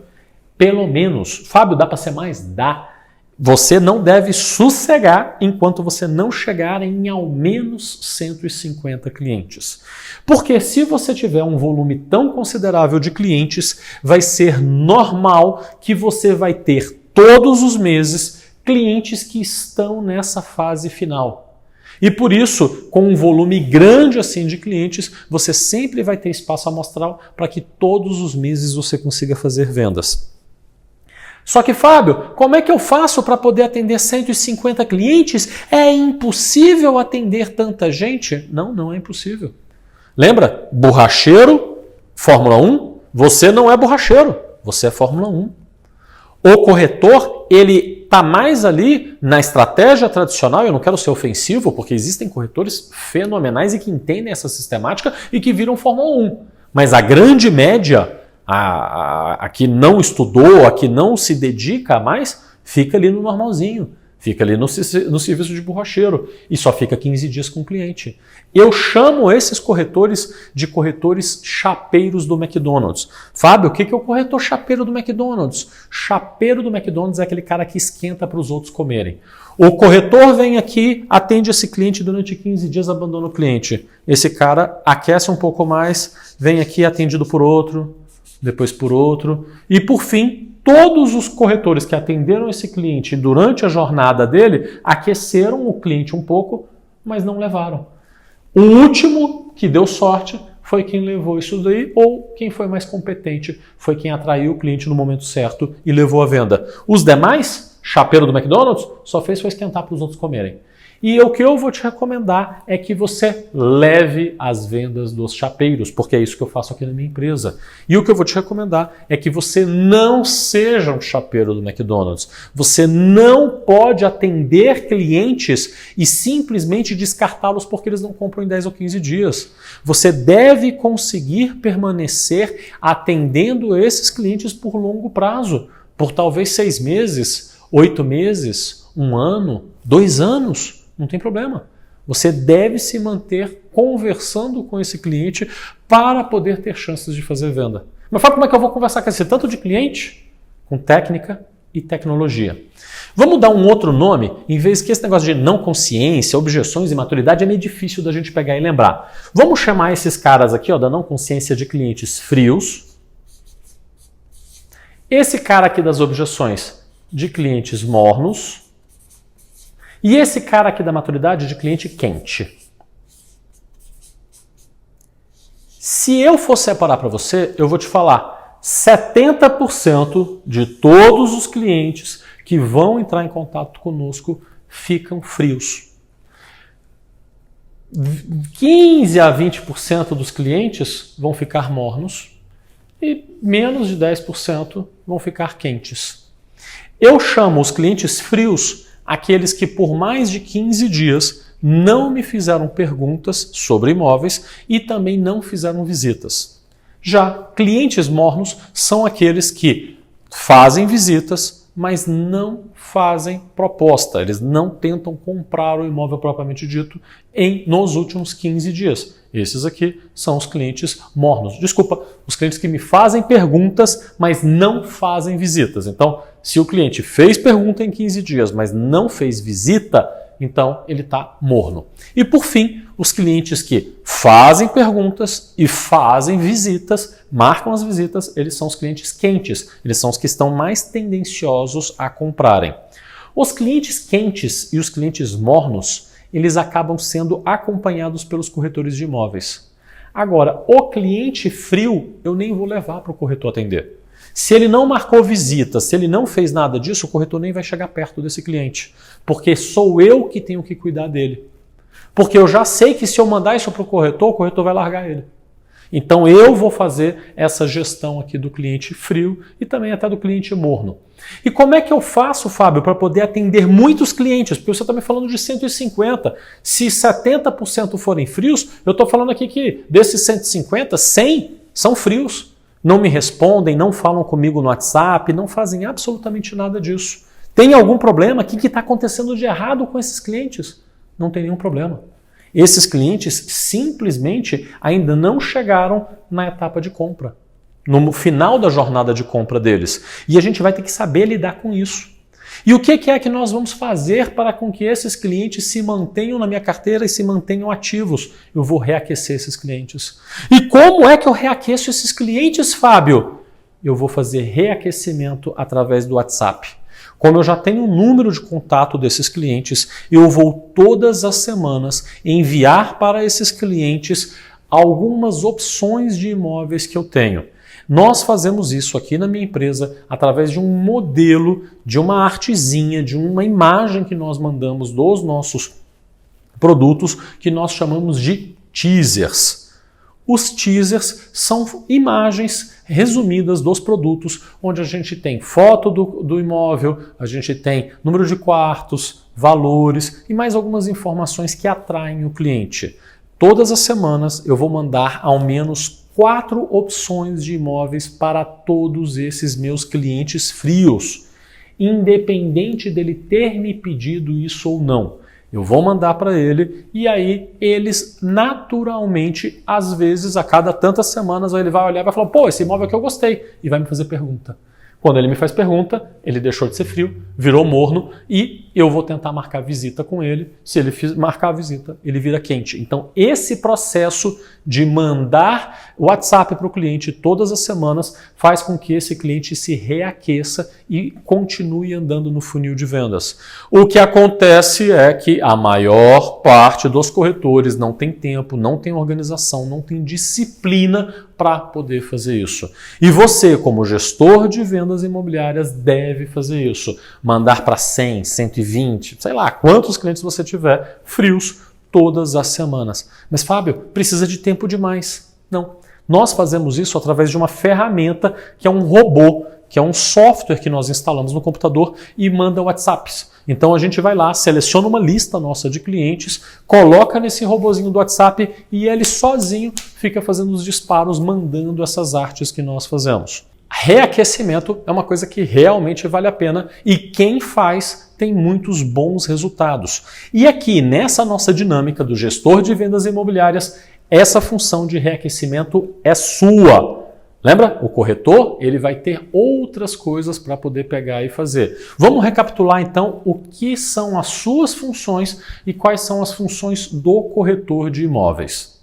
Pelo menos. Fábio, dá para ser mais? Dá. Você não deve sossegar enquanto você não chegar em ao menos 150 clientes. Porque se você tiver um volume tão considerável de clientes, vai ser normal que você vai ter todos os meses clientes que estão nessa fase final. E por isso, com um volume grande assim de clientes, você sempre vai ter espaço amostral para que todos os meses você consiga fazer vendas. Só que, Fábio, como é que eu faço para poder atender 150 clientes? É impossível atender tanta gente? Não, não é impossível. Lembra? Borracheiro, Fórmula 1, você não é borracheiro, você é Fórmula 1. O corretor, ele está mais ali na estratégia tradicional, eu não quero ser ofensivo, porque existem corretores fenomenais e que entendem essa sistemática e que viram Fórmula 1. Mas a grande média, a que não estudou, a que não se dedica mais, fica ali no normalzinho, fica ali no serviço de borracheiro e só fica 15 dias com o cliente. Eu chamo esses corretores de corretores chapeiros do McDonald's. Fábio, o que é o corretor chapeiro do McDonald's? Chapeiro do McDonald's é aquele cara que esquenta para os outros comerem. O corretor vem aqui, atende esse cliente durante 15 dias, abandona o cliente. Esse cara aquece um pouco mais, vem aqui atendido por outro, depois por outro, e por fim, todos os corretores que atenderam esse cliente durante a jornada dele aqueceram o cliente um pouco, mas não levaram. O último que deu sorte foi quem levou isso daí, ou quem foi mais competente foi quem atraiu o cliente no momento certo e levou a venda. Os demais, chapeiro do McDonald's, só fez foi esquentar para os outros comerem. E o que eu vou te recomendar é que você leve as vendas dos chapeiros, porque é isso que eu faço aqui na minha empresa. E o que eu vou te recomendar é que você não seja um chapeiro do McDonald's. Você não pode atender clientes e simplesmente descartá-los porque eles não compram em 10 ou 15 dias. Você deve conseguir permanecer atendendo esses clientes por longo prazo, por talvez 6 meses, 8 meses, 1 ano, 2 anos. Não tem problema. Você deve se manter conversando com esse cliente para poder ter chances de fazer venda. Mas fala como é que eu vou conversar com esse tanto de cliente? Com técnica e tecnologia. Vamos dar um outro nome, em vez que esse negócio de não consciência, objeções e maturidade é meio difícil da gente pegar e lembrar. Vamos chamar esses caras aqui, ó, da não consciência, de clientes frios. Esse cara aqui das objeções, de clientes mornos. E esse cara aqui da maturidade, de cliente quente. Se eu for separar para você, eu vou te falar, 70% de todos os clientes que vão entrar em contato conosco ficam frios. 15 a 20% dos clientes vão ficar mornos e menos de 10% vão ficar quentes. Eu chamo os clientes frios aqueles que por mais de 15 dias não me fizeram perguntas sobre imóveis e também não fizeram visitas. Já clientes mornos são aqueles que fazem visitas, mas não fazem proposta. Eles não tentam comprar o imóvel propriamente dito nos últimos 15 dias. Esses aqui são os clientes mornos. Desculpa, os clientes que me fazem perguntas, mas não fazem visitas. Então, se o cliente fez pergunta em 15 dias, mas não fez visita, então ele está morno. E por fim, os clientes que fazem perguntas e fazem visitas, marcam as visitas, eles são os clientes quentes. Eles são os que estão mais tendenciosos a comprarem. Os clientes quentes e os clientes mornos, eles acabam sendo acompanhados pelos corretores de imóveis. Agora, o cliente frio, eu nem vou levar para o corretor atender. Se ele não marcou visita, se ele não fez nada disso, o corretor nem vai chegar perto desse cliente. Porque sou eu que tenho que cuidar dele. Porque eu já sei que se eu mandar isso para o corretor vai largar ele. Então eu vou fazer essa gestão aqui do cliente frio e também até do cliente morno. E como é que eu faço, Fábio, para poder atender muitos clientes? Porque você está me falando de 150. Se 70% forem frios, eu estou falando aqui que desses 150, 100 são frios. Não me respondem, não falam comigo no WhatsApp, não fazem absolutamente nada disso. Tem algum problema? O que está acontecendo de errado com esses clientes? Não tem nenhum problema. Esses clientes simplesmente ainda não chegaram na etapa de compra, no final da jornada de compra deles. E a gente vai ter que saber lidar com isso. E o que é que nós vamos fazer para com que esses clientes se mantenham na minha carteira e se mantenham ativos? Eu vou reaquecer esses clientes. E como é que eu reaqueço esses clientes, Fábio? Eu vou fazer reaquecimento através do WhatsApp. Como eu já tenho o número de contato desses clientes, eu vou todas as semanas enviar para esses clientes algumas opções de imóveis que eu tenho. Nós fazemos isso aqui na minha empresa através de um modelo, de uma artezinha, de uma imagem que nós mandamos dos nossos produtos que nós chamamos de teasers. Os teasers são imagens resumidas dos produtos, onde a gente tem foto do imóvel, a gente tem número de quartos, valores e mais algumas informações que atraem o cliente. Todas as semanas eu vou mandar ao menos 4 opções de imóveis para todos esses meus clientes frios, independente dele ter me pedido isso ou não. Eu vou mandar para ele e aí eles naturalmente, às vezes, a cada tantas semanas, ele vai olhar e vai falar, pô, esse imóvel aqui eu gostei, e vai me fazer pergunta. Quando ele me faz pergunta, ele deixou de ser frio, virou morno e eu vou tentar marcar visita com ele. Se ele marcar a visita, ele vira quente. Então, esse processo de mandar o WhatsApp para o cliente todas as semanas faz com que esse cliente se reaqueça e continue andando no funil de vendas. O que acontece é que a maior parte dos corretores não tem tempo, não tem organização, não tem disciplina para poder fazer isso. E você, como gestor de vendas imobiliárias, deve fazer isso. Mandar para 100, 120, sei lá, quantos clientes você tiver frios todas as semanas. Mas, Fábio, precisa de tempo demais. Não. Nós fazemos isso através de uma ferramenta que é um robô, que é um software que nós instalamos no computador e manda WhatsApps. Então a gente vai lá, seleciona uma lista nossa de clientes, coloca nesse robozinho do WhatsApp e ele sozinho fica fazendo os disparos, mandando essas artes que nós fazemos. Reaquecimento é uma coisa que realmente vale a pena e quem faz tem muitos bons resultados. E aqui, nessa nossa dinâmica do gestor de vendas imobiliárias, essa função de reaquecimento é sua. Lembra? O corretor ele vai ter outras coisas para poder pegar e fazer. Vamos recapitular então o que são as suas funções e quais são as funções do corretor de imóveis.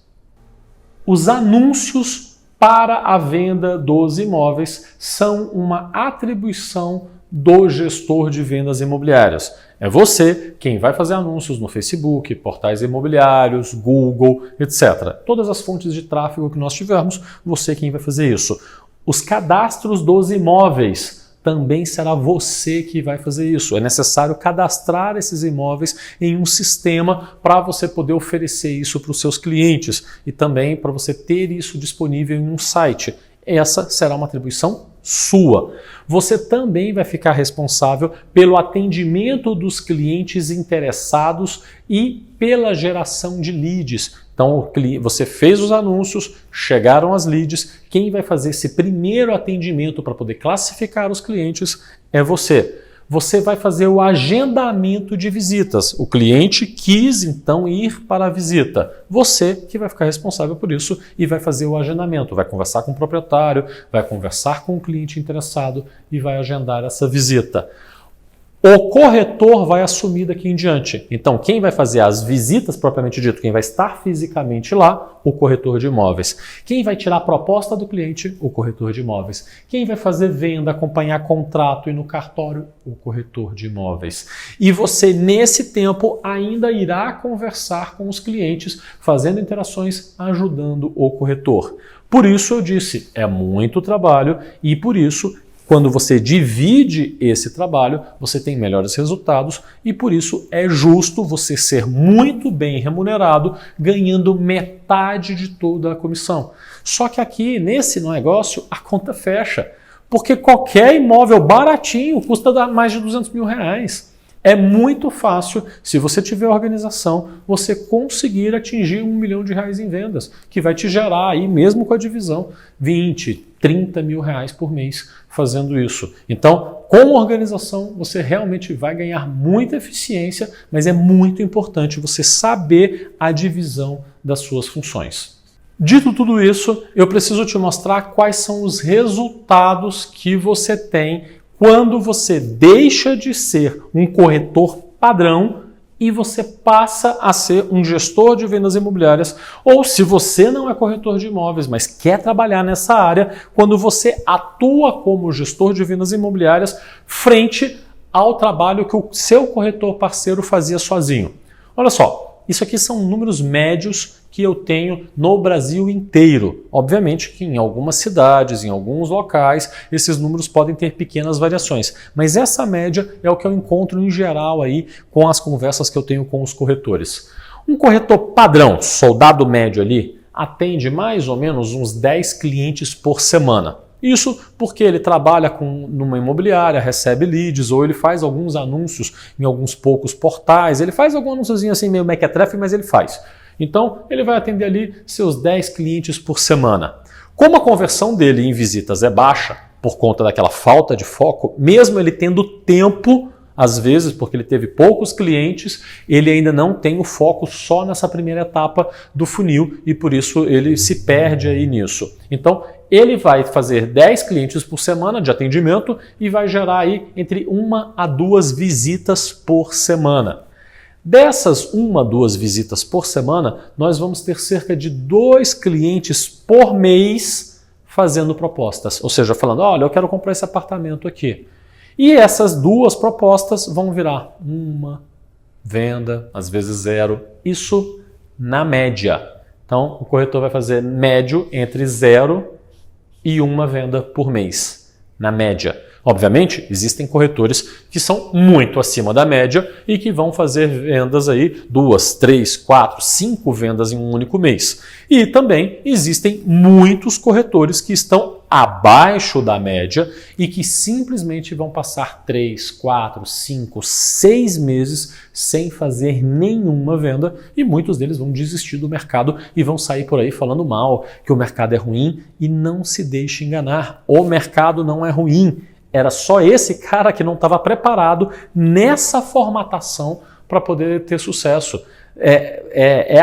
Os anúncios para a venda dos imóveis são uma atribuição do gestor de vendas imobiliárias. É você quem vai fazer anúncios no Facebook, portais imobiliários, Google, etc. Todas as fontes de tráfego que nós tivermos, você quem vai fazer isso. Os cadastros dos imóveis, também será você que vai fazer isso. É necessário cadastrar esses imóveis em um sistema para você poder oferecer isso para os seus clientes e também para você ter isso disponível em um site. Essa será uma atribuição sua. Você também vai ficar responsável pelo atendimento dos clientes interessados e pela geração de leads. Então, você fez os anúncios, chegaram as leads, quem vai fazer esse primeiro atendimento para poder classificar os clientes é você. Você vai fazer o agendamento de visitas. O cliente quis, então, ir para a visita. Você que vai ficar responsável por isso e vai fazer o agendamento. Vai conversar com o proprietário, vai conversar com o cliente interessado e vai agendar essa visita. O corretor vai assumir daqui em diante. Então, quem vai fazer as visitas propriamente dito, quem vai estar fisicamente lá, o corretor de imóveis. Quem vai tirar a proposta do cliente, o corretor de imóveis. Quem vai fazer venda, acompanhar contrato e no cartório, o corretor de imóveis. E você, nesse tempo, ainda irá conversar com os clientes, fazendo interações, ajudando o corretor. Por isso eu disse, é muito trabalho e por isso quando você divide esse trabalho, você tem melhores resultados e por isso é justo você ser muito bem remunerado, ganhando metade de toda a comissão. Só que aqui, nesse negócio, a conta fecha, porque qualquer imóvel baratinho custa mais de R$200 mil. É muito fácil, se você tiver organização, você conseguir atingir R$1 milhão em vendas, que vai te gerar aí, mesmo com a divisão, 20, 30 mil reais por mês fazendo isso. Então, com organização, você realmente vai ganhar muita eficiência, mas é muito importante você saber a divisão das suas funções. Dito tudo isso, eu preciso te mostrar quais são os resultados que você tem quando você deixa de ser um corretor padrão e você passa a ser um gestor de vendas imobiliárias, ou se você não é corretor de imóveis, mas quer trabalhar nessa área, quando você atua como gestor de vendas imobiliárias frente ao trabalho que o seu corretor parceiro fazia sozinho. Olha só, isso aqui são números médios que eu tenho no Brasil inteiro. Obviamente que em algumas cidades, em alguns locais, esses números podem ter pequenas variações, mas essa média é o que eu encontro em geral aí com as conversas que eu tenho com os corretores. Um corretor padrão, soldado médio ali, atende mais ou menos uns 10 clientes por semana. Isso porque ele trabalha numa imobiliária, recebe leads, ou ele faz alguns anúncios em alguns poucos portais, ele faz algum anúnciozinho assim meio mequetrefe, mas ele faz. Então, ele vai atender ali seus 10 clientes por semana. Como a conversão dele em visitas é baixa, por conta daquela falta de foco, mesmo ele tendo tempo, às vezes, porque ele teve poucos clientes, ele ainda não tem o foco só nessa primeira etapa do funil e por isso ele se perde aí nisso. Então, ele vai fazer 10 clientes por semana de atendimento e vai gerar aí entre 1 a 2 visitas por semana. Dessas 1 a 2 visitas por semana, nós vamos ter cerca de 2 clientes por mês fazendo propostas. Ou seja, falando, olha, eu quero comprar esse apartamento aqui. E essas 2 propostas vão virar 1 venda, às vezes 0. Isso na média. Então, o corretor vai fazer médio entre 0 e 1 venda por mês, na média. Obviamente, existem corretores que são muito acima da média e que vão fazer vendas aí 2, 3, 4, 5 vendas em um único mês. E também existem muitos corretores que estão abaixo da média e que simplesmente vão passar 3, 4, 5, 6 meses sem fazer nenhuma venda e muitos deles vão desistir do mercado e vão sair por aí falando mal, que o mercado é ruim, e não se deixe enganar. O mercado não é ruim. Era só esse cara que não estava preparado nessa formatação para poder ter sucesso. É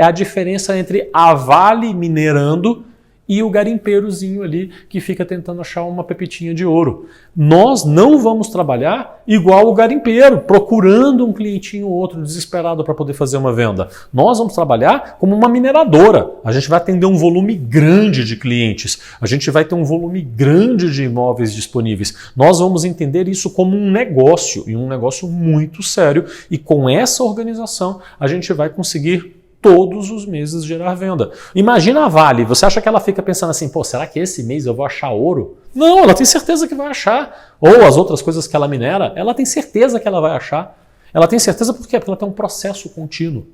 a diferença entre a Vale minerando e o garimpeirozinho ali que fica tentando achar uma pepitinha de ouro. Nós não vamos trabalhar igual o garimpeiro, procurando um clientinho ou outro desesperado para poder fazer uma venda. Nós vamos trabalhar como uma mineradora. A gente vai atender um volume grande de clientes. A gente vai ter um volume grande de imóveis disponíveis. Nós vamos entender isso como um negócio, e um negócio muito sério. E com essa organização, a gente vai conseguir todos os meses gerar venda. Imagina a Vale, você acha que ela fica pensando assim, pô, será que esse mês eu vou achar ouro? Não, ela tem certeza que vai achar. Ou as outras coisas que ela minera, ela tem certeza que ela vai achar. Ela tem certeza por quê? Porque ela tem um processo contínuo.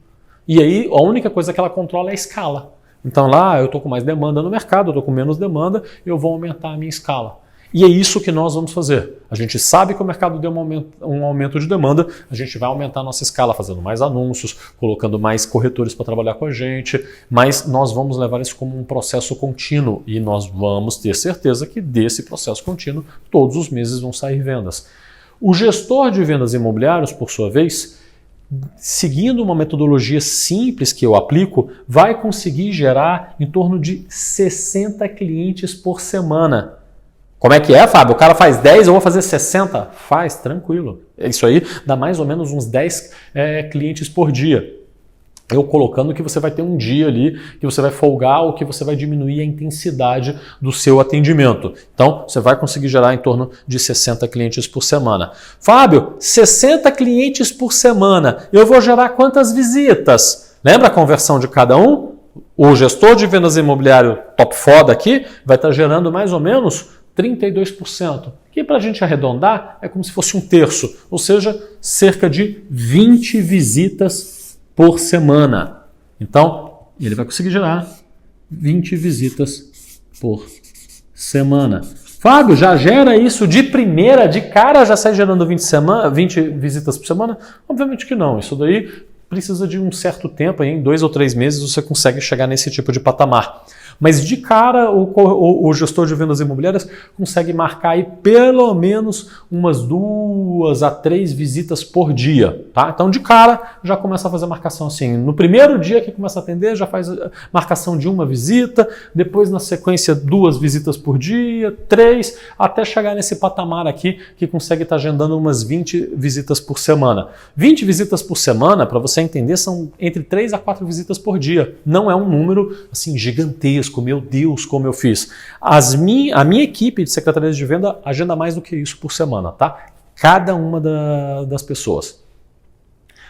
E aí a única coisa que ela controla é a escala. Então lá eu estou com mais demanda no mercado, eu estou com menos demanda, eu vou aumentar a minha escala. E é isso que nós vamos fazer. A gente sabe que o mercado deu um aumento de demanda, a gente vai aumentar a nossa escala fazendo mais anúncios, colocando mais corretores para trabalhar com a gente, mas nós vamos levar isso como um processo contínuo e nós vamos ter certeza que desse processo contínuo todos os meses vão sair vendas. O gestor de vendas imobiliários, por sua vez, seguindo uma metodologia simples que eu aplico, vai conseguir gerar em torno de 60 clientes por semana. Como é que é, Fábio? O cara faz 10, eu vou fazer 60? Faz, tranquilo. Isso aí dá mais ou menos uns 10 clientes por dia. Eu colocando que você vai ter um dia ali que você vai folgar ou que você vai diminuir a intensidade do seu atendimento. Então, você vai conseguir gerar em torno de 60 clientes por semana. Fábio, 60 clientes por semana, eu vou gerar quantas visitas? Lembra a conversão de cada um? O gestor de vendas imobiliário top foda aqui vai estar gerando mais ou menos 32%, que para a gente arredondar é como se fosse um terço, ou seja, cerca de 20 visitas por semana. Então, ele vai conseguir gerar 20 visitas por semana. Fábio, já gera isso de primeira, de cara, já sai gerando 20 visitas por semana? Obviamente que não, isso daí precisa de um certo tempo, em 2 ou 3 meses você consegue chegar nesse tipo de patamar. Mas de cara o gestor de vendas imobiliárias consegue marcar aí pelo menos umas 2 a 3 visitas por dia, tá? Então de cara já começa a fazer marcação assim. No primeiro dia que começa a atender já faz marcação de 1 visita, depois na sequência 2 visitas por dia, 3, até chegar nesse patamar aqui que consegue estar agendando umas 20 visitas por semana. 20 visitas por semana, para você entender, são entre 3 a 4 visitas por dia. Não é um número assim gigantesco. Meu Deus, como eu fiz. A minha equipe de secretarias de venda agenda mais do que isso por semana, tá? Cada uma das pessoas.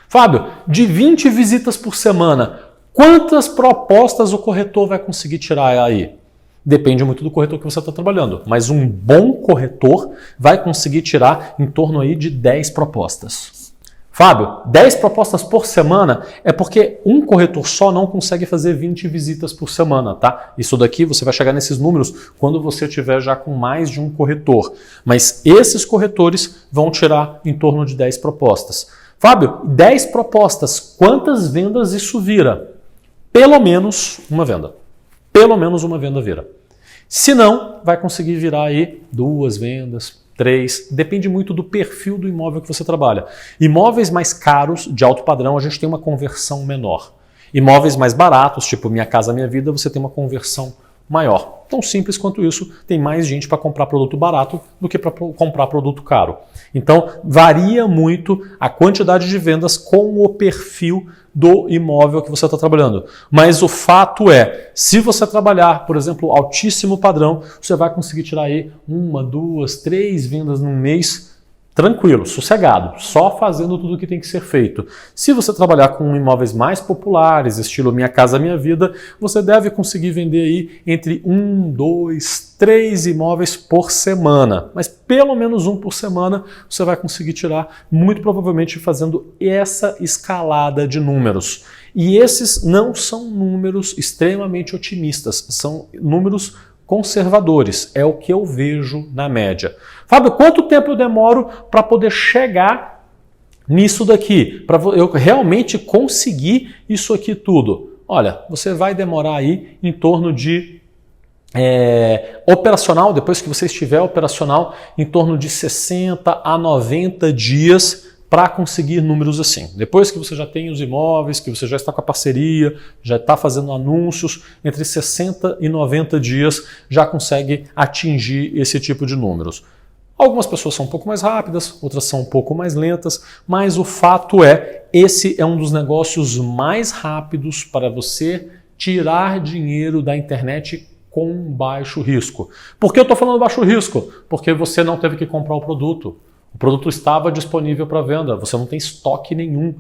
Fábio, de 20 visitas por semana, quantas propostas o corretor vai conseguir tirar aí? Depende muito do corretor que você está trabalhando, mas um bom corretor vai conseguir tirar em torno aí de 10 propostas. Fábio, 10 propostas por semana é porque um corretor só não consegue fazer 20 visitas por semana, tá? Isso daqui você vai chegar nesses números quando você tiver já com mais de um corretor. Mas esses corretores vão tirar em torno de 10 propostas. Fábio, 10 propostas, quantas vendas isso vira? Pelo menos uma venda. Pelo menos uma venda vira. Se não, vai conseguir virar aí 2 vendas, 3, depende muito do perfil do imóvel que você trabalha. Imóveis mais caros, de alto padrão, a gente tem uma conversão menor. Imóveis mais baratos, tipo Minha Casa Minha Vida, você tem uma conversão maior. Tão simples quanto isso, tem mais gente para comprar produto barato do que para comprar produto caro. Então, varia muito a quantidade de vendas com o perfil do imóvel que você está trabalhando. Mas o fato é, se você trabalhar, por exemplo, altíssimo padrão, você vai conseguir tirar aí 1, 2, 3 vendas num mês tranquilo, sossegado, só fazendo tudo o que tem que ser feito. Se você trabalhar com imóveis mais populares, estilo Minha Casa Minha Vida, você deve conseguir vender aí entre 1, 2, 3 imóveis por semana. Mas pelo menos um por semana você vai conseguir tirar, muito provavelmente fazendo essa escalada de números. E esses não são números extremamente otimistas, são números conservadores, é o que eu vejo na média. Fábio, quanto tempo eu demoro para poder chegar nisso daqui? Para eu realmente conseguir isso aqui tudo? Olha, você vai demorar aí em torno de operacional, depois que você estiver operacional, em torno de 60 a 90 dias para conseguir números assim. Depois que você já tem os imóveis, que você já está com a parceria, já está fazendo anúncios, entre 60 e 90 dias já consegue atingir esse tipo de números. Algumas pessoas são um pouco mais rápidas, outras são um pouco mais lentas, mas o fato é, esse é um dos negócios mais rápidos para você tirar dinheiro da internet com baixo risco. Por que eu estou falando baixo risco? Porque você não teve que comprar o produto. O produto estava disponível para venda, você não tem estoque nenhum.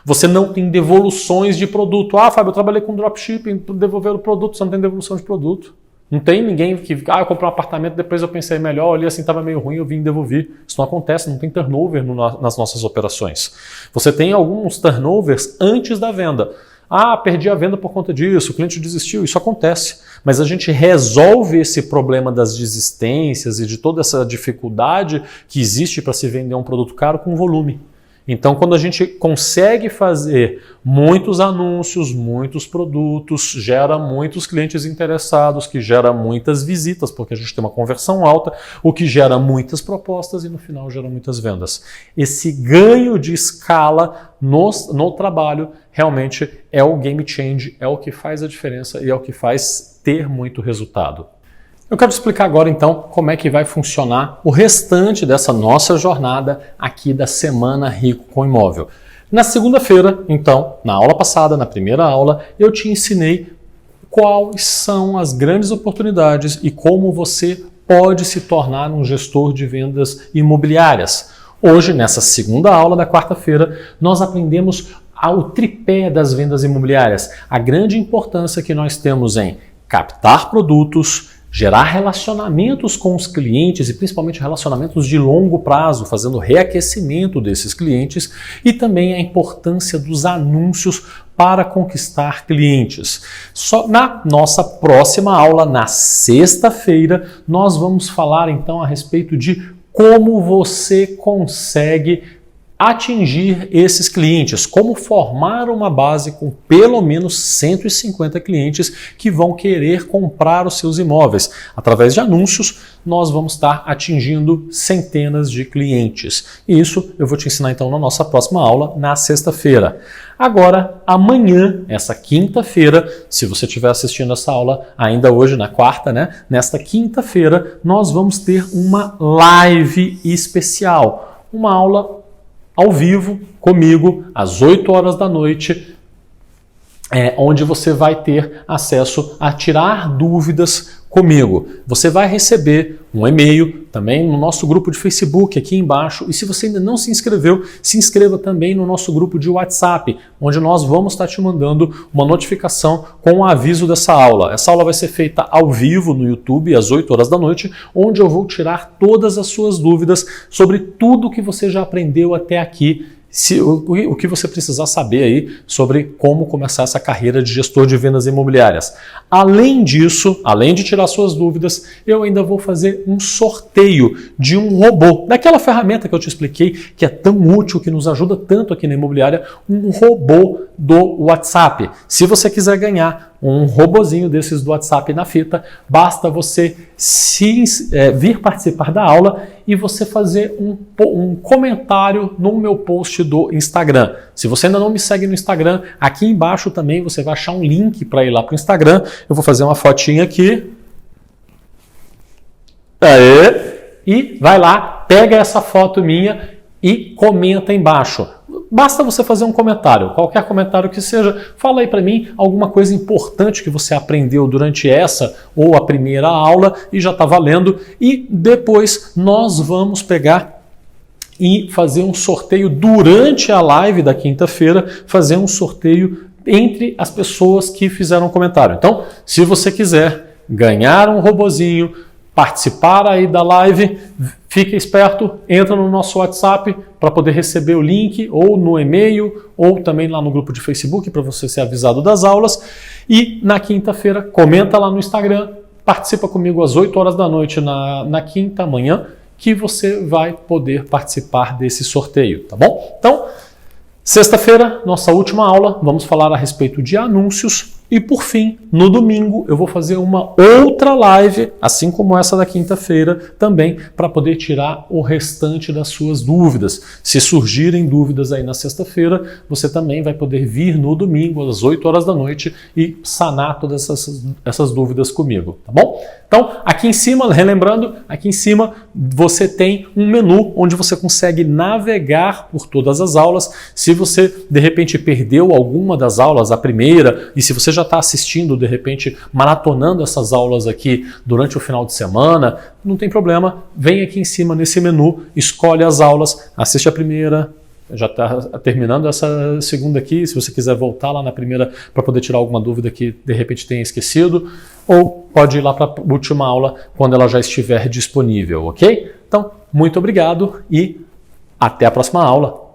Você não tem devoluções de produto. Ah, Fábio, eu trabalhei com dropshipping, devolver o produto, você não tem devolução de produto. Não tem ninguém que, eu comprei um apartamento, depois eu pensei melhor, olhei assim, estava meio ruim, eu vim devolver. Isso não acontece, não tem turnover nas nossas operações. Você tem alguns turnovers antes da venda. Ah, perdi a venda por conta disso, o cliente desistiu, isso acontece. Mas a gente resolve esse problema das desistências e de toda essa dificuldade que existe para se vender um produto caro com volume. Então, quando a gente consegue fazer muitos anúncios, muitos produtos, gera muitos clientes interessados, que gera muitas visitas, porque a gente tem uma conversão alta, o que gera muitas propostas e no final gera muitas vendas. Esse ganho de escala no trabalho realmente é o game change, é o que faz a diferença e é o que faz ter muito resultado. Eu quero explicar agora então como é que vai funcionar o restante dessa nossa jornada aqui da Semana Rico com Imóvel. Na segunda-feira, então, na aula passada, na primeira aula, eu te ensinei quais são as grandes oportunidades e como você pode se tornar um gestor de vendas imobiliárias. Hoje, nessa segunda aula da quarta-feira, nós aprendemos o tripé das vendas imobiliárias, a grande importância que nós temos em captar produtos, gerar relacionamentos com os clientes e principalmente relacionamentos de longo prazo, fazendo reaquecimento desses clientes e também a importância dos anúncios para conquistar clientes. Só na nossa próxima aula, na sexta-feira, nós vamos falar então a respeito de como você consegue atingir esses clientes, como formar uma base com pelo menos 150 clientes que vão querer comprar os seus imóveis. Através de anúncios, nós vamos estar atingindo centenas de clientes. E isso eu vou te ensinar então na nossa próxima aula, na sexta-feira. Agora, amanhã, essa quinta-feira, se você estiver assistindo essa aula ainda hoje, na quarta, né? Nesta quinta-feira, nós vamos ter uma live especial, uma aula ao vivo comigo às 8 horas da noite, onde você vai ter acesso a tirar dúvidas comigo. Você vai receber um e-mail também no nosso grupo de Facebook aqui embaixo e se você ainda não se inscreveu, se inscreva também no nosso grupo de WhatsApp, onde nós vamos estar te mandando uma notificação com o aviso dessa aula. Essa aula vai ser feita ao vivo no YouTube às 8 horas da noite, onde eu vou tirar todas as suas dúvidas sobre tudo que você já aprendeu até aqui. O que você precisar saber aí sobre como começar essa carreira de gestor de vendas imobiliárias. Além disso, além de tirar suas dúvidas, eu ainda vou fazer um sorteio de um robô, daquela ferramenta que eu te expliquei, que é tão útil, que nos ajuda tanto aqui na imobiliária, um robô do WhatsApp. Se você quiser ganhar um robozinho desses do WhatsApp na fita, basta você vir participar da aula e você fazer um comentário no meu post do Instagram. Se você ainda não me segue no Instagram, aqui embaixo também você vai achar um link para ir lá para o Instagram. Eu vou fazer uma fotinha aqui. E vai lá, pega essa foto minha e comenta embaixo. Basta você fazer um comentário, qualquer comentário que seja, fala aí para mim alguma coisa importante que você aprendeu durante essa ou a primeira aula e já está valendo. E depois nós vamos pegar e fazer um sorteio durante a live da quinta-feira, fazer um sorteio entre as pessoas que fizeram comentário. Então, se você quiser ganhar um robozinho, participar aí da live, fique esperto, entra no nosso WhatsApp para poder receber o link, ou no e-mail, ou também lá no grupo de Facebook para você ser avisado das aulas. E na quinta-feira, comenta lá no Instagram, participa comigo às 8 horas da noite na quinta manhã, que você vai poder participar desse sorteio, tá bom? Então, sexta-feira, nossa última aula, vamos falar a respeito de anúncios. E por fim, no domingo, eu vou fazer uma outra live, assim como essa da quinta-feira, também para poder tirar o restante das suas dúvidas. Se surgirem dúvidas aí na sexta-feira, você também vai poder vir no domingo, às 8 horas da noite, e sanar todas essas dúvidas comigo, tá bom? Então, aqui em cima, relembrando, aqui em cima você tem um menu onde você consegue navegar por todas as aulas. Se você, de repente, perdeu alguma das aulas, a primeira, e se você já está assistindo, de repente, maratonando essas aulas aqui durante o final de semana, não tem problema, vem aqui em cima nesse menu, escolhe as aulas, assiste a primeira, já está terminando essa segunda aqui, se você quiser voltar lá na primeira para poder tirar alguma dúvida que de repente tenha esquecido, ou pode ir lá para a última aula quando ela já estiver disponível, ok? Então, muito obrigado e até a próxima aula!